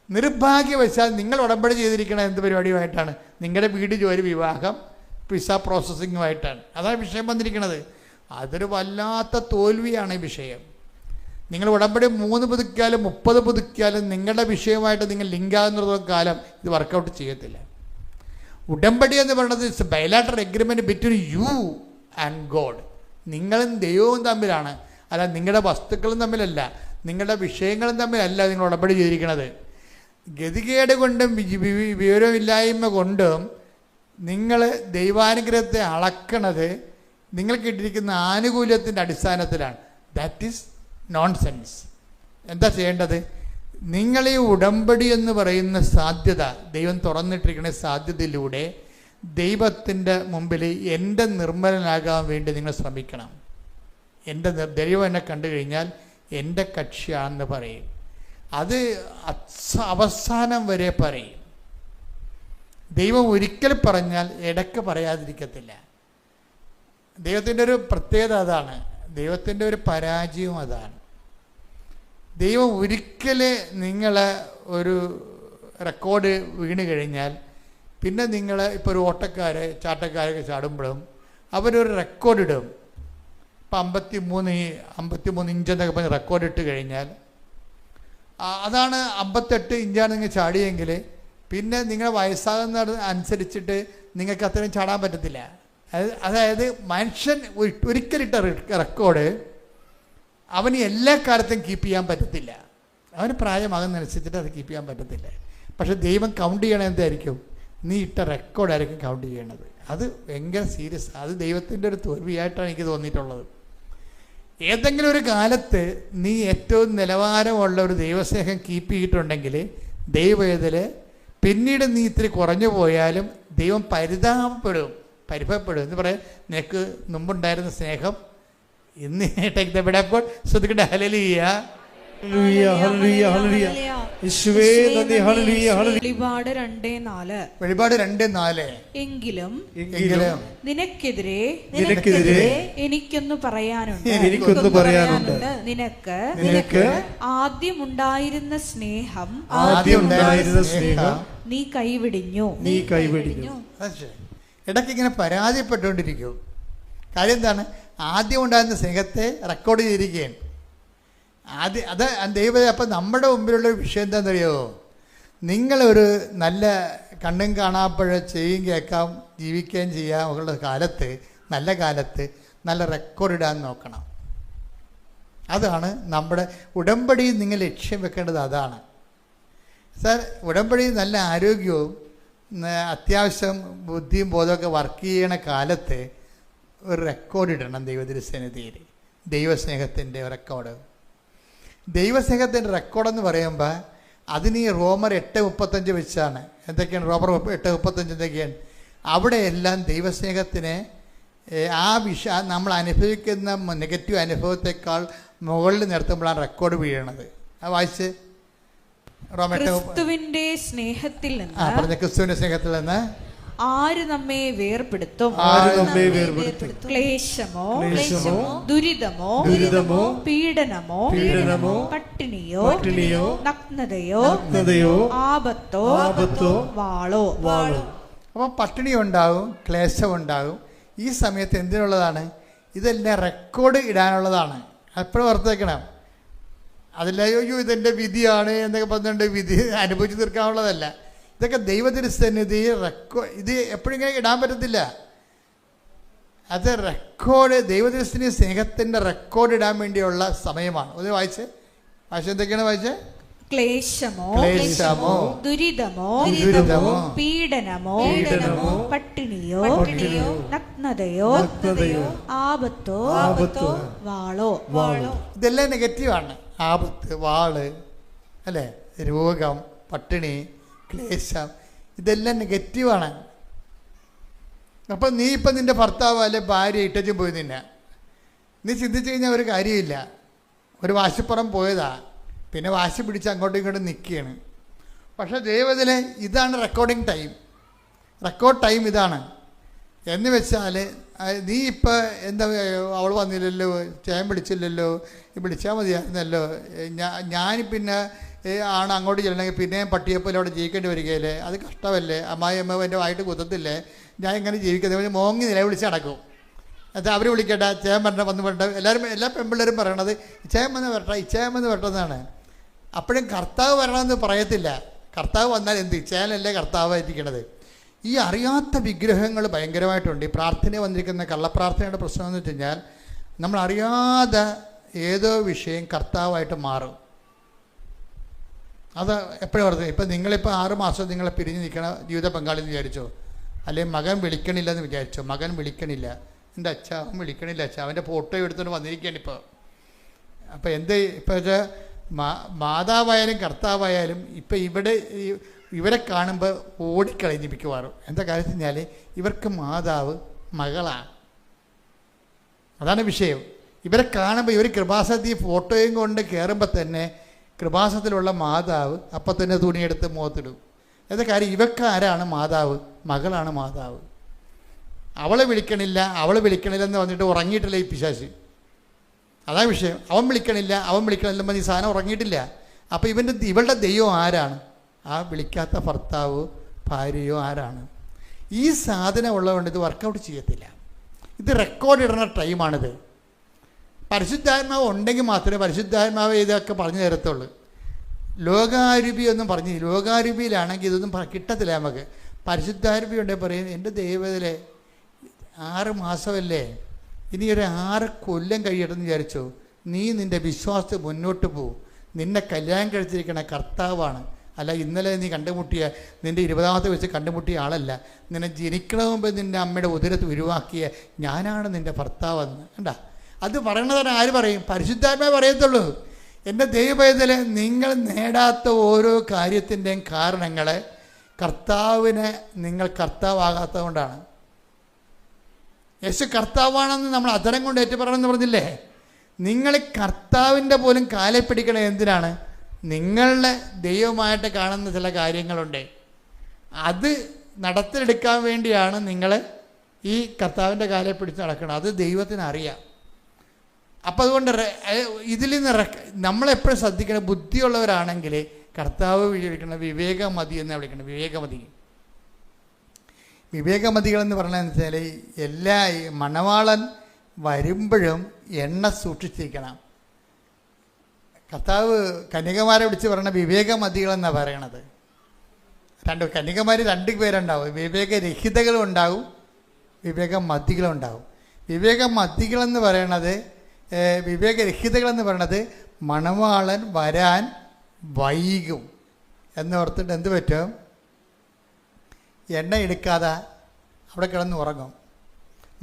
നിർഭാഗ്യവശാൽ നിങ്ങൾ ഉടമ്പടി ചെയ്തിരിക്കുന്നത് എന്ത് പരിപാടിയുമായിട്ടാണ്? നിങ്ങളുടെ വീട്, ജോലി, വിവാഹം, വിസ പ്രോസസ്സിങ്ങുമായിട്ടാണ്. അതാണ് വിഷയം വന്നിരിക്കുന്നത്. അതൊരു വല്ലാത്ത തോൽവിയാണ് ഈ വിഷയം. നിങ്ങൾ ഉടമ്പടി 3 പുതുക്കിയാലും 30 പുതുക്കിയാലും നിങ്ങളുടെ വിഷയമായിട്ട് നിങ്ങൾ ലിങ്കാകുന്നിടത്തോളം കാലം ഇത് വർക്കൗട്ട് ചെയ്യത്തില്ല. ഉടമ്പടി എന്ന് പറയുന്നത് it's bilateral agreement between you and God. നിങ്ങളും ദൈവവും തമ്മിലാണ്, അല്ല നിങ്ങളുടെ വസ്തുക്കളും തമ്മിലല്ല, നിങ്ങളുടെ വിഷയങ്ങളും തമ്മിലല്ല നിങ്ങൾ ഉടമ്പടി ചെയ്തിരിക്കുന്നത്. ഗതികേട് കൊണ്ടും വിവരമില്ലായ്മ കൊണ്ടും നിങ്ങൾ ദൈവാനുഗ്രഹത്തെ അളക്കണത് നിങ്ങൾക്ക് ഇട്ടിരിക്കുന്ന ആനുകൂല്യത്തിൻ്റെ അടിസ്ഥാനത്തിലാണ്. That is nonsense. എന്താ ചെയ്യേണ്ടത്? നിങ്ങൾ ഈ ഉടമ്പടി എന്ന് പറയുന്ന സാധ്യത, ദൈവം തുറന്നിട്ടിരിക്കുന്ന സാധ്യതയിലൂടെ ദൈവത്തിൻ്റെ മുമ്പിൽ എൻ്റെ നിർമ്മലനാകാൻ വേണ്ടി നിങ്ങൾ ശ്രമിക്കണം. എൻ്റെ ദൈവം എന്നെ കണ്ടു കഴിഞ്ഞാൽ എൻ്റെ കക്ഷിയാണെന്ന് പറയും. അത് അവസാനം വരെ പറയും. ദൈവം ഒരിക്കൽ പറഞ്ഞാൽ ഇടയ്ക്ക് പറയാതിരിക്കത്തില്ല. ദൈവത്തിൻ്റെ ഒരു പ്രത്യേകത അതാണ്. ദൈവത്തിൻ്റെ ഒരു പരാജയവും അതാണ്. ദൈവം ഒരിക്കൽ നിങ്ങളെ ഒരു റെക്കോർഡ് വീണ് കഴിഞ്ഞാൽ പിന്നെ നിങ്ങൾ ഇപ്പോൾ ഒരു ചാട്ടക്കാരൊക്കെ ചാടുമ്പോഴും അവരൊരു റെക്കോർഡ് ഇടും. ഇപ്പം 53 ഇഞ്ചെന്നൊക്കെ പറഞ്ഞ് റെക്കോർഡ് ഇട്ട് കഴിഞ്ഞാൽ അതാണ് 58 ഇഞ്ചാണ് നിങ്ങൾ ചാടിയെങ്കിൽ പിന്നെ നിങ്ങൾ വയസ്സാകുന്ന അനുസരിച്ചിട്ട് നിങ്ങൾക്ക് അത്രയും ചാടാൻ പറ്റത്തില്ല. അതായത് മനുഷ്യൻ ഒരിക്കലിട്ട റെക്കോർഡ് അവന് എല്ലാ കാലത്തും കീപ്പ് ചെയ്യാൻ പറ്റത്തില്ല. അവന് പ്രായമാകുന്നതനുസരിച്ചിട്ട് അത് കീപ്പ് ചെയ്യാൻ പറ്റത്തില്ല. പക്ഷെ ദൈവം കൗണ്ട് ചെയ്യണത് എന്തായിരിക്കും? നീ ഇട്ട റെക്കോർഡായിരിക്കും കൗണ്ട് ചെയ്യണത്. അത് ഭയങ്കര സീരിയസ്. അത് ദൈവത്തിൻ്റെ ഒരു തോൽവിയായിട്ടാണ് എനിക്ക് തോന്നിയിട്ടുള്ളത്. ഏതെങ്കിലും ഒരു കാലത്ത് നീ ഏറ്റവും നിലവാരമുള്ള ഒരു ദൈവസ്നേഹം കീപ്പ് ചെയ്തിട്ടുണ്ടെങ്കിൽ ദൈവവേദന പിന്നീട് നീ ഇത്തിരി കുറഞ്ഞു പോയാലും ദൈവം പരിഭവപ്പെടും എന്ന് പറയാം. നിനക്ക് മുമ്പുണ്ടായിരുന്ന സ്നേഹം ഇന്ന് ടേക്ക് ശ്രദ്ധിക്കട്ടെ. ഹല്ലേലൂയ, ഹല്ലേലൂയ, ഹല്ലേലൂയ, ഹല്ലേലൂയ. യേശുവേ നന്ദി. ഹല്ലേലൂയ, ഹല്ലേലൂയ. വെളിപാട് 2:4. വെളിപാട് 2:4. എങ്കിലും നിനക്കെതിരെ എനിക്കൊന്ന് പറയാനുണ്ട്. നിനക്ക് ആദ്യമുണ്ടായിരുന്ന സ്നേഹം നീ കൈവിടിഞ്ഞു. ഇടയ്ക്ക് ഇങ്ങനെ പരാജയപ്പെട്ടുകൊണ്ടിരിക്കും. കാര്യം എന്താണ്? ആദ്യം ഉണ്ടായിരുന്ന സ്നേഹത്തെ റെക്കോർഡ് ചെയ്തിരിക്കുകയാണ്. അത് ദൈവം. അപ്പം നമ്മുടെ മുമ്പിലുള്ളൊരു വിഷയം എന്താണെന്നറിയോ? നിങ്ങളൊരു നല്ല കണ്ണും കാണാപ്പഴ ചെയ്യും കേൾക്കാം ജീവിക്കുകയും ചെയ്യാം ഉള്ള കാലത്ത്, നല്ല കാലത്ത് നല്ല റെക്കോർഡ് ഇടാൻ നോക്കണം. അതാണ് നമ്മുടെ ഉടമ്പടി. നിങ്ങൾ ലക്ഷ്യം വെക്കേണ്ടത് അതാണ്. സാർ, ഉടമ്പടി നല്ല ആരോഗ്യവും അത്യാവശ്യം ബുദ്ധിയും ബോധമൊക്കെ വർക്ക് ചെയ്യണ കാലത്ത് ഒരു റെക്കോർഡ് ഇടണം ദൈവത്തിരുസന്നിധിയിൽ. ദൈവസ്നേഹത്തിൻ്റെ റെക്കോർഡ്. ദൈവസ്നേഹത്തിൻ്റെ റെക്കോർഡെന്ന് പറയുമ്പോൾ അതിന് ഈ റോമർ 8:35 വെച്ചാണ്. എന്തൊക്കെയാണ് റോമർ 8:35? എന്തൊക്കെയാണ്? അവിടെയെല്ലാം ദൈവസ്നേഹത്തിന് നമ്മൾ അനുഭവിക്കുന്ന നെഗറ്റീവ് അനുഭവത്തെക്കാൾ മുകളിൽ നിർത്തുമ്പോഴാണ് റെക്കോർഡ് വീഴണത്. അത് വായിച്ച് ക്രിസ്തുവിന്റെ സ്നേഹത്തിൽ നിന്ന് ആര് നമ്മെ വേർപെടുത്തും? ക്ലേശമോ ദുരിതമോ പീഡനമോ പട്ടിണിയോ നഗ്നതയോ ആപത്തോ വാളോ. അപ്പോൾ പട്ടിണി ഉണ്ടാകും, ക്ലേശം ഉണ്ടാകും. ഈ സമയത്ത് എന്തിനുള്ളതാണ്? ഇതെല്ലാം റെക്കോർഡ് ഇടാനുള്ളതാണ്. എപ്പോഴും ഓർത്ത് വയ്ക്കണം. അതല്ല അയ്യോ ഇതെൻ്റെ വിധിയാണ് എന്നൊക്കെ പറഞ്ഞുകൊണ്ട് വിധി അനുഭവിച്ച് തീർക്കാനുള്ളതല്ല. ഇതൊക്കെ ദൈവത്തിരുസന്നിധി ഇത് എപ്പോഴും ഇങ്ങനെ ഇടാൻ പറ്റത്തില്ല. അത് റെക്കോർഡ് ദൈവത്തിരുസന്നിധി സ്നേഹത്തിൻ്റെ റെക്കോർഡ് ഇടാൻ വേണ്ടിയുള്ള സമയമാണ്. ഒന്ന് വായിച്ച് എന്തൊക്കെയാണ് വായിച്ചത്? ക്ലേശമോ ദുരിതമോ പീഡനമോ പട്ടിണിയോ നഗ്നതയോ ആപത്തോ വാളോ. ഇതെല്ലാം നെഗറ്റീവാണ്. ആപത്ത്, വാള്, അല്ലേ, രോഗം, പട്ടിണി, ക്ലേശം, ഇതെല്ലാം നെഗറ്റീവാണ്. അപ്പം നീ ഇപ്പം നിൻ്റെ ഭർത്താവ് അല്ലെ ഭാര്യ ഇട്ടും പോയി നീ ചിന്തിച്ചു കഴിഞ്ഞാൽ ഒരു കാര്യമില്ല. ഒരു വാശിപ്പുറം പോയതാ, പിന്നെ വാശി പിടിച്ച് അങ്ങോട്ടും ഇങ്ങോട്ടും നിൽക്കുകയാണ്. പക്ഷേ ദൈവത്തിലെ ഇതാണ് റെക്കോർഡിങ് ടൈം. റെക്കോർഡ് ടൈം ഇതാണ്. എന്ന് വെച്ചാൽ നീ ഇപ്പം എന്താ, അവൾ വന്നില്ലല്ലോ, ചേൻ വിളിച്ചില്ലല്ലോ, വിളിച്ചാൽ മതിയായിരുന്നല്ലോ, ഞാൻ പിന്നെ ആണ് അങ്ങോട്ട് ചെല്ലണമെങ്കിൽ പിന്നെയും പട്ടിയെപ്പോലെ അവിടെ ജീവിക്കേണ്ടി വരികയല്ലേ, അത് കഷ്ടമല്ലേ, അമ്മായിയമ്മ എൻ്റെ വായിട്ട് കുത്തത്തില്ലേ, ഞാൻ ഇങ്ങനെ ജീവിക്കുന്നത് മോങ്ങി നിലവിളിച്ച് നടക്കും. അത് അവർ വിളിക്കട്ടെ, ചേൻ വരണ്ട, വന്ന് വരണ്ട, എല്ലാ പെൺപിള്ളേരും പറയണത് ഇച്ചയം വന്ന് വരട്ടെ, ഇച്ചയം വന്ന് വരട്ടെന്നാണ്. അപ്പോഴും കർത്താവ് വരണമെന്ന് പറയത്തില്ല. കർത്താവ് വന്നാൽ എന്ത്, ഇച്ചയനല്ലേ കർത്താവായിരിക്കണത്. ഈ അറിയാത്ത വിഗ്രഹങ്ങൾ ഭയങ്കരമായിട്ടുണ്ട്. ഈ പ്രാർത്ഥന വന്നിരിക്കുന്ന കള്ളപ്രാർത്ഥനയുടെ പ്രശ്നം എന്ന് വെച്ച് കഴിഞ്ഞാൽ നമ്മൾ അറിയാതെ ഏതോ വിഷയം കർത്താവായിട്ട് മാറും. അത് എപ്പോഴും പറഞ്ഞു. ഇപ്പം നിങ്ങളിപ്പോൾ 6 മാസം നിങ്ങളെ പിരിഞ്ഞ് നിൽക്കണ ജീവിത പങ്കാളി എന്ന് വിചാരിച്ചോ, അല്ലെങ്കിൽ മകൻ വിളിക്കണില്ല എന്ന് വിചാരിച്ചോ. മകൻ വിളിക്കണില്ല, എൻ്റെ അച്ഛ അവൻ വിളിക്കണില്ല, അച്ഛ അവൻ്റെ ഫോട്ടോ എടുത്തുകൊണ്ട് വന്നിരിക്കുകയാണ് ഇപ്പോൾ. അപ്പോൾ എന്ത് ഇപ്പോൾ മാതാവായാലും കർത്താവായാലും ഇപ്പം ഇവരെ കാണുമ്പോൾ ഓടിക്കളഞ്ഞ് മിക്കവാറും. എന്താ കാര്യം കഴിഞ്ഞാൽ ഇവർക്ക് മാതാവ് മകളാണ്. അതാണ് വിഷയം. ഇവരെ കാണുമ്പോൾ ഇവർ കൃപാസനത്തിൽ ഫോട്ടോയും കൊണ്ട് കയറുമ്പോൾ തന്നെ കൃപാസനത്തിലുള്ള മാതാവ് അപ്പം തന്നെ തുണിയെടുത്ത് മുഖത്തിടും. എന്താ കാര്യം, ഇവക്കാരാണ് മാതാവ്? മകളാണ് മാതാവ്. അവളെ വിളിക്കണില്ലെന്ന് പറഞ്ഞിട്ട് ഉറങ്ങിയിട്ടില്ല ഈ പിശാച്. അതാ വിഷയം. അവൻ വിളിക്കണില്ലെന്ന് ഈ സാധനം ഉറങ്ങിയിട്ടില്ല. അപ്പോൾ ഇവളുടെ ദൈവം ആരാണ്? ആ വിളിക്കാത്ത ഭർത്താവോ ഭാര്യയോ ആരാണ്? ഈ സാധനം ഉള്ളതുകൊണ്ട് ഇത് വർക്കൗട്ട് ചെയ്യത്തില്ല. ഇത് റെക്കോർഡ് ഇടുന്ന ടൈമാണിത്. പരിശുദ്ധാത്മാവ് ഉണ്ടെങ്കിൽ മാത്രമേ പരിശുദ്ധാത്മാവ് ഇതൊക്കെ പറഞ്ഞു തരത്തുള്ളൂ. ലോകാരൂപി ഒന്നും പറഞ്ഞു, ലോകാരൂപിയിലാണെങ്കിൽ ഇതൊന്നും കിട്ടത്തില്ല നമുക്ക്. പരിശുദ്ധാരൂപി ഉണ്ടെങ്കിൽ പറയും, എൻ്റെ ദൈവത്തിലെ 6 മാസമല്ലേ, ഇനി ഒരു 6 കൊല്ലം കഴിയട്ടെന്ന് വിചാരിച്ചോ, നീ നിൻ്റെ വിശ്വാസത്തിൽ മുന്നോട്ട് പോകും. നിന്നെ കല്യാണം കഴിച്ചിരിക്കണ കർത്താവാണ്. അല്ല ഇന്നലെ നീ കണ്ടുമുട്ടിയ നിൻ്റെ 20ാമത്തെ വയസ്സിൽ കണ്ടുമുട്ടിയ ആളല്ല. നിന്നെ ജനിക്കണ മുമ്പ് നിൻ്റെ അമ്മയുടെ ഉദരത്തിൽ ഉരുവാക്കിയ ഞാനാണ് നിൻ്റെ ഭർത്താവെന്ന്. കണ്ടാ, അത് പറയണതാണ് ആര് പറയും? പരിശുദ്ധാത്മാവേ പറയത്തുള്ളൂ. എൻ്റെ ദൈവപൈതലെ, നിങ്ങൾ നേടാത്ത ഓരോ കാര്യത്തിൻ്റെയും കാരണങ്ങൾ കർത്താവിനെ നിങ്ങൾ കർത്താവാകാത്തത് കൊണ്ടാണ്. യേശു കർത്താവാണെന്ന് നമ്മൾ അധരം കൊണ്ട് ഏറ്റുപറയണമെന്ന് പറഞ്ഞില്ലേ? നിങ്ങൾ കർത്താവിൻ്റെ പോലും കാലെ പിടിക്കണത് എന്തിനാണ്? നിങ്ങളുടെ ദൈവമായിട്ട് കാണുന്ന ചില കാര്യങ്ങളുണ്ട്, അത് നടത്തിലെടുക്കാൻ വേണ്ടിയാണ് നിങ്ങൾ ഈ കർത്താവിൻ്റെ കാലെ പിടിച്ച് നടക്കണം. അത് ദൈവത്തിന് അറിയാം. അപ്പം അതുകൊണ്ട് ഇതിൽ നിന്ന് നമ്മളെപ്പോഴും ശ്രദ്ധിക്കണം. ബുദ്ധിയുള്ളവരാണെങ്കിൽ കർത്താവ് വിളിക്കണം വിവേകമതി എന്ന് വിളിക്കണം. വിവേകമതികളെന്ന് പറഞ്ഞതെന്ന് വെച്ചാൽ എല്ലാ മണവാളൻ വരുമ്പോഴും എണ്ണ സൂക്ഷിച്ചിരിക്കണം. കർത്താവ് കന്യകമാരെ വിളിച്ച് പറയണ വിവേകമതികളെന്നാണ് പറയണത്. കന്യകമാർ 2 പേരുണ്ടാവും. വിവേകരഹിതകളും ഉണ്ടാവും, വിവേകമതികളും ഉണ്ടാവും. വിവേകമതികളെന്ന് പറയണത്, വിവേകരഹിതകളെന്ന് പറയണത് മണവാളൻ വരാൻ വൈകും എന്നോർത്തിട്ട് എന്ത് പറ്റും? എണ്ണ എടുക്കാതെ അവിടെ കിടന്ന് ഉറങ്ങും.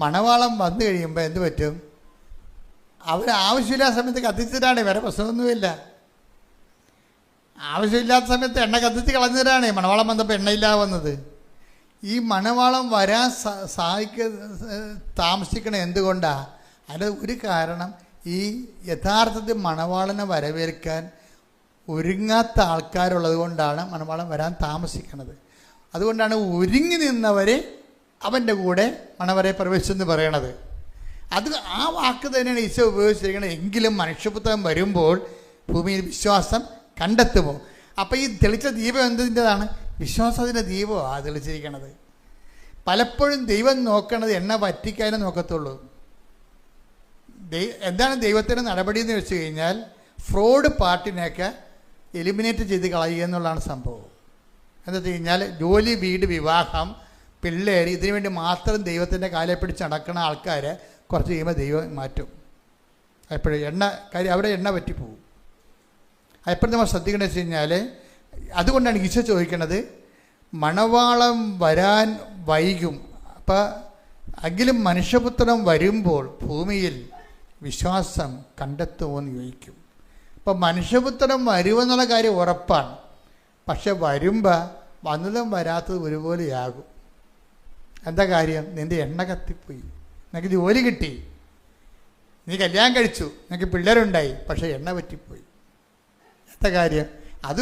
മണവാളം വന്നു കഴിയുമ്പോൾ എന്ത് പറ്റും? അവർ ആവശ്യമില്ലാത്ത സമയത്ത് കത്തിച്ചിട്ടാണ്, വേറെ പ്രശ്നമൊന്നുമില്ല. ആവശ്യമില്ലാത്ത സമയത്ത് എണ്ണ കത്തിച്ച് കളഞ്ഞിട്ടാണ് മണവാളം വന്നപ്പോൾ എണ്ണയില്ലാതെ വന്നത്. ഈ മണവാളം വരാൻ താമസിക്കണത് എന്തുകൊണ്ടാണ്? അതിന് ഒരു കാരണം, ഈ യഥാർത്ഥത്തിൽ മണവാളനെ വരവേൽക്കാൻ ഒരുങ്ങാത്ത ആൾക്കാരുള്ളത് കൊണ്ടാണ് മണവാളൻ വരാൻ താമസിക്കുന്നത്. അതുകൊണ്ടാണ് ഒരുങ്ങി നിന്നവരെ അവൻ്റെ കൂടെ മണവരെ പ്രവേശിച്ചെന്ന് പറയണത്. അത് ആ വാക്ക് തന്നെയാണ് ഈശോ ഉപയോഗിച്ചിരിക്കുന്നത്. എങ്കിലും മനുഷ്യപുത്രൻ വരുമ്പോൾ ഭൂമിയിൽ വിശ്വാസം കണ്ടെത്തുമോ? അപ്പോൾ ഈ തെളിച്ച ദീപം എന്തിൻ്റെതാണ്? വിശ്വാസത്തിൻ്റെ ദീപമാണ് തെളിച്ചിരിക്കണത്. പലപ്പോഴും ദൈവം നോക്കണത് എണ്ണ വറ്റിക്കാനേ നോക്കത്തുള്ളൂ. എന്താണ് ദൈവത്തിൻ്റെ നടപടി എന്ന് വെച്ച് കഴിഞ്ഞാൽ, ഫ്രോഡ് പാർട്ടിനെയൊക്കെ എലിമിനേറ്റ് ചെയ്ത് കളയുക എന്നുള്ളതാണ് സംഭവം. എന്താ വെച്ച് കഴിഞ്ഞാൽ, ജോലി, വീട്, വിവാഹം, പിള്ളേർ, ഇതിനു വേണ്ടി മാത്രം ദൈവത്തിൻ്റെ കാലെ പിടിച്ച് നടക്കുന്ന ആൾക്കാരെ കുറച്ച് കഴിയുമ്പോൾ ദൈവം മാറ്റും. എപ്പോഴും അവിടെ എണ്ണ പറ്റിപ്പോവും. എപ്പോഴും നമ്മൾ ശ്രദ്ധിക്കേണ്ടത് വെച്ച് കഴിഞ്ഞാൽ, അതുകൊണ്ടാണ് ഈശോ ചോദിക്കുന്നത്, മണവാളം വരാൻ വൈകും. അപ്പം എങ്കിലും മനുഷ്യപുത്രൻ വരുമ്പോൾ ഭൂമിയിൽ വിശ്വാസം കണ്ടെത്തുമോ എന്ന് ചോദിക്കും. അപ്പം മനുഷ്യപുത്രൻ വരുമെന്നുള്ള കാര്യം ഉറപ്പാണ്. പക്ഷെ വരുമ്പോൾ വന്നതും വരാത്തതും ഒരുപോലെയാകും. എന്താ കാര്യം? നിൻ്റെ എണ്ണ കത്തിപ്പോയി. നിനക്ക് ജോലി കിട്ടി, നീ കല്യാണം കഴിച്ചു, നിനക്ക് പിള്ളേരുണ്ടായി, പക്ഷേ എണ്ണ പറ്റിപ്പോയി. എന്താ കാര്യം? അത്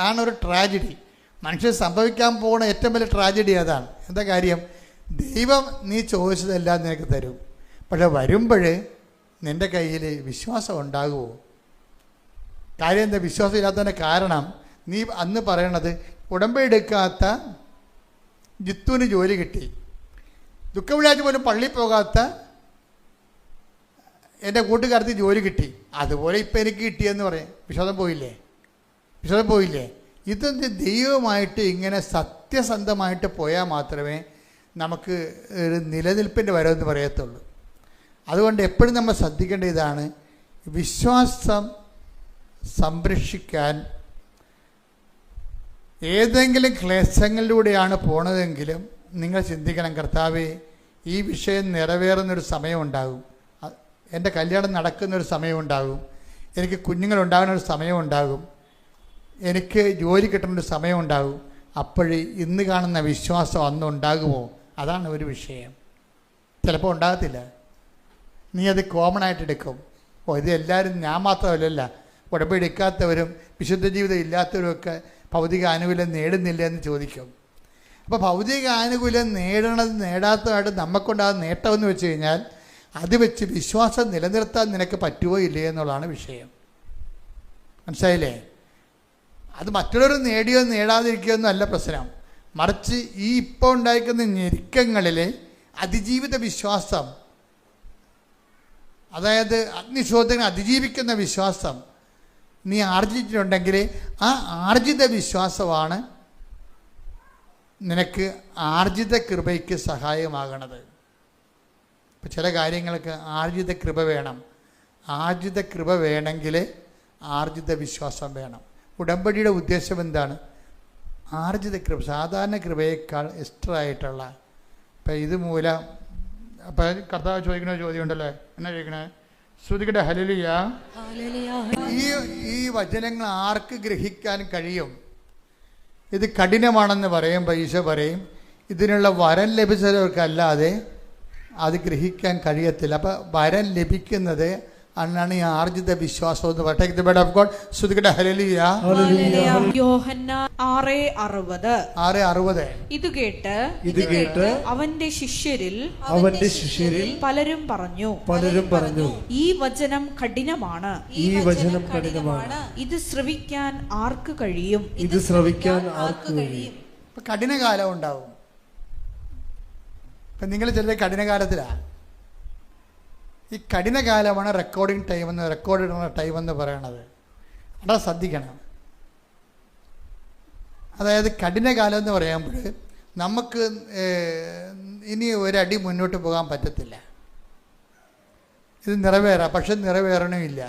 ആണൊരു ട്രാജഡി. മനുഷ്യൻ സംഭവിക്കാൻ പോകുന്ന ഏറ്റവും വലിയ ട്രാജഡി അതാണ്. എന്താ കാര്യം? ദൈവം നീ ചോദിച്ചതെല്ലാം നിനക്ക് തരും, പക്ഷെ വരുമ്പോൾ നിൻ്റെ കയ്യിൽ വിശ്വാസം ഉണ്ടാകുമോ? കാര്യം എന്താ? വിശ്വാസം ഇല്ലാത്തതിൻ്റെ കാരണം, നീ അന്ന് പറയണത്, ഉടമ്പടി എടുക്കാത്ത ജിത്തുവിന് ജോലി കിട്ടി, ദുഃഖവിളാഴ്ച പോലും പള്ളിയിൽ പോകാത്ത എൻ്റെ കൂട്ടുകാരത്തി ജോലി കിട്ടി, അതുപോലെ ഇപ്പം എനിക്ക് കിട്ടിയെന്ന് പറയാം. വിശ്വാസം പോയില്ലേ? ഇതൊന്ന് ദൈവമായിട്ട് ഇങ്ങനെ സത്യസന്ധമായിട്ട് പോയാൽ മാത്രമേ നമുക്ക് ഒരു നിലനിൽപ്പിൻ്റെ വരവെന്ന് പറയത്തുള്ളൂ. അതുകൊണ്ട് എപ്പോഴും നമ്മൾ ശ്രദ്ധിക്കേണ്ട ഇതാണ്, വിശ്വാസം സംരക്ഷിക്കാൻ ഏതെങ്കിലും ക്ലേശങ്ങളിലൂടെയാണ് പോണതെങ്കിലും നിങ്ങൾ ചിന്തിക്കണം, കർത്താവേ, ഈ വിഷയം നിറവേറുന്നൊരു സമയമുണ്ടാകും, എൻ്റെ കല്യാണം നടക്കുന്നൊരു സമയമുണ്ടാകും, എനിക്ക് കുഞ്ഞുങ്ങളുണ്ടാകുന്നൊരു സമയമുണ്ടാകും, എനിക്ക് ജോലി കിട്ടുന്നൊരു സമയമുണ്ടാകും. അപ്പോഴേ ഇന്ന് കാണുന്ന വിശ്വാസം അന്നുണ്ടാകുമോ? അതാണ് ഒരു വിഷയം. ചിലപ്പോൾ ഉണ്ടാകത്തില്ല. നീ അത് കോമൺ ആയിട്ട് എടുക്കും. ഇത് എല്ലാവരും, ഞാൻ മാത്രമല്ല, ഉടമ്പടി എടുക്കാത്തവരും വിശുദ്ധ ജീവിതം ഇല്ലാത്തവരുമൊക്കെ ഭൗതിക ആനുകൂല്യം നേടുന്നില്ല എന്ന് ചോദിക്കും. അപ്പോൾ ഭൗതിക ആനുകൂല്യം നേടാത്തതായിട്ട് നമുക്കുണ്ടാകുന്ന നേട്ടമെന്ന് വെച്ച് കഴിഞ്ഞാൽ, അത് വെച്ച് വിശ്വാസം നിലനിർത്താൻ നിനക്ക് പറ്റുമോ ഇല്ലയോ എന്നുള്ളതാണ് വിഷയം. മനസ്സിലായില്ലേ? അത് മറ്റുള്ളവർ നേടിയോ നേടാതിരിക്കുകയോ ഒന്നും അല്ല പ്രശ്നം. മറിച്ച് ഈ ഇപ്പോൾ ഉണ്ടായിരിക്കുന്ന ഞെരുക്കങ്ങളിൽ അതിജീവിത വിശ്വാസം, അതായത് അഗ്നിശോധന അതിജീവിക്കുന്ന വിശ്വാസം നീ ആർജിച്ചിട്ടുണ്ടെങ്കിൽ ആ ആർജിത വിശ്വാസമാണ് നിനക്ക് ആർജിത കൃപയ്ക്ക് സഹായമാകണത്. ഇപ്പം ചില കാര്യങ്ങൾക്ക് ആർജിത കൃപ വേണം. ആർജിത കൃപ വേണമെങ്കിൽ ആർജിത വിശ്വാസം വേണം. ഉടമ്പടിയുടെ ഉദ്ദേശം എന്താണ്? ആർജിത കൃപ, സാധാരണ കൃപയേക്കാൾ എക്സ്ട്രാ ആയിട്ടുള്ള. ഇപ്പം ഇത് മൂലം അപ്പം കർത്താവ് ചോദിക്കുന്ന ചോദ്യം ഉണ്ടല്ലോ, എന്നാ ചോദിക്കണേ? ശ്രുതികടെ ഹല്ലേലൂയ. ഈ വചനങ്ങൾ ആർക്ക് ഗ്രഹിക്കാൻ കഴിയും? ഇത് കഠിനമാണെന്ന് പറയുമ്പോൾ ഈശോ പറയും, ഇതിനുള്ള വരം ലഭിച്ചവർക്കല്ലാതെ അത് ഗ്രഹിക്കാൻ കഴിയത്തില്ല. അപ്പം വരം ലഭിക്കുന്നത് അന്നാണ് ഈ ആർജിത വിശ്വാസം എന്ന് പറയുന്നത്. യോഹന്നാൻ 6:60. ഇത് കേട്ട് അവന്റെ ശിഷ്യരിൽ പലരും പറഞ്ഞു, ഈ വചനം കഠിനമാണ്. ഇത് ശ്രവിക്കാൻ ആർക്ക് കഴിയും? കഠിനകാലം ഉണ്ടാവും. ഇപ്പം നിങ്ങൾ ചില കഠിനകാലത്തിലാണ്. ഈ കഠിനകാലമാണ് റെക്കോർഡ് ടൈം എന്ന് പറയണത്. അതാ ശ്രദ്ധിക്കണം. അതായത് കഠിനകാലം എന്ന് പറയുമ്പോൾ നമുക്ക് ഇനി ഒരടി മുന്നോട്ട് പോകാൻ പറ്റത്തില്ല. ഇത് നിറവേറാം, പക്ഷെ നിറവേറണമില്ല.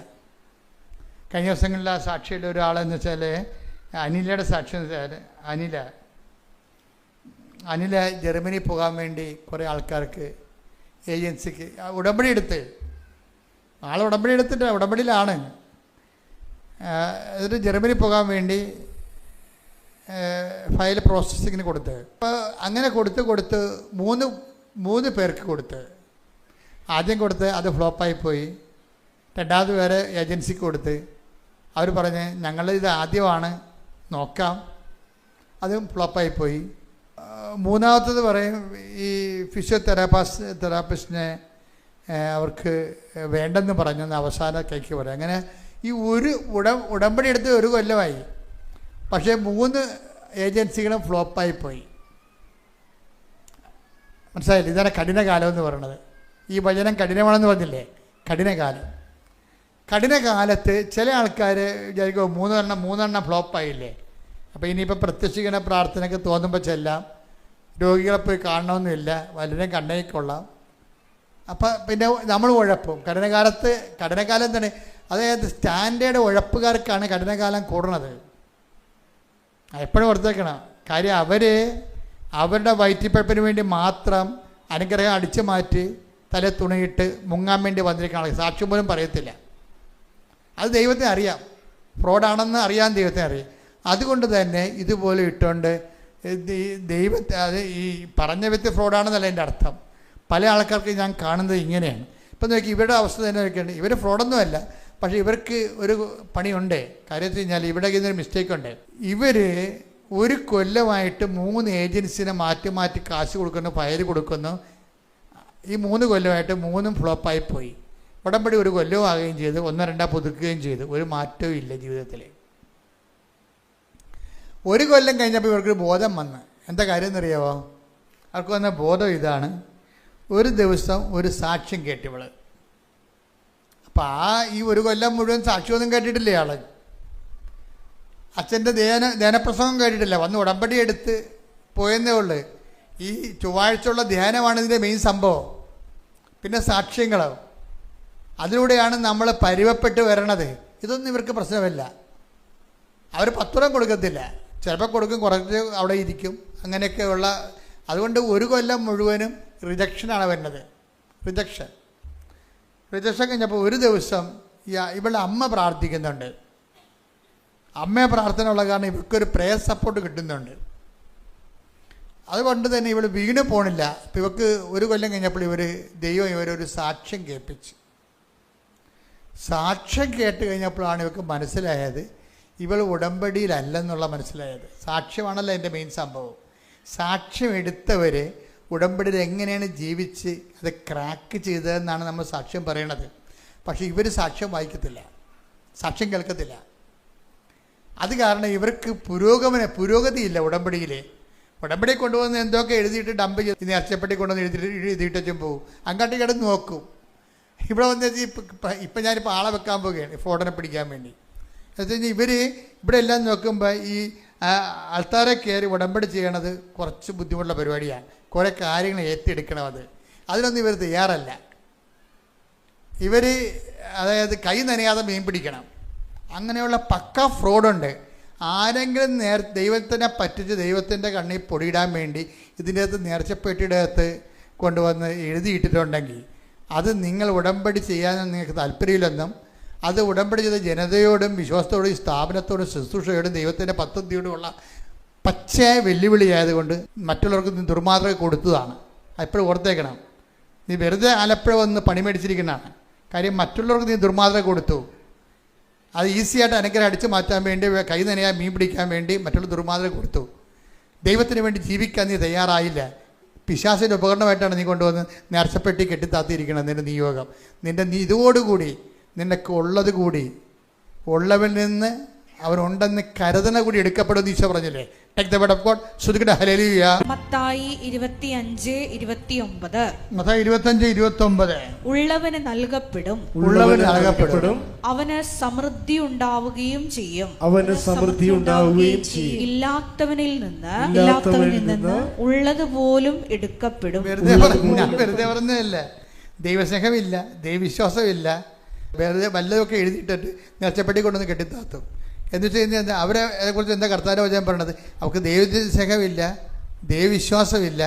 കഴിഞ്ഞ ദിവസങ്ങളിൽ ആ സാക്ഷിയുടെ ഒരാളെന്ന് വെച്ചാൽ അനിലയുടെ സാക്ഷി എന്ന് വെച്ചാൽ അനില ജർമ്മനി പോകാൻ വേണ്ടി കുറേ ആൾക്കാർക്ക് ഏജൻസിക്ക് ഉടമ്പടി എടുത്ത് ഉടമ്പടി എടുത്തിട്ട് ഉടമ്പടിയിലാണ്. എന്നിട്ട് ജർമ്മനി പോകാൻ വേണ്ടി ഫയൽ പ്രോസസ്സിങ്ങിന് കൊടുത്ത്. അപ്പോൾ അങ്ങനെ കൊടുത്ത് മൂന്ന് പേർക്ക് കൊടുത്ത്. ആദ്യം കൊടുത്ത് അത് ഫ്ലോപ്പായിപ്പോയി. രണ്ടാമത് പേരെ ഏജൻസിക്ക് കൊടുത്ത്. അവർ പറഞ്ഞ് ഞങ്ങളിത് ആദ്യമാണ്, നോക്കാം. അതും ഫ്ലോപ്പായിപ്പോയി. മൂന്നാമത്തത് പറയും ഈ ഫിസിയോതെറാപ്പിസ്റ്റിനെ അവർക്ക് വേണ്ടെന്ന് പറഞ്ഞെന്ന് അവസാന കൈക്ക് പറയും. അങ്ങനെ ഈ ഉടമ്പടി എടുത്ത് 1 കൊല്ലമായി, പക്ഷേ 3 ഏജൻസികളും ഫ്ലോപ്പായിപ്പോയി. മനസ്സിലായില്ലേ? ഇതാണ് കഠിനകാലം എന്ന് പറയുന്നത്. ഈ വചനം കഠിനമാണെന്ന് പറഞ്ഞില്ലേ? കഠിനകാലത്ത് ചില ആൾക്കാർ വിചാരിക്കും 3 ഫ്ലോപ്പായില്ലേ, അപ്പോൾ ഇനിയിപ്പോൾ പ്രത്യക്ഷിക്കുന്ന പ്രാർത്ഥനയ്ക്ക് തോന്നുമ്പോൾ ചെല്ലാം, രോഗികളെ പോയി കാണണമെന്നില്ല, വല്ലതും കണ്ണേക്കൊള്ളാം. അപ്പം പിന്നെ നമ്മൾ ഉഴപ്പും. കഠിനകാലം തന്നെ, അതായത് സ്റ്റാൻഡേർഡ് ഉഴപ്പുകാർക്കാണ് കഠിനകാലം കൂടുന്നത്. എപ്പോഴും ഓർത്തേക്കണം കാര്യം. അവരുടെ വയറ്റിപ്പഴപ്പിന് വേണ്ടി മാത്രം അനുഗ്രഹം അടിച്ചു മാറ്റി തല തുണിയിട്ട് മുങ്ങാൻ വേണ്ടി വന്നിരിക്കുകയാണ്. സാക്ഷ്യം പോലും പറയത്തില്ല. അത് ദൈവത്തിന് അറിയാം, ഫ്രോഡാണെന്ന് അറിയാൻ ദൈവത്തിന് അറിയാം. അതുകൊണ്ട് തന്നെ ഇതുപോലെ ഇട്ടുകൊണ്ട് ദൈവത്തെ അത് ഈ പറഞ്ഞ വ്യക്തി ഫ്രോഡാണെന്നല്ല എൻ്റെ അർത്ഥം. പല ആൾക്കാർക്ക് ഞാൻ കാണുന്നത് ഇങ്ങനെയാണ്. ഇപ്പം നോക്കി ഇവരുടെ അവസ്ഥ തന്നെ നോക്കിയാണ്. ഇവർ ഫ്രോഡൊന്നുമല്ല, പക്ഷേ ഇവർക്ക് ഒരു പണിയുണ്ട്. കാര്യത്തിൽ കഴിഞ്ഞാൽ ഇവിടെ ഇതൊരു മിസ്റ്റേക്കുണ്ട്. ഇവർ 1 കൊല്ലമായിട്ട് 3 ഏജൻസിനെ മാറ്റി കാശ് കൊടുക്കുന്നു, ഫയൽ കൊടുക്കുന്നു. ഈ 3 കൊല്ലമായിട്ട് 3ഉം ഫ്ലോപ്പായിപ്പോയി. ഉടമ്പടി 1 കൊല്ലവും ആകുകയും ചെയ്തു, 1-2 പുതുക്കുകയും ചെയ്തു. ഒരു മാറ്റവും ഇല്ല ജീവിതത്തിൽ. 1 കൊല്ലം കഴിഞ്ഞപ്പോൾ ഇവർക്കൊരു ബോധം വന്ന്. എന്താ കാര്യം എന്നറിയാമോ? അവർക്ക് വന്ന ബോധം ഇതാണ്. ഒരു ദിവസം ഒരു സാക്ഷ്യം കേട്ടിവള്. അപ്പം ഈ 1 കൊല്ലം മുഴുവൻ സാക്ഷ്യമൊന്നും കേട്ടിട്ടില്ല ആൾ. അച്ഛൻ്റെ ധ്യാനപ്രസംഗം കേട്ടിട്ടില്ല. വന്ന് ഉടമ്പടി എടുത്ത് പോയെന്നേ ഉള്ളു. ഈ ചൊവ്വാഴ്ചയുള്ള ധ്യാനമാണ് ഇതിൻ്റെ മെയിൻ സംഭവം. പിന്നെ സാക്ഷ്യങ്ങൾ, അതിലൂടെയാണ് നമ്മൾ പരുവപ്പെട്ട് വരണത്. ഇതൊന്നും ഇവർക്ക് പ്രശ്നമില്ല. അവർ 10 കൊടുക്കത്തില്ല, ചിലപ്പോൾ കൊടുക്കും, കുറച്ച് അവിടെ ഇരിക്കും, അങ്ങനെയൊക്കെയുള്ള. അതുകൊണ്ട് 1 കൊല്ലം മുഴുവനും റിജക്ഷനാണ് വരുന്നത്. റിജക്ഷൻ കഴിഞ്ഞപ്പോൾ ഒരു ദിവസം ഇവളുടെ അമ്മ പ്രാർത്ഥിക്കുന്നുണ്ട്. അമ്മയെ പ്രാർത്ഥന ഉള്ള കാരണം ഇവർക്കൊരു പ്രേയർ സപ്പോർട്ട് കിട്ടുന്നുണ്ട്. അതുകൊണ്ട് തന്നെ ഇവൾ വീണ് പോണില്ല. അപ്പം ഇവർക്ക് 1 കൊല്ലം കഴിഞ്ഞപ്പോൾ ദൈവം ഇവരൊരു സാക്ഷ്യം കേൾപ്പിച്ചു. സാക്ഷ്യം കേട്ട് കഴിഞ്ഞപ്പോഴാണ് ഇവർക്ക് മനസ്സിലായത് ഇവൾ ഉടമ്പടിയിലല്ലെന്നുള്ള മനസ്സിലായത്. സാക്ഷ്യമാണല്ലോ എൻ്റെ മെയിൻ സംഭവം. സാക്ഷ്യം എടുത്തവർ ഉടമ്പടിയിൽ എങ്ങനെയാണ് ജീവിച്ച് അത് ക്രാക്ക് ചെയ്തതെന്നാണ് നമ്മൾ സാക്ഷ്യം പറയണത്. പക്ഷേ ഇവർ സാക്ഷ്യം വായിക്കത്തില്ല, സാക്ഷ്യം കേൾക്കത്തില്ല. അത് കാരണം ഇവർക്ക് പുരോഗതിയില്ല ഉടമ്പടിയിൽ. ഉടമ്പടി കൊണ്ടുവന്ന് എന്തൊക്കെ എഴുതിയിട്ട് ഡംപ് ചെയ്ത് നേർച്ചപ്പെട്ടി കൊണ്ടുവന്ന് എഴുതിയിട്ടും പോകും. അങ്ങോട്ട് കിടന്ന് നോക്കും. ഇവിടെ വന്ന് ഇപ്പം ഞാനിപ്പോൾ ആളെ വെക്കാൻ പോവുകയാണ് ഫോട്ടോനെ പിടിക്കാൻ വേണ്ടി. എന്ന് വെച്ച് കഴിഞ്ഞാൽ ഇവർ ഇവിടെ എല്ലാം നോക്കുമ്പോൾ ഈ ആൾക്കാരെ കയറി ഉടമ്പടി ചെയ്യണത് കുറച്ച് ബുദ്ധിമുട്ടുള്ള പരിപാടിയാണ്. കുറേ കാര്യങ്ങൾ ഏറ്റെടുക്കണം. അതിനൊന്നും ഇവർ തയ്യാറല്ല. ഇവർ അതായത് കൈ നനയാതെ മീൻ പിടിക്കണം. അങ്ങനെയുള്ള പക്ക ഫ്രോഡുണ്ട്. ആരെങ്കിലും ദൈവത്തിനെ പറ്റിച്ച് ദൈവത്തിൻ്റെ കണ്ണിൽ പൊടിയിടാൻ വേണ്ടി ഇതിൻ്റെ അകത്ത് നേർച്ചപ്പെട്ടിയുടെ അകത്ത് കൊണ്ടുവന്ന് എഴുതിയിട്ടിട്ടുണ്ടെങ്കിൽ അത് നിങ്ങൾ ഉടമ്പടി ചെയ്യാനും നിങ്ങൾക്ക് താല്പര്യമില്ലെന്നും അത് ഉടമ്പടി ചെയ്ത ജനതയോടും വിശ്വാസത്തോടും സ്ഥാപനത്തോടും ശുശ്രൂഷയോടും ദൈവത്തിൻ്റെ പദ്ധതിയോടുമുള്ള പച്ചയായ വെല്ലുവിളിയായതുകൊണ്ട് മറ്റുള്ളവർക്ക് നീ ദുർമാതൃക കൊടുത്തതാണ്. എപ്പോഴും ഓർത്തേക്കണം. നീ വെറുതെ ആലപ്പുഴ വന്ന് പണി മേടിച്ചിരിക്കുന്നതാണ്. കാര്യം മറ്റുള്ളവർക്ക് നീ ദുർമാതൃക കൊടുത്തു. അത് ഈസിയായിട്ട് അനുഗ്രഹം അടിച്ചു മാറ്റാൻ വേണ്ടി, കൈ നനയാൻ മീൻ പിടിക്കാൻ വേണ്ടി മറ്റുള്ള ദുർമാതൃക കൊടുത്തു. ദൈവത്തിന് വേണ്ടി ജീവിക്കാൻ നീ തയ്യാറായില്ല. പിശാചിൻ്റെ ഉപകരണമായിട്ടാണ് നീ കൊണ്ടുവന്ന് നേർച്ചപ്പെട്ടി കെട്ടിത്താത്തിയിരിക്കണം. നിൻ്റെ നിയോഗം, നിൻ്റെ ഇതോടുകൂടി നിനക്ക് ഉള്ളത് കൂടി ഉള്ളവരിൽ നിന്ന് അവനുണ്ടെന്ന് കരുതന കൂടി എടുക്കപ്പെടുമെന്ന് ഈശോ പറഞ്ഞില്ലേ? Take the word of God. ശ്രുതിക്കട്ടെ ഹല്ലേലൂയ. മത്തായി 25:29. മത്തായി 25:29. ഉള്ളവന് നൽകപ്പെടും, ഉള്ളവന് നൽകപ്പെടും, അവന് സമൃദ്ധി ഉണ്ടാവുകയും ചെയ്യും, അവന് സമൃദ്ധി ഉണ്ടാവുകയും ചെയ്യും. ഇല്ലാത്തവനിൽ നിന്ന് ഉള്ളതുപോലും എടുക്കപ്പെടും. വെറുതെ പറഞ്ഞതല്ല. ദൈവസ്നേഹമില്ല, ദൈവവിശ്വാസമില്ല, വെറുതെ വല്ലതൊക്കെ എഴുതിയിട്ടിട്ട് നേർച്ചപ്പെട്ടി കൊണ്ടൊന്ന് കെട്ടിത്താത്തും. എന്ന് വെച്ച് കഴിഞ്ഞാൽ അവരെ കുറിച്ച് എന്താ കർത്താവിൻ്റെ വചനം പറയണത്? അവർക്ക് ദൈവസ്നേഹമില്ല, ദൈവവിശ്വാസമില്ല,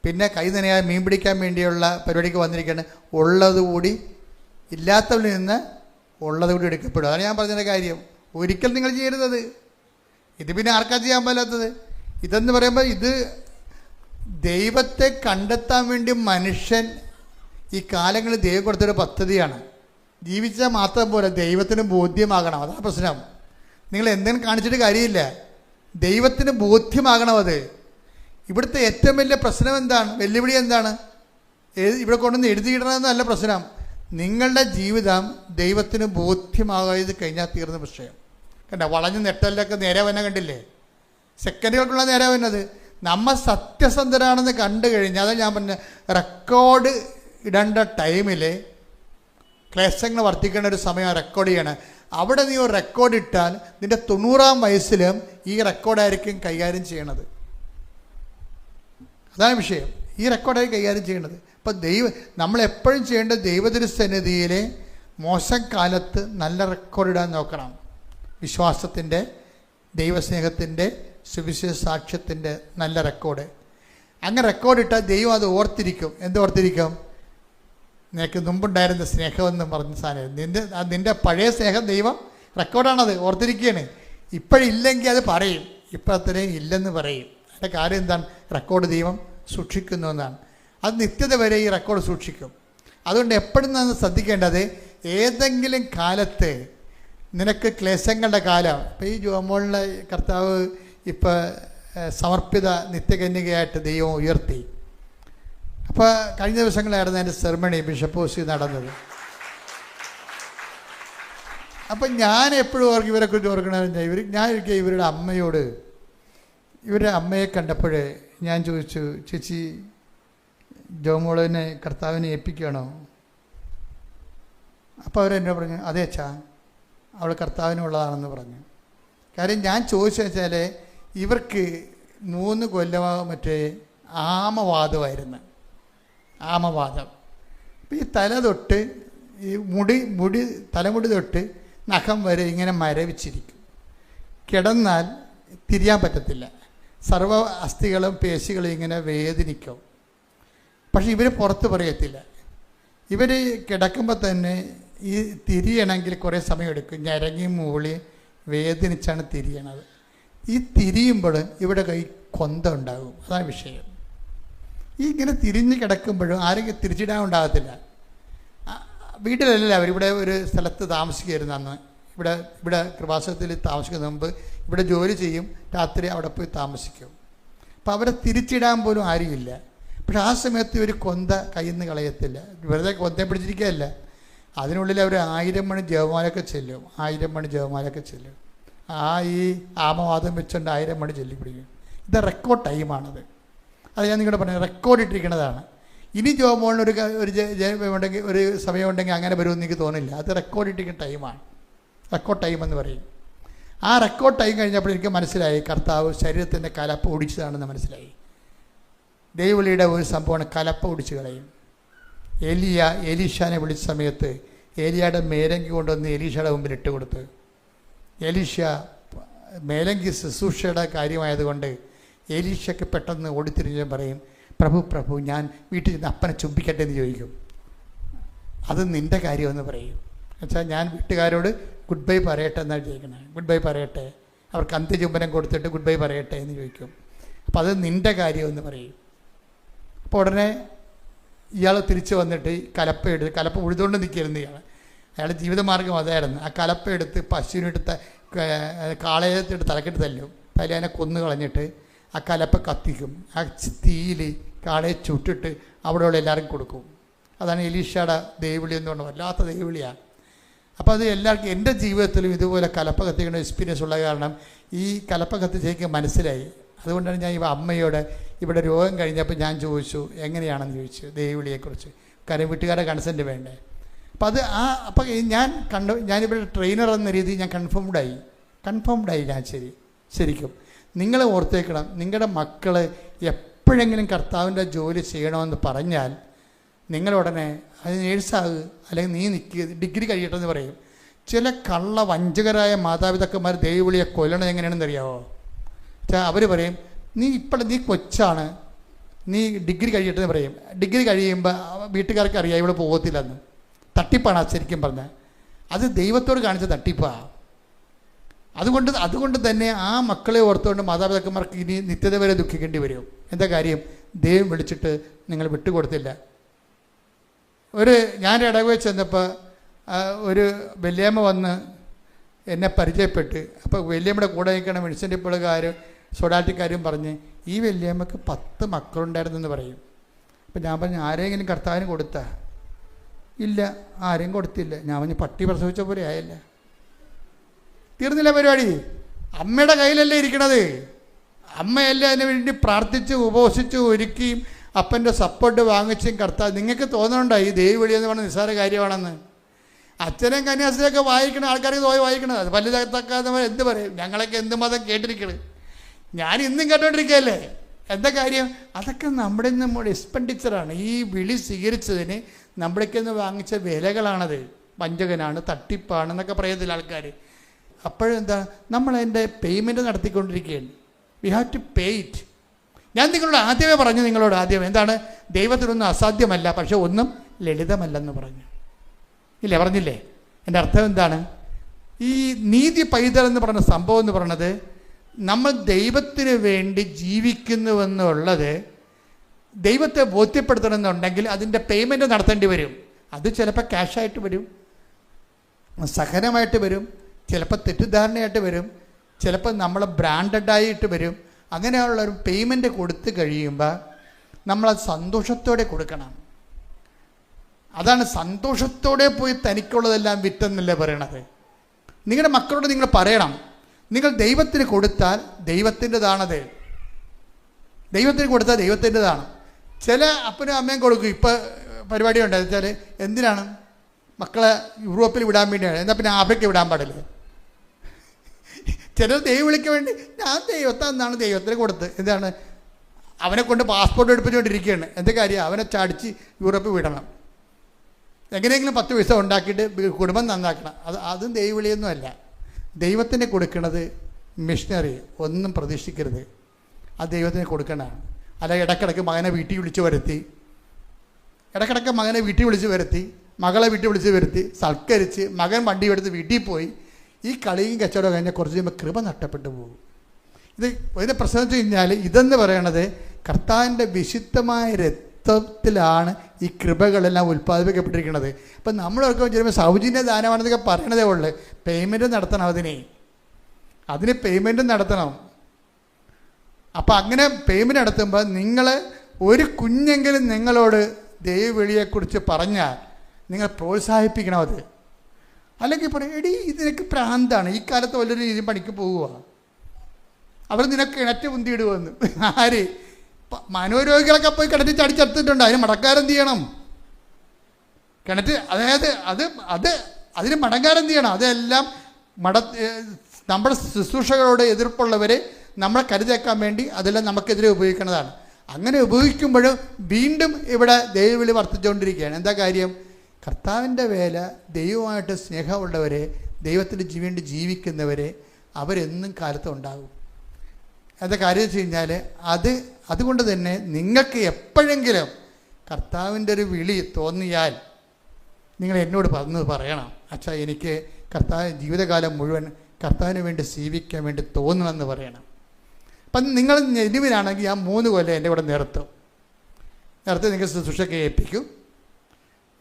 പിന്നെ കൈ നനയാതെ മീൻ പിടിക്കാൻ വേണ്ടിയുള്ള പരിപാടിക്ക് വന്നിരിക്കുകയാണ്. ഉള്ളതുകൂടി ഇല്ലാത്തവരിൽ നിന്ന് ഉള്ളതുകൂടി എടുക്കപ്പെടും. അതാണ് ഞാൻ പറഞ്ഞതിൻ്റെ കാര്യം. ഒരിക്കൽ നിങ്ങൾ ചെയ്യരുതത്. ഇത് പിന്നെ ആർക്കാ ചെയ്യാൻ പറ്റാത്തത്? ഇതെന്ന് പറയുമ്പോൾ ഇത് ദൈവത്തെ കണ്ടെത്താൻ വേണ്ടി മനുഷ്യൻ ഈ കാലങ്ങളിൽ ദൈവം കൊടുത്തൊരു പദ്ധതിയാണ്. ജീവിച്ചാൽ മാത്രം പോലെ ദൈവത്തിന് ബോധ്യമാകണം. അതാണ് പ്രശ്നം. നിങ്ങൾ എന്തെങ്കിലും കാണിച്ചിട്ട് കാര്യമില്ല, ദൈവത്തിന് ബോധ്യമാകണം. അത് ഇവിടുത്തെ ഏറ്റവും വലിയ പ്രശ്നം എന്താണ്? വെല്ലുവിളി എന്താണ്? ഇവിടെ കൊണ്ടുവന്ന് എഴുതിയിടണമെന്നല്ല പ്രശ്നം. നിങ്ങളുടെ ജീവിതം ദൈവത്തിന് ബോധ്യമാകാതെ കഴിഞ്ഞാൽ തീർന്ന വിഷയം. കണ്ട, വളഞ്ഞ് നെട്ടലിലൊക്കെ നേരെ വന്നെ കണ്ടില്ലേ? സെക്കൻഡുകൾക്കുള്ള നേരെ വന്നത്. നമ്മൾ സത്യസന്ധരാണെന്ന് കണ്ടു കഴിഞ്ഞാൽ, അതാ ഞാൻ പറഞ്ഞ റെക്കോർഡ് ഇടേണ്ട ടൈമിൽ ക്ലേശങ്ങൾ വർദ്ധിക്കേണ്ട ഒരു സമയം റെക്കോർഡ് ചെയ്യണം. അവിടെ നീ ഒരു റെക്കോർഡ് ഇട്ടാൽ നിൻ്റെ 90-ാം വയസ്സിലും ഈ റെക്കോർഡായിരിക്കും കൈകാര്യം ചെയ്യണത്. അതാണ് വിഷയം. ഈ റെക്കോർഡായിരിക്കും കൈകാര്യം ചെയ്യണത്. അപ്പം നമ്മളെപ്പോഴും ചെയ്യേണ്ട ദൈവതിരുസന്നിധിയിലെ മോശം കാലത്ത് നല്ല റെക്കോർഡ് ഇടാൻ നോക്കണം. വിശ്വാസത്തിൻ്റെ, ദൈവസ്നേഹത്തിൻ്റെ, സുവിശേഷ സാക്ഷ്യത്തിൻ്റെ നല്ല റെക്കോർഡ്. അങ്ങനെ റെക്കോർഡ് ഇട്ടാൽ ദൈവം അത് ഓർത്തിരിക്കും. എന്തോർത്തിരിക്കും? നിനക്ക് മുമ്പുണ്ടായിരുന്ന സ്നേഹമെന്ന് പറഞ്ഞ സാധനം, നിൻ്റെ പഴയ സ്നേഹം ദൈവം റെക്കോർഡാണത്, ഓർത്തിരിക്കുകയാണ്. ഇപ്പോഴില്ലെങ്കിൽ അത് പറയും, ഇപ്പോഴത്രയും ഇല്ലെന്ന് പറയും. അതിൻ്റെ കാര്യം എന്താണ്? റെക്കോർഡ് ദൈവം സൂക്ഷിക്കുന്നു എന്നാണ്. അത് നിത്യത വരെ ഈ റെക്കോർഡ് സൂക്ഷിക്കും. അതുകൊണ്ട് എപ്പോഴും നമ്മൾ ശ്രദ്ധിക്കേണ്ടത്, ഏതെങ്കിലും കാലത്ത് നിനക്ക് ക്ലേശങ്ങളുടെ കാലം, ഇപ്പോൾ ഈ ജോമോളിനെ കർത്താവ് ഇപ്പോൾ സമർപ്പിത നിത്യകന്യകയായിട്ട് ദൈവം ഉയർത്തി. അപ്പോൾ കഴിഞ്ഞ ദിവസങ്ങളായിരുന്നു എൻ്റെ സെർമണി ബിഷപ്പ് ഹൗസിൽ നടന്നത്. അപ്പം ഞാൻ എപ്പോഴും ഓർക്കും, ഇവരെക്കുറിച്ച് ഓർക്കണമെന്ന് ഞാൻ ഒരിക്കൽ ഇവരുടെ അമ്മയെ കണ്ടപ്പോൾ ഞാൻ ചോദിച്ചു, ചേച്ചി ജോമോളിനെ കർത്താവിനെ ഏൽപ്പിക്കുകയാണോ? അപ്പോൾ അവരെന്നോട് പറഞ്ഞു, അതേ അച്ഛാ, അവൾ കർത്താവിനുള്ളതാണെന്ന് പറഞ്ഞു. കാര്യം ഞാൻ ചോദിച്ചു വെച്ചാൽ, ഇവർക്ക് 3 കൊല്ലം മറ്റേ ആമവാദമായിരുന്നു. ആമവാദം. അപ്പം ഈ തല തൊട്ട് ഈ തലമുടി തൊട്ട് നഖം വരെ ഇങ്ങനെ മരവിച്ചിരിക്കും. കിടന്നാൽ തിരിയാൻ പറ്റത്തില്ല. സർവ്വ അസ്ഥികളും പേശികളും ഇങ്ങനെ വേദനിക്കും. പക്ഷെ ഇവർ പുറത്ത് പറയത്തില്ല. ഇവർ കിടക്കുമ്പോൾ തന്നെ ഈ തിരിയണമെങ്കിൽ കുറേ സമയം എടുക്കും. ഞരങ്ങി മൂളി വേദനിച്ചാണ് തിരിയണത്. ഈ തിരിയുമ്പോൾ ഇവിടെ കൈ കൊന്ത ഉണ്ടാകും. അതാണ് വിഷയം. ഈ ഇങ്ങനെ തിരിഞ്ഞ് കിടക്കുമ്പോഴും ആരെങ്കിലും തിരിച്ചിടാൻ ഉണ്ടാകത്തില്ല. വീട്ടിലല്ല, അവരിവിടെ ഒരു സ്ഥലത്ത് താമസിക്കുമായിരുന്നു അന്ന്. ഇവിടെ കൃപാസനത്തിൽ താമസിക്കുന്ന മുമ്പ് ഇവിടെ ജോലി ചെയ്യും, രാത്രി അവിടെ പോയി താമസിക്കും. അപ്പോൾ അവരെ തിരിച്ചിടാൻ പോലും ആരുമില്ല. പക്ഷെ ആ സമയത്ത് ഒരു കൊന്ത കയ്യിൽ നിന്ന് കളയത്തില്ല. വെറുതെ കൊന്തയെ പിടിച്ചിരിക്കുകയല്ല, അതിനുള്ളിൽ അവർ 1000 മണി ജപമാലയൊക്കെ ചെല്ലും. 1000 മണി ജപമാലയൊക്കെ ചെല്ലും. ഈ ആമവാദം വെച്ചുകൊണ്ട് 1000 മണി ചൊല്ലിപ്പിടിക്കും. ഇത് റെക്കോർഡ് ടൈമാണത്. അത് ഞാൻ നിങ്ങളുടെ പറഞ്ഞു, റെക്കോർഡ് ഇട്ടിരിക്കുന്നതാണ്. ഇനി ജോമോളിന് ഉണ്ടെങ്കിൽ ഒരു സമയമുണ്ടെങ്കിൽ അങ്ങനെ വരുമെന്ന് എനിക്ക് തോന്നില്ല. അത് റെക്കോർഡ് ഇട്ടിരിക്കുന്ന ടൈമാണ്. റെക്കോർഡ് ടൈം എന്ന് പറയും. ആ റെക്കോർഡ് ടൈം കഴിഞ്ഞപ്പോൾ എനിക്ക് മനസ്സിലായി, കർത്താവ് ശരീരത്തിൻ്റെ കലപ്പ ഒടിച്ചതാണെന്ന് മനസ്സിലായി. ദൈവവിളിയുടെ ഒരു സംഭവമാണ് കലപ്പ ഒടിച്ച് കളയും. എലീശാനെ വിളിച്ച സമയത്ത് ഏലിയയുടെ മേലങ്കി കൊണ്ടുവന്ന് എലീഷയുടെ മുമ്പിൽ ഇട്ട് കൊടുത്ത്. എലീഷ മേലങ്കി ശുശ്രൂഷയുടെ കാര്യമായതുകൊണ്ട് എലീഷയ്ക്ക് പെട്ടെന്ന് ഓടിത്തിരിഞ്ഞ് പറയും, പ്രഭു ഞാൻ വീട്ടിൽ നിന്ന് അപ്പനെ ചുംബിക്കട്ടെ എന്ന് ചോദിക്കും. അത് നിൻ്റെ കാര്യമെന്ന് പറയും. എന്നുവെച്ചാൽ ഞാൻ വീട്ടുകാരോട് ഗുഡ് ബൈ പറയട്ടെ എന്നാണ് ചോദിക്കുന്നത്. ഗുഡ് ബൈ പറയട്ടെ, അവർക്ക് അന്ത്യചുംബനം കൊടുത്തിട്ട് ഗുഡ് ബൈ പറയട്ടെ എന്ന് ചോദിക്കും. അപ്പോൾ അത് നിൻ്റെ കാര്യമെന്ന് പറയും. അപ്പോൾ ഉടനെ ഇയാൾ തിരിച്ച് വന്നിട്ട് കലപ്പ ഉഴുതുകൊണ്ട് നിൽക്കരുന്ന് അയാളുടെ ജീവിതമാർഗ്ഗം അതായിരുന്നു. ആ കലപ്പ എടുത്ത് പശുവിനെടുത്ത് കാളയത്തിട്ട് തലക്കെട്ട് തല്ലും. അതിനെ കൊന്നു കളഞ്ഞിട്ട് ആ കലപ്പ കത്തിക്കും. ആ തീയിൽ കാളയെ ചുട്ടിട്ട് അവിടെയുള്ള എല്ലാവർക്കും കൊടുക്കും. അതാണ് എലീഷയുടെ ദൈവവിളി എന്ന് പറഞ്ഞത്. വല്ലാത്ത ദൈവവിളിയാണ്. അപ്പോൾ അത് എല്ലാവർക്കും എൻ്റെ ജീവിതത്തിലും ഇതുപോലെ കലപ്പ കത്തിക്കുന്ന എക്സ്പീരിയൻസ് ഉള്ള കാരണം ഈ കലപ്പ കത്തിച്ചേക്ക് മനസ്സിലായി. അതുകൊണ്ടാണ് ഞാൻ അമ്മയോട് ഇവിടെ രോഗം കഴിഞ്ഞപ്പോൾ ഞാൻ ചോദിച്ചു എങ്ങനെയാണെന്ന് ചോദിച്ചു ദൈവവിളിയെക്കുറിച്ച്. കാര്യം വീട്ടുകാരുടെ കൺസെൻറ്റ് വേണ്ടേ. അപ്പം അത് അപ്പം ഞാനിവിടെ ട്രെയിനർ എന്ന രീതിയിൽ ഞാൻ കൺഫേംഡായി ഞാൻ ശരിക്കും. നിങ്ങൾ ഓർത്തേക്കണം, നിങ്ങളുടെ മക്കൾ എപ്പോഴെങ്കിലും കർത്താവിൻ്റെ ജോലി ചെയ്യണമെന്ന് പറഞ്ഞാൽ നിങ്ങളുടനെ അത് നേഴ്സാകുക, അല്ലെങ്കിൽ നീ നിൽക്കുക, ഡിഗ്രി കഴിയട്ടെന്ന് പറയും. ചില കള്ള വഞ്ചകരായ മാതാപിതാക്കന്മാർ ദൈവവിളിയെ കൊല്ലണത് എങ്ങനെയാണെന്ന് അറിയാമോ? അവർ പറയും, നീ കൊച്ചാണ്, നീ ഡിഗ്രി കഴിയട്ടെന്ന് പറയും. ഡിഗ്രി കഴിയുമ്പോൾ വീട്ടുകാർക്ക് അറിയാം ഇവിടെ പോകത്തില്ലെന്ന്. തട്ടിപ്പാണ് ശരിക്കും പറഞ്ഞാൽ. അത് ദൈവത്തോട് കാണിച്ച തട്ടിപ്പാണ്. അതുകൊണ്ട് തന്നെ ആ മക്കളെ ഓർത്തുകൊണ്ട് മാതാപിതാക്കന്മാർക്ക് ഇനി നിത്യത വരെ ദുഃഖിക്കേണ്ടി വരും. എന്താ കാര്യം? ദൈവം വിളിച്ചിട്ട് നിങ്ങൾ വിട്ടുകൊടുത്തില്ല. ഞാൻ ഇടവേ ചെന്നപ്പോൾ ഒരു വല്യമ്മ വന്ന് എന്നെ പരിചയപ്പെട്ട്. അപ്പോൾ വല്യമ്മയുടെ കൂടെ നിൽക്കണ മെഡിസിൻ്റെ ഇപ്പോഴുകാരും സൊഡാറ്റിക്കാരും പറഞ്ഞ് ഈ വല്യമ്മക്ക് 10 മക്കളുണ്ടായിരുന്നെന്ന് പറയും. അപ്പം ഞാൻ പറഞ്ഞു, ആരെങ്കിലും കർത്താവിന് കൊടുത്താ? ഇല്ല, ആരെയും കൊടുത്തില്ല. ഞാൻ പറഞ്ഞു, പട്ടി പ്രസവിച്ച പോലെ ആയല്ല. തീർന്നില്ല പരിപാടി. അമ്മയുടെ കയ്യിലല്ലേ ഇരിക്കണത്. അമ്മയല്ലേ അതിന് വേണ്ടി പ്രാർത്ഥിച്ച് ഉപവസിച്ച് ഒരുക്കിയും അപ്പൻ്റെ സപ്പോർട്ട് വാങ്ങിച്ചും കർത്താവ്. നിങ്ങൾക്ക് തോന്നണുണ്ടോ ഈ ദൈവവിളി എന്ന് പറഞ്ഞാൽ നിസ്സാര കാര്യമാണെന്ന്? അച്ഛനും കന്യാസ്ത്രീയൊക്കെ വായിക്കണം, ആൾക്കാർക്ക് പോയി വായിക്കണം. അത് പല്ല് തക്കാത്തവർ എന്ത് പറയും? ഞങ്ങളൊക്കെ എന്ത് മതം കേട്ടിരിക്കണ്. ഞാൻ ഇന്നും കേട്ടോണ്ടിരിക്കുകയല്ലേ. എന്താ കാര്യം? അതൊക്കെ നമ്മുടെ എക്സ്പെൻഡിച്ചറാണ്. ഈ വിളി സ്വീകരിച്ചതിന് നമ്മുടേക്കൊന്ന് വാങ്ങിച്ച വിലകളാണത്. വഞ്ചകനാണ്, തട്ടിപ്പാണെന്നൊക്കെ പറയത്തില്ല ആൾക്കാർ. അപ്പോഴെന്താ, നമ്മളതിൻ്റെ പേയ്മെൻറ്റ് നടത്തിക്കൊണ്ടിരിക്കുകയാണ്. We have to pay it. ഞാൻ നിങ്ങളോട് ആദ്യമേ പറഞ്ഞു, എന്താണ്? ദൈവത്തിനൊന്നും അസാധ്യമല്ല, പക്ഷെ ഒന്നും ലളിതമല്ലെന്ന് പറഞ്ഞു. ഇല്ലേ, പറഞ്ഞില്ലേ? എൻ്റെ അർത്ഥം എന്താണ്? ഈ നീതി പൈതൽ എന്ന് പറഞ്ഞ സംഭവം എന്ന് പറയുന്നത്, നമ്മൾ ദൈവത്തിന് വേണ്ടി ജീവിക്കുന്നുവെന്നുള്ളത് ദൈവത്തെ ബോധ്യപ്പെടുത്തണമെന്നുണ്ടെങ്കിൽ അതിൻ്റെ പേയ്മെൻറ്റ് നടത്തേണ്ടി വരും. അത് ചിലപ്പോൾ ക്യാഷായിട്ട് വരും, സഹനമായിട്ട് വരും, ചിലപ്പോൾ തെറ്റിദ്ധാരണയായിട്ട് വരും, ചിലപ്പോൾ നമ്മൾ ബ്രാൻഡഡായിട്ട് വരും. അങ്ങനെയുള്ളൊരു പേയ്മെൻറ്റ് കൊടുത്തു കഴിയുമ്പോൾ നമ്മളത് സന്തോഷത്തോടെ കൊടുക്കണം. അതാണ് സന്തോഷത്തോടെ പോയി തനിക്കുള്ളതെല്ലാം വിറ്റെന്നല്ലേ പറയണത്. നിങ്ങളുടെ മക്കളോട് നിങ്ങൾ പറയണം, നിങ്ങൾ ദൈവത്തിന് കൊടുത്താൽ ദൈവത്തിൻ്റെതാണത്. ദൈവത്തിന് കൊടുത്താൽ ദൈവത്തിൻ്റെതാണ്. ചില അപ്പനും അമ്മയും കൊടുക്കും. ഇപ്പോൾ പരിപാടി ഉണ്ടായെന്ന് വെച്ചാൽ എന്തിനാണ്? മക്കളെ യൂറോപ്പിൽ വിടാൻ വേണ്ടിയാണ്. എന്നാൽ പിന്നെ ആഫ്രിക്ക വിടാൻ പാടില്ല. ചിലർ ദൈവം വിളിക്കാൻ വേണ്ടി ഞാൻ ദൈവത്താന്നാണ് ദൈവത്തിന് കൊടുത്ത്. എന്താണ്? അവനെ കൊണ്ട് പാസ്പോർട്ട് എടുപ്പിച്ചുകൊണ്ടിരിക്കുകയാണ്. എന്താ കാര്യം? അവനെ ചാടിച്ച് യൂറോപ്പിൽ വിടണം. എങ്ങനെയെങ്കിലും 10 പൈസ ഉണ്ടാക്കിയിട്ട് കുടുംബം നന്നാക്കണം. അതും ദൈവവിളിയൊന്നുമല്ല. ദൈവത്തിന് കൊടുക്കുന്നത് മിഷനറി ഒന്നും പ്രതീക്ഷിക്കരുത്. അത് ദൈവത്തിന് കൊടുക്കണതാണ്. അല്ല ഇടയ്ക്കിടയ്ക്ക് മകനെ വീട്ടിൽ വിളിച്ച് വരുത്തി, മകളെ വീട്ടിൽ വിളിച്ച് വരുത്തി സൽക്കരിച്ച് മകൻ വണ്ടി എടുത്ത് വീട്ടിൽ പോയി ഈ കളിയും കച്ചവടം കഴിഞ്ഞാൽ കുറച്ച് കഴിയുമ്പോൾ കൃപ നഷ്ടപ്പെട്ടു പോകും. ഇതിൻ്റെ പ്രശ്നം വെച്ച് കഴിഞ്ഞാൽ ഇതെന്ന് പറയണത് കർത്താവിൻ്റെ വിശുദ്ധമായ രക്തത്തിലാണ് ഈ കൃപകളെല്ലാം ഉൽപ്പാദിപ്പിക്കപ്പെട്ടിരിക്കുന്നത്. അപ്പം നമ്മളൊക്കെ ചിലപ്പോൾ സൗജന്യ ദാനമാണെന്നൊക്കെ പറയണതേ ഉള്ളൂ. പേയ്മെൻറ്റ് നടത്തണം. അതിന് പേയ്മെൻറ്റ് നടത്തണം. അപ്പം അങ്ങനെ പേയ്മെൻറ്റ് നടത്തുമ്പോൾ നിങ്ങൾ ഒരു കുഞ്ഞെങ്കിലും നിങ്ങളോട് ദൈവവിളിയെക്കുറിച്ച് പറഞ്ഞാൽ നിങ്ങൾ പ്രോത്സാഹിപ്പിക്കണം അത്. അല്ലെങ്കിൽ പറയും, എടീ ഇതിനൊക്കെ പ്രാന്താണ്, ഈ കാലത്ത് വലിയൊരു രീതിയിൽ പണിക്ക് പോവുക, അവർ നിനക്ക് കിണറ്റ് മുന്തിയിടുവെന്ന്. ആര്? മനോരോഗികളൊക്കെ പോയി കിണറ്റ് ചടിച്ചെടുത്തിട്ടുണ്ട്. അതിന് മടക്കാരെന്ത് ചെയ്യണം? കിണറ്റ് അതിന് മടങ്ങാരെന്ത് ചെയ്യണം? അതെല്ലാം നമ്മുടെ ശുശ്രൂഷകളോട് എതിർപ്പുള്ളവരെ നമ്മളെ കരുതേക്കാൻ വേണ്ടി അതെല്ലാം നമുക്കെതിരെ ഉപയോഗിക്കുന്നതാണ്. അങ്ങനെ ഉപയോഗിക്കുമ്പോഴും വീണ്ടും ഇവിടെ ദൈവവിളി വർദ്ധിച്ചുകൊണ്ടിരിക്കുകയാണ്. എന്താ കാര്യം? കർത്താവിൻ്റെ വേല, ദൈവമായിട്ട് സ്നേഹമുള്ളവരെ, ദൈവത്തിന് വേണ്ടി ജീവിക്കുന്നവരെ അവരെന്നും കാലത്ത് ഉണ്ടാകും. എന്താ കാര്യം വെച്ച് കഴിഞ്ഞാൽ അതുകൊണ്ട് തന്നെ നിങ്ങൾക്ക് എപ്പോഴെങ്കിലും കർത്താവിൻ്റെ ഒരു വിളി തോന്നിയാൽ നിങ്ങൾ എന്നോട് പറയണം, അച്ഛാ എനിക്ക് ജീവിതകാലം മുഴുവൻ കർത്താവിന് വേണ്ടി ജീവിക്കാൻ വേണ്ടി തോന്നണമെന്ന് പറയണം. അപ്പം നിങ്ങൾ ജെനുവിനാണെങ്കിൽ ആ 3 കൊല്ലം എൻ്റെ കൂടെ നിർത്തി നിങ്ങൾ ശുശ്രൂഷയ്ക്ക് ഏൽപ്പിക്കും.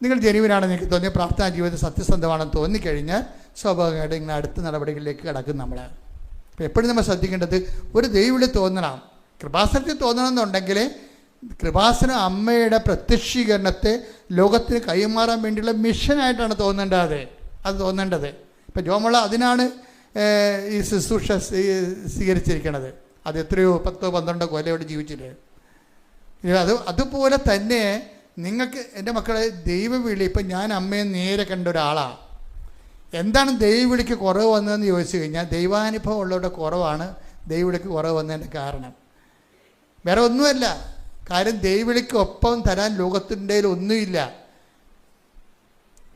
നിങ്ങൾ ജെനുവിനാണ് നിങ്ങൾക്ക് തോന്നിയ പ്രാർത്ഥനാ ജീവിതം സത്യസന്ധമാണെന്ന് തോന്നിക്കഴിഞ്ഞാൽ സ്വാഭാവികമായിട്ട് നിങ്ങൾ അടുത്ത നടപടികളിലേക്ക് കടക്കും. നമ്മളെ അപ്പോൾ എപ്പോഴും നമ്മൾ ശ്രദ്ധിക്കേണ്ടത് ഒരു ദൈവവിളി തോന്നണം. കൃപാസനത്തിൽ തോന്നണമെന്നുണ്ടെങ്കിൽ കൃപാസന അമ്മയുടെ പ്രത്യക്ഷീകരണത്തെ ലോകത്തിന് കൈമാറാൻ വേണ്ടിയുള്ള മിഷനായിട്ടാണ് തോന്നേണ്ടത്. ഇപ്പം ജോമള അതിനാണ് ഈ ശുശ്രൂഷ സ്വീകരിച്ചിരിക്കുന്നത്. അത് എത്രയോ 10-12 കൊല്ലയോട് ജീവിച്ചില്ലേ. അതുപോലെ തന്നെ നിങ്ങൾക്ക് എൻ്റെ മക്കളെ ദൈവവിളി, ഇപ്പം ഞാൻ അമ്മയെ നേരെ കണ്ട ഒരാളാണ്. എന്താണ് ദൈവവിളിക്ക് കുറവ് വന്നതെന്ന് ചോദിച്ചു കഴിഞ്ഞാൽ ദൈവാനുഭവം ഉള്ളവരുടെ കുറവാണ് ദൈവവിളിക്ക് കുറവ് വന്നതിൻ്റെ കാരണം. വേറെ ഒന്നുമല്ല. കാര്യം ദൈവവിളിക്ക് ഒപ്പം തരാൻ ലോകത്തിൻ്റെ ഒന്നുമില്ല.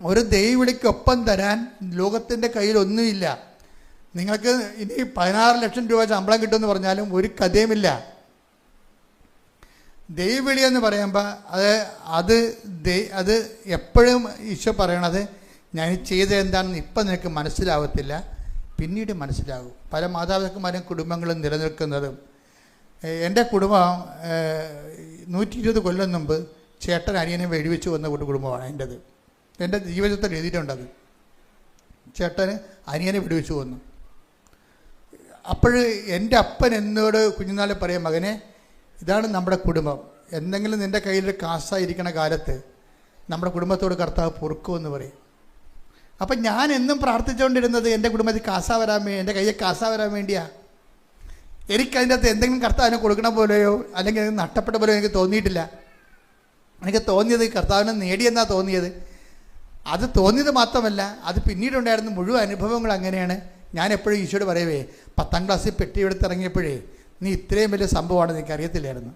ഒരു ദൈവവിളിക്കൊപ്പം തരാൻ ലോകത്തിൻ്റെ കയ്യിൽ ഒന്നുമില്ല. നിങ്ങൾക്ക് ഇനി 16 ലക്ഷം രൂപ ശമ്പളം കിട്ടുമെന്ന് പറഞ്ഞാലും ഒരു കഥയുമില്ല. ദൈവവിളി എന്ന് പറയുമ്പോൾ അത് എപ്പോഴും ഈശോ പറയണത്, ഞാൻ ചെയ്തത് എന്താണെന്ന് ഇപ്പം നിനക്ക് മനസ്സിലാവത്തില്ല, പിന്നീട് മനസ്സിലാകും. പല മാതാപിതാക്കന്മാരും കുടുംബങ്ങളും നിലനിൽക്കുന്നതും. എൻ്റെ കുടുംബം 120 കൊല്ലം മുമ്പ് ചേട്ടൻ അനിയനെ വെടിവെച്ച് വന്ന കുടുംബമാണ് എൻ്റെത്. എൻ്റെ ജീവിതത്തിൽ എഴുതിയിട്ടുണ്ടത്. ചേട്ടന് അനിയനെ വെടിവെച്ച് വന്നു. അപ്പോൾ എൻ്റെ അപ്പൻ എന്നോട് കുഞ്ഞുനാളിൽ പറയാം, മകനെ ഇതാണ് നമ്മുടെ കുടുംബം. എന്തെങ്കിലും നിൻ്റെ കയ്യിൽ കാശായിരിക്കണ കാലത്ത് നമ്മുടെ കുടുംബത്തോട് കർത്താവ് പൊറുക്കുമെന്ന് പറയും. അപ്പം ഞാൻ എന്നും പ്രാർത്ഥിച്ചുകൊണ്ടിരുന്നത് എൻ്റെ കുടുംബത്തിൽ എൻ്റെ കയ്യിൽ കാശ വരാൻ വേണ്ടിയാണ്. എനിക്കതിൻ്റെ അകത്ത് എന്തെങ്കിലും കർത്താവിന് കൊടുക്കണ പോലെയോ അല്ലെങ്കിൽ നഷ്ടപ്പെട്ട പോലെയോ എനിക്ക് തോന്നിയിട്ടില്ല. എനിക്ക് തോന്നിയത് കർത്താവിനെ നേടിയെന്നാണ് തോന്നിയത്. അത് തോന്നിയത് മാത്രമല്ല, അത് പിന്നീടുണ്ടായിരുന്ന മുഴുവൻ അനുഭവങ്ങൾ അങ്ങനെയാണ്. ഞാൻ എപ്പോഴും ഈശോയോട് പറയുവേ, 10ാം ക്ലാസ്സിൽ പെട്ടി എടുത്തിറങ്ങിയപ്പോഴേ നീ ഇത്രയും വലിയ സംഭവമാണെന്ന് എനിക്കറിയത്തില്ലായിരുന്നു.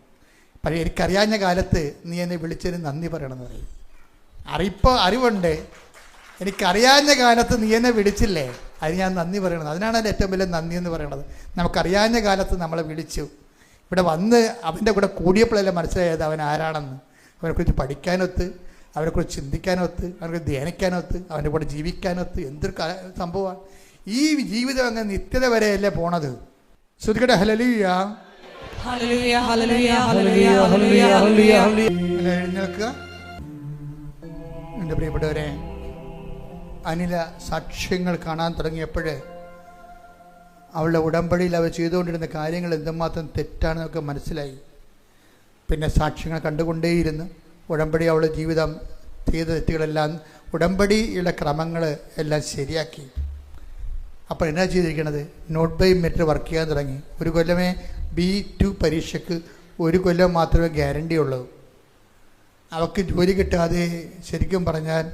പക്ഷേ എനിക്കറിയാഞ്ഞ കാലത്ത് നീ എന്നെ വിളിച്ചതിന് നന്ദി പറയണമെന്ന് പറയും. അറിവുണ്ട്, എനിക്കറിയാഞ്ഞ കാലത്ത് നീ എന്നെ വിളിച്ചില്ലേ, അതിന് ഞാൻ നന്ദി പറയണത്. അതിനാണ് എൻ്റെ ഏറ്റവും വലിയ നന്ദി എന്ന് പറയുന്നത്. നമുക്കറിയാഞ്ഞ കാലത്ത് നമ്മളെ വിളിച്ചു. ഇവിടെ വന്ന് അവൻ്റെ കൂടെ കൂടിയപ്പോഴല്ലേ മനസ്സിലായത് അവൻ ആരാണെന്ന്. അവനെക്കുറിച്ച് പഠിക്കാനൊത്ത്, അവനെക്കുറിച്ച് ചിന്തിക്കാനൊത്ത്, അവനെക്കുറിച്ച് ധ്യാനിക്കാനൊത്ത്, അവൻ്റെ കൂടെ ജീവിക്കാനൊത്ത് എന്തൊരു സംഭവമാണ്. ഈ ജീവിതം അങ്ങ് നിത്യത വരെയല്ലേ പോണത്. ശ്രുതികടെ ഹല്ലേലൂയ, ഹല്ലേലൂയ, ഹല്ലേലൂയ, ഹല്ലേലൂയ, ഹല്ലേലൂയ, ഹല്ലേലൂയ. എഴുന്നേൽക്കുക. എൻ്റെ പ്രിയപ്പെട്ടവരെ, അനില സാക്ഷ്യങ്ങൾ കാണാൻ തുടങ്ങിയപ്പോൾ അവളുടെ ഉടമ്പടിയിൽ അവർ ചെയ്തുകൊണ്ടിരുന്ന കാര്യങ്ങൾ എന്തുമാത്രം തെറ്റാണെന്നൊക്കെ മനസ്സിലായി. പിന്നെ സാക്ഷ്യങ്ങൾ കണ്ടുകൊണ്ടേയിരുന്നു. ഉടമ്പടി അവളുടെ ജീവിതം ചെയ്ത തെറ്റുകളെല്ലാം, ഉടമ്പടിയുടെ ക്രമങ്ങൾ എല്ലാം ശരിയാക്കി. അപ്പോൾ എന്നാ ചെയ്തിരിക്കണത്, നോട്ട് ബൈ മെറിറ്റ് വർക്ക് ചെയ്യാൻ തുടങ്ങി. 1 കൊല്ലമേ B2 പരീക്ഷയ്ക്ക് 1 കൊല്ലം മാത്രമേ ഗ്യാരണ്ടി ഉള്ളൂ. അവൾക്ക് ജോലി കിട്ടാതെ ശരിക്കും പറഞ്ഞാൽ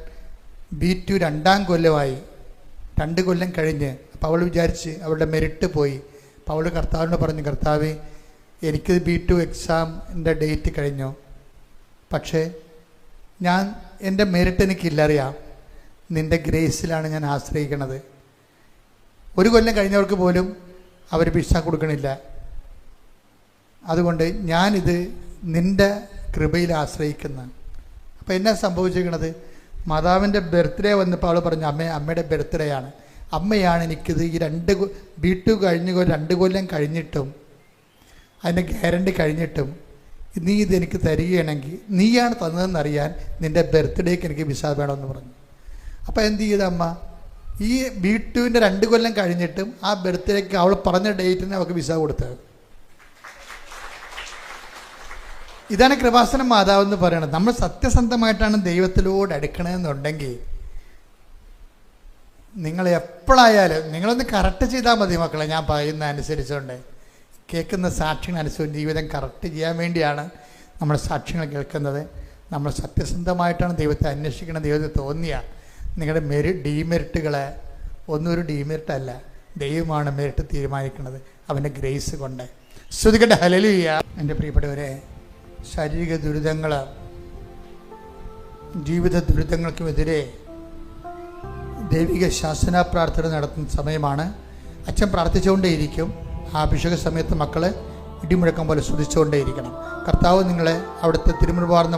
B2 2ാം കൊല്ലമായി. 2 കൊല്ലം കഴിഞ്ഞ് അപ്പോൾ അവൾ വിചാരിച്ച് അവളുടെ മെറിറ്റ് പോയി. അപ്പോൾ അവൾ കർത്താവിനോട് പറഞ്ഞു, കർത്താവേ എനിക്ക് B2 എക്സാമിൻ്റെ ഡേറ്റ് കഴിഞ്ഞു, പക്ഷേ എൻ്റെ മെറിറ്റ് എനിക്കില്ലറിയാം, നിൻ്റെ ഗ്രേസിലാണ് ഞാൻ ആശ്രയിക്കണത്. 1 കൊല്ലം കഴിഞ്ഞവർക്ക് പോലും അവർ വിസ കൊടുക്കണില്ല. അതുകൊണ്ട് ഞാനിത് നിൻ്റെ കൃപയിൽ ആശ്രയിക്കുന്ന. അപ്പോൾ എന്നാ സംഭവിച്ചിരിക്കണത്, മാതാവിൻ്റെ ബർത്ത്ഡേ വന്നപ്പോൾ അവൾ പറഞ്ഞു, അമ്മയുടെ ബർത്ത്ഡേ ആണ്, അമ്മയാണ് എനിക്കിത് ഈ B2 കഴിഞ്ഞ് 2 കൊല്ലം കഴിഞ്ഞിട്ടും അതിൻ്റെ ഗ്യാരണ്ടി കഴിഞ്ഞിട്ടും നീ ഇതെനിക്ക് തരികയാണെങ്കിൽ നീയാണ് തന്നതെന്നറിയാൻ നിൻ്റെ ബർത്ത്ഡേക്ക് എനിക്ക് വിസ വേണമെന്ന് പറഞ്ഞു. അപ്പോൾ എന്ത് ചെയ്തമ്മ, ഈ B2-ൻ്റെ 2 കൊല്ലം കഴിഞ്ഞിട്ടും ആ ബർത്ത്ഡേക്ക് അവൾ പറഞ്ഞ ഡേറ്റിന് അവൾക്ക് വിസ കൊടുത്തത്. ഇതാണ് കൃപാസന മാതാവ് എന്ന് പറയുന്നത്. നമ്മൾ സത്യസന്ധമായിട്ടാണ് ദൈവത്തിലോട് അടുക്കണമെന്നുണ്ടെങ്കിൽ നിങ്ങൾ എപ്പോഴായാലും നിങ്ങളൊന്ന് കറക്റ്റ് ചെയ്താൽ മതി മക്കളെ. ഞാൻ പറയുന്ന അനുസരിച്ചുകൊണ്ട് കേൾക്കുന്ന സാക്ഷ്യങ്ങളനുസരിച്ച് ജീവിതം കറക്റ്റ് ചെയ്യാൻ വേണ്ടിയാണ് നമ്മൾ സാക്ഷ്യങ്ങൾ കേൾക്കുന്നത്. നമ്മൾ സത്യസന്ധമായിട്ടാണ് ദൈവത്തെ അന്വേഷിക്കണം. ദൈവത്തെ തോന്നിയ നിങ്ങളുടെ ഡീമെറിറ്റുകളെ ഒന്നും ഒരു ഡീമെറിറ്റല്ല, ദൈവമാണ് മെറിറ്റ് തീരുമാനിക്കുന്നത് അവൻ്റെ ഗ്രേസ് കൊണ്ട്. ശ്രുതികട്ടെ ഹല്ലേലൂയ. എൻ്റെ പ്രിയപ്പെട്ടവരെ, ശാരീരിക ദുരിതങ്ങൾ ജീവിത ദുരിതങ്ങൾക്കുമെതിരെ ദൈവിക ശാസന പ്രാർത്ഥന നടത്തുന്ന സമയമാണ്. അച്ഛൻ പ്രാർത്ഥിച്ചുകൊണ്ടേയിരിക്കും. ആ അഭിഷേക സമയത്ത് മക്കളെ ഇടിമുഴക്കം പോലെ സ്തുതിച്ചുകൊണ്ടേയിരിക്കണം. കർത്താവ് നിങ്ങളെ അവിടുത്തെ തിരുമുറുവാർന്ന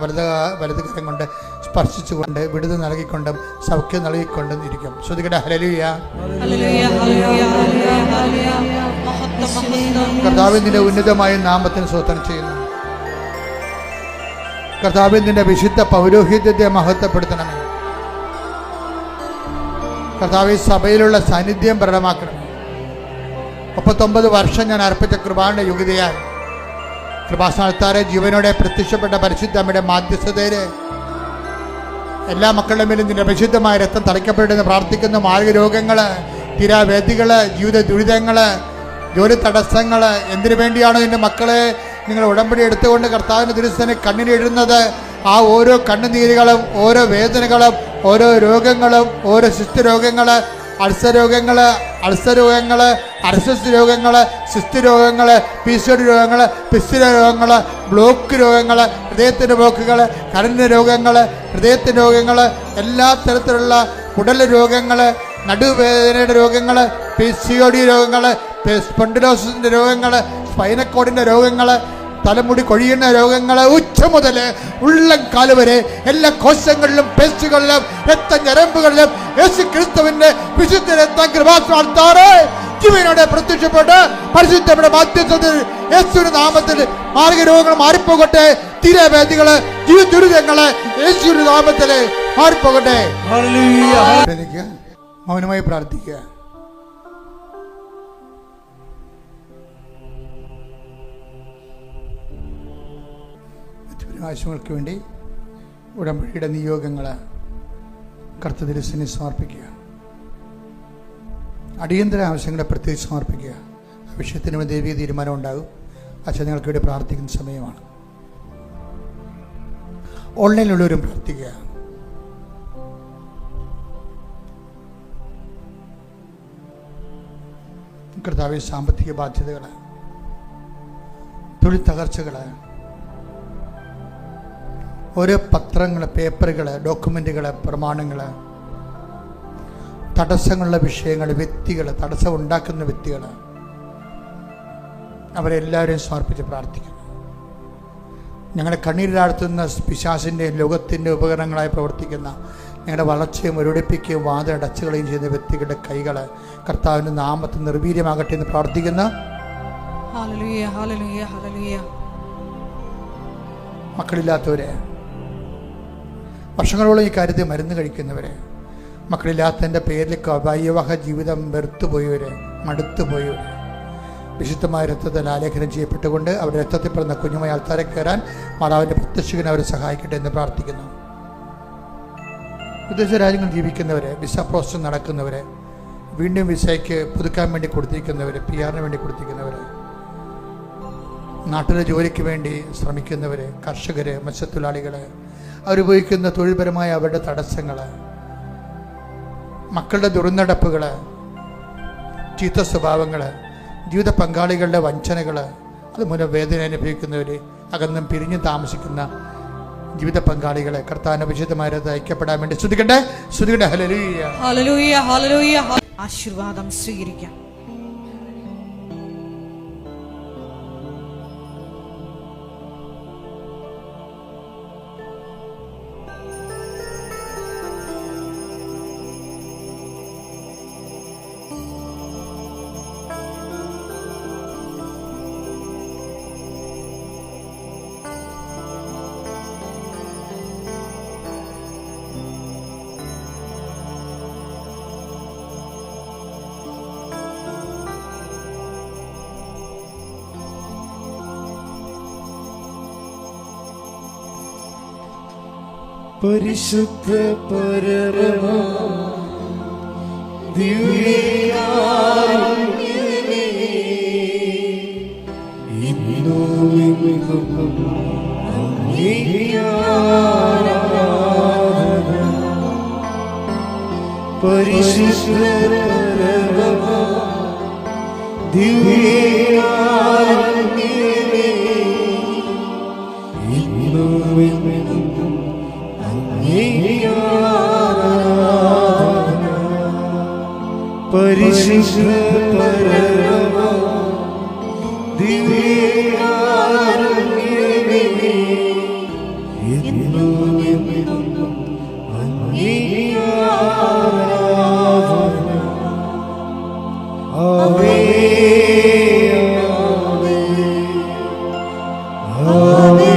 വലതുകരം കൊണ്ട് സ്പർശിച്ചുകൊണ്ട് വിടുതൽ നൽകിക്കൊണ്ടും സൗഖ്യം നൽകിക്കൊണ്ടും ഇരിക്കും. ശ്രുതികട ഹല്ലേലൂയ. കർത്താവിന്റെ ഉന്നതമായ നാമത്തിന് സ്തോത്രം ചെയ്യുന്നു. കർത്താവിന്റെ വിശുദ്ധ പൗരോഹിത്യത്തെ മഹത്വപ്പെടുത്തണമേ. കർത്താവ് സഭയിലുള്ള സാന്നിധ്യം പ്രകടമാക്കണം. 39 വർഷം ഞാൻ അർപ്പിച്ച കൃപാന്റെ യുഗതയാൽ കൃപാസ്ഥാനത്താരെ ജീവനോടെ പ്രത്യക്ഷപ്പെട്ട പരിശുദ്ധ അമ്മയുടെ മാധ്യസ്ഥതയില് എല്ലാ മക്കളുടെ മേലും നിന്റെ വിശുദ്ധമായ രക്തം തളിക്കപ്പെടുന്ന പ്രാർത്ഥിക്കുന്ന മാർഗരോഗങ്ങള്, തീരാവേദികള്, ജീവിത ദുരിതങ്ങള്, ജോലി തടസ്സങ്ങള്, എന്തിനു വേണ്ടിയാണോ എൻ്റെ മക്കളെ നിങ്ങൾ ഉടമ്പടി എടുത്തുകൊണ്ട് കർത്താവിൻ്റെ തിരുസനെ കണ്ണിനിടുന്നത്, ആ ഓരോ കണ്ണുനീരുകളും ഓരോ വേദനകളും ഓരോ രോഗങ്ങളും ഓരോ ശിസ്തുരോഗങ്ങൾ, അൾസർ രോഗങ്ങൾ, അർസസ് രോഗങ്ങൾ, സിസ്റ്റ് രോഗങ്ങൾ, PCOD രോഗങ്ങൾ, പിസ്റ്റില രോഗങ്ങൾ, ബ്ലോക്ക് രോഗങ്ങൾ, ഹൃദയത്തിൻ്റെ ബ്ലോക്കുകൾ, കരളിൻ്റെ രോഗങ്ങൾ, ഹൃദയത്തിൻ്റെ രോഗങ്ങൾ, എല്ലാ തരത്തിലുള്ള കുടൽ രോഗങ്ങൾ, നടുവേദനയുടെ രോഗങ്ങൾ, PCOD രോഗങ്ങൾ, സ്പോണ്ടിലോസിൻ്റെ രോഗങ്ങൾ, സ്പൈനക്കോഡിൻ്റെ രോഗങ്ങൾ, തലമുടി കൊഴിയുന്ന രോഗങ്ങൾ, ഉച്ച മുതൽ ഉള്ളംകാല് വരെ എല്ലാ കോശങ്ങളിലും പേശികളിലും രക്തഞരമ്പുകളിലും യേശു ക്രിസ്തുവിന്റെ വിശുദ്ധ രക്തം കൃപാസ്ഥാനത്താറെ ജീവനോടെ പ്രത്യക്ഷപ്പെട്ട് പരിശുദ്ധയുടെ മാധ്യസ്ഥത്തിൽ യേശുവിന്റെ നാമത്തിൽ മാർഗരോഗങ്ങൾ മാറിപ്പോകട്ടെ. തീരവേദികള്, ജീവിത ദുരിതങ്ങള് യേശുവിന്റെ നാമത്തിൽ മാറിപ്പോകട്ടെ. മൗനമായി പ്രാർത്ഥിക്കുക. ആവശ്യങ്ങൾക്ക് വേണ്ടി ഉടമ്പടിയുടെ നിയോഗങ്ങൾ കർത്തൃദിവസനെ സമർപ്പിക്കുക. അടിയന്തര ആവശ്യങ്ങളെ പ്രത്യേകിച്ച് സമർപ്പിക്കുക. ആ വിഷയത്തിന് ദൈവിക തീരുമാനം ഉണ്ടാകും. അച്ഛൻ നിങ്ങൾക്ക് വേണ്ടി പ്രാർത്ഥിക്കുന്ന സമയമാണ്. ഓൺലൈനിലുള്ളവരും പ്രാർത്ഥിക്കുക. കർത്താവിന്റെ സാമ്പത്തിക ബാധ്യതകൾ, തൊഴിൽ തകർച്ചകൾ, ഓരോ പത്രങ്ങൾ, പേപ്പറുകൾ, ഡോക്യുമെൻറ്റുകൾ, പ്രമാണങ്ങൾ, തടസ്സങ്ങളുള്ള വിഷയങ്ങൾ, വ്യക്തികൾ, തടസ്സം ഉണ്ടാക്കുന്ന വ്യക്തികൾ, അവരെല്ലാവരെയും സമർപ്പിച്ച് പ്രാർത്ഥിക്കുന്നു. ഞങ്ങളുടെ കണ്ണീരിലാഴ്ത്തുന്ന പിശാചിൻ്റെ ലോകത്തിൻ്റെ ഉപകരണങ്ങളായി പ്രവർത്തിക്കുന്ന ഞങ്ങളുടെ വളർച്ചയും ഒരുടിപ്പിക്കുകയും വാതിലടച്ചുകളയും ചെയ്യുന്ന വ്യക്തികളുടെ കൈകൾ കർത്താവിൻ്റെ നാമത്തിൽ നിർവീര്യമാകട്ടെ എന്ന് പ്രാർത്ഥിക്കുന്ന മക്കളില്ലാത്തവരെ, വർഷങ്ങളോളം ഈ കാര്യത്തിൽ മരുന്ന് കഴിക്കുന്നവരെ, മക്കളില്ലാത്തതിൻ്റെ പേരിൽ വൈവാഹ ജീവിതം വെറുത്തുപോയവർ, മടുത്തുപോയവർ, വിശുദ്ധമായ രക്തത്തിൽ ആലേഖനം ചെയ്യപ്പെട്ടുകൊണ്ട് അവരുടെ രക്തത്തിൽ പിറന്ന കുഞ്ഞുമായ ആൾക്കാരെ കയറാൻ മാതാവിൻ്റെ പ്രത്യക്ഷകൻ അവരെ സഹായിക്കട്ടെ എന്ന് പ്രാർത്ഥിക്കുന്നു. വിദേശ രാജ്യങ്ങളിൽ ജീവിക്കുന്നവരെ, വിസ പ്രോസസ് നടക്കുന്നവരെ, വീണ്ടും വിസയ്ക്ക് പുതുക്കാൻ വേണ്ടി കൊടുത്തിരിക്കുന്നവർ, PR വേണ്ടി കൊടുത്തിരിക്കുന്നവർ, നാട്ടിലെ ജോലിക്ക് വേണ്ടി ശ്രമിക്കുന്നവർ, കർഷകർ, മത്സ്യത്തൊഴിലാളികൾ, അവരുപയോഗിക്കുന്ന തൊഴിൽപരമായ അവരുടെ തടസ്സങ്ങൾ, മക്കളുടെ ദുർനടപ്പുകൾ, ചീത്ത സ്വഭാവങ്ങൾ, ജീവിത പങ്കാളികളുടെ വഞ്ചനകൾ, അതുമൂലം വേദന അനുഭവിക്കുന്നവർ, അകന്നും പിരിഞ്ഞും താമസിക്കുന്ന ജീവിത പങ്കാളികളെ കർത്താവിന്റെ വിശുദ്ധമായ ഐക്യപ്പെടാൻ വേണ്ടി സ്തുതിക്കട്ടെ. ഹല്ലേലൂയ, ഹല്ലേലൂയ, ഹല്ലേലൂയ. ആശീർവാദം സ്വീകരിക്കാം. പരിശുദ്ധ പരമ ദിവ്യകാരുണ്യമേ, ഇന്നും അങ്ങേക്ക് ആരാധന. പരിശുദ്ധ പരമ ദിവ്യകാരുണ്യമേ, ഇന്നും പരിശുദ്ധ പരമ ദിവ്യകാരുണ്യമേ, എന്നും എന്നും അങ്ങേക്ക് ആരാധന. ആമേൻ, ആമേൻ, ആമേൻ.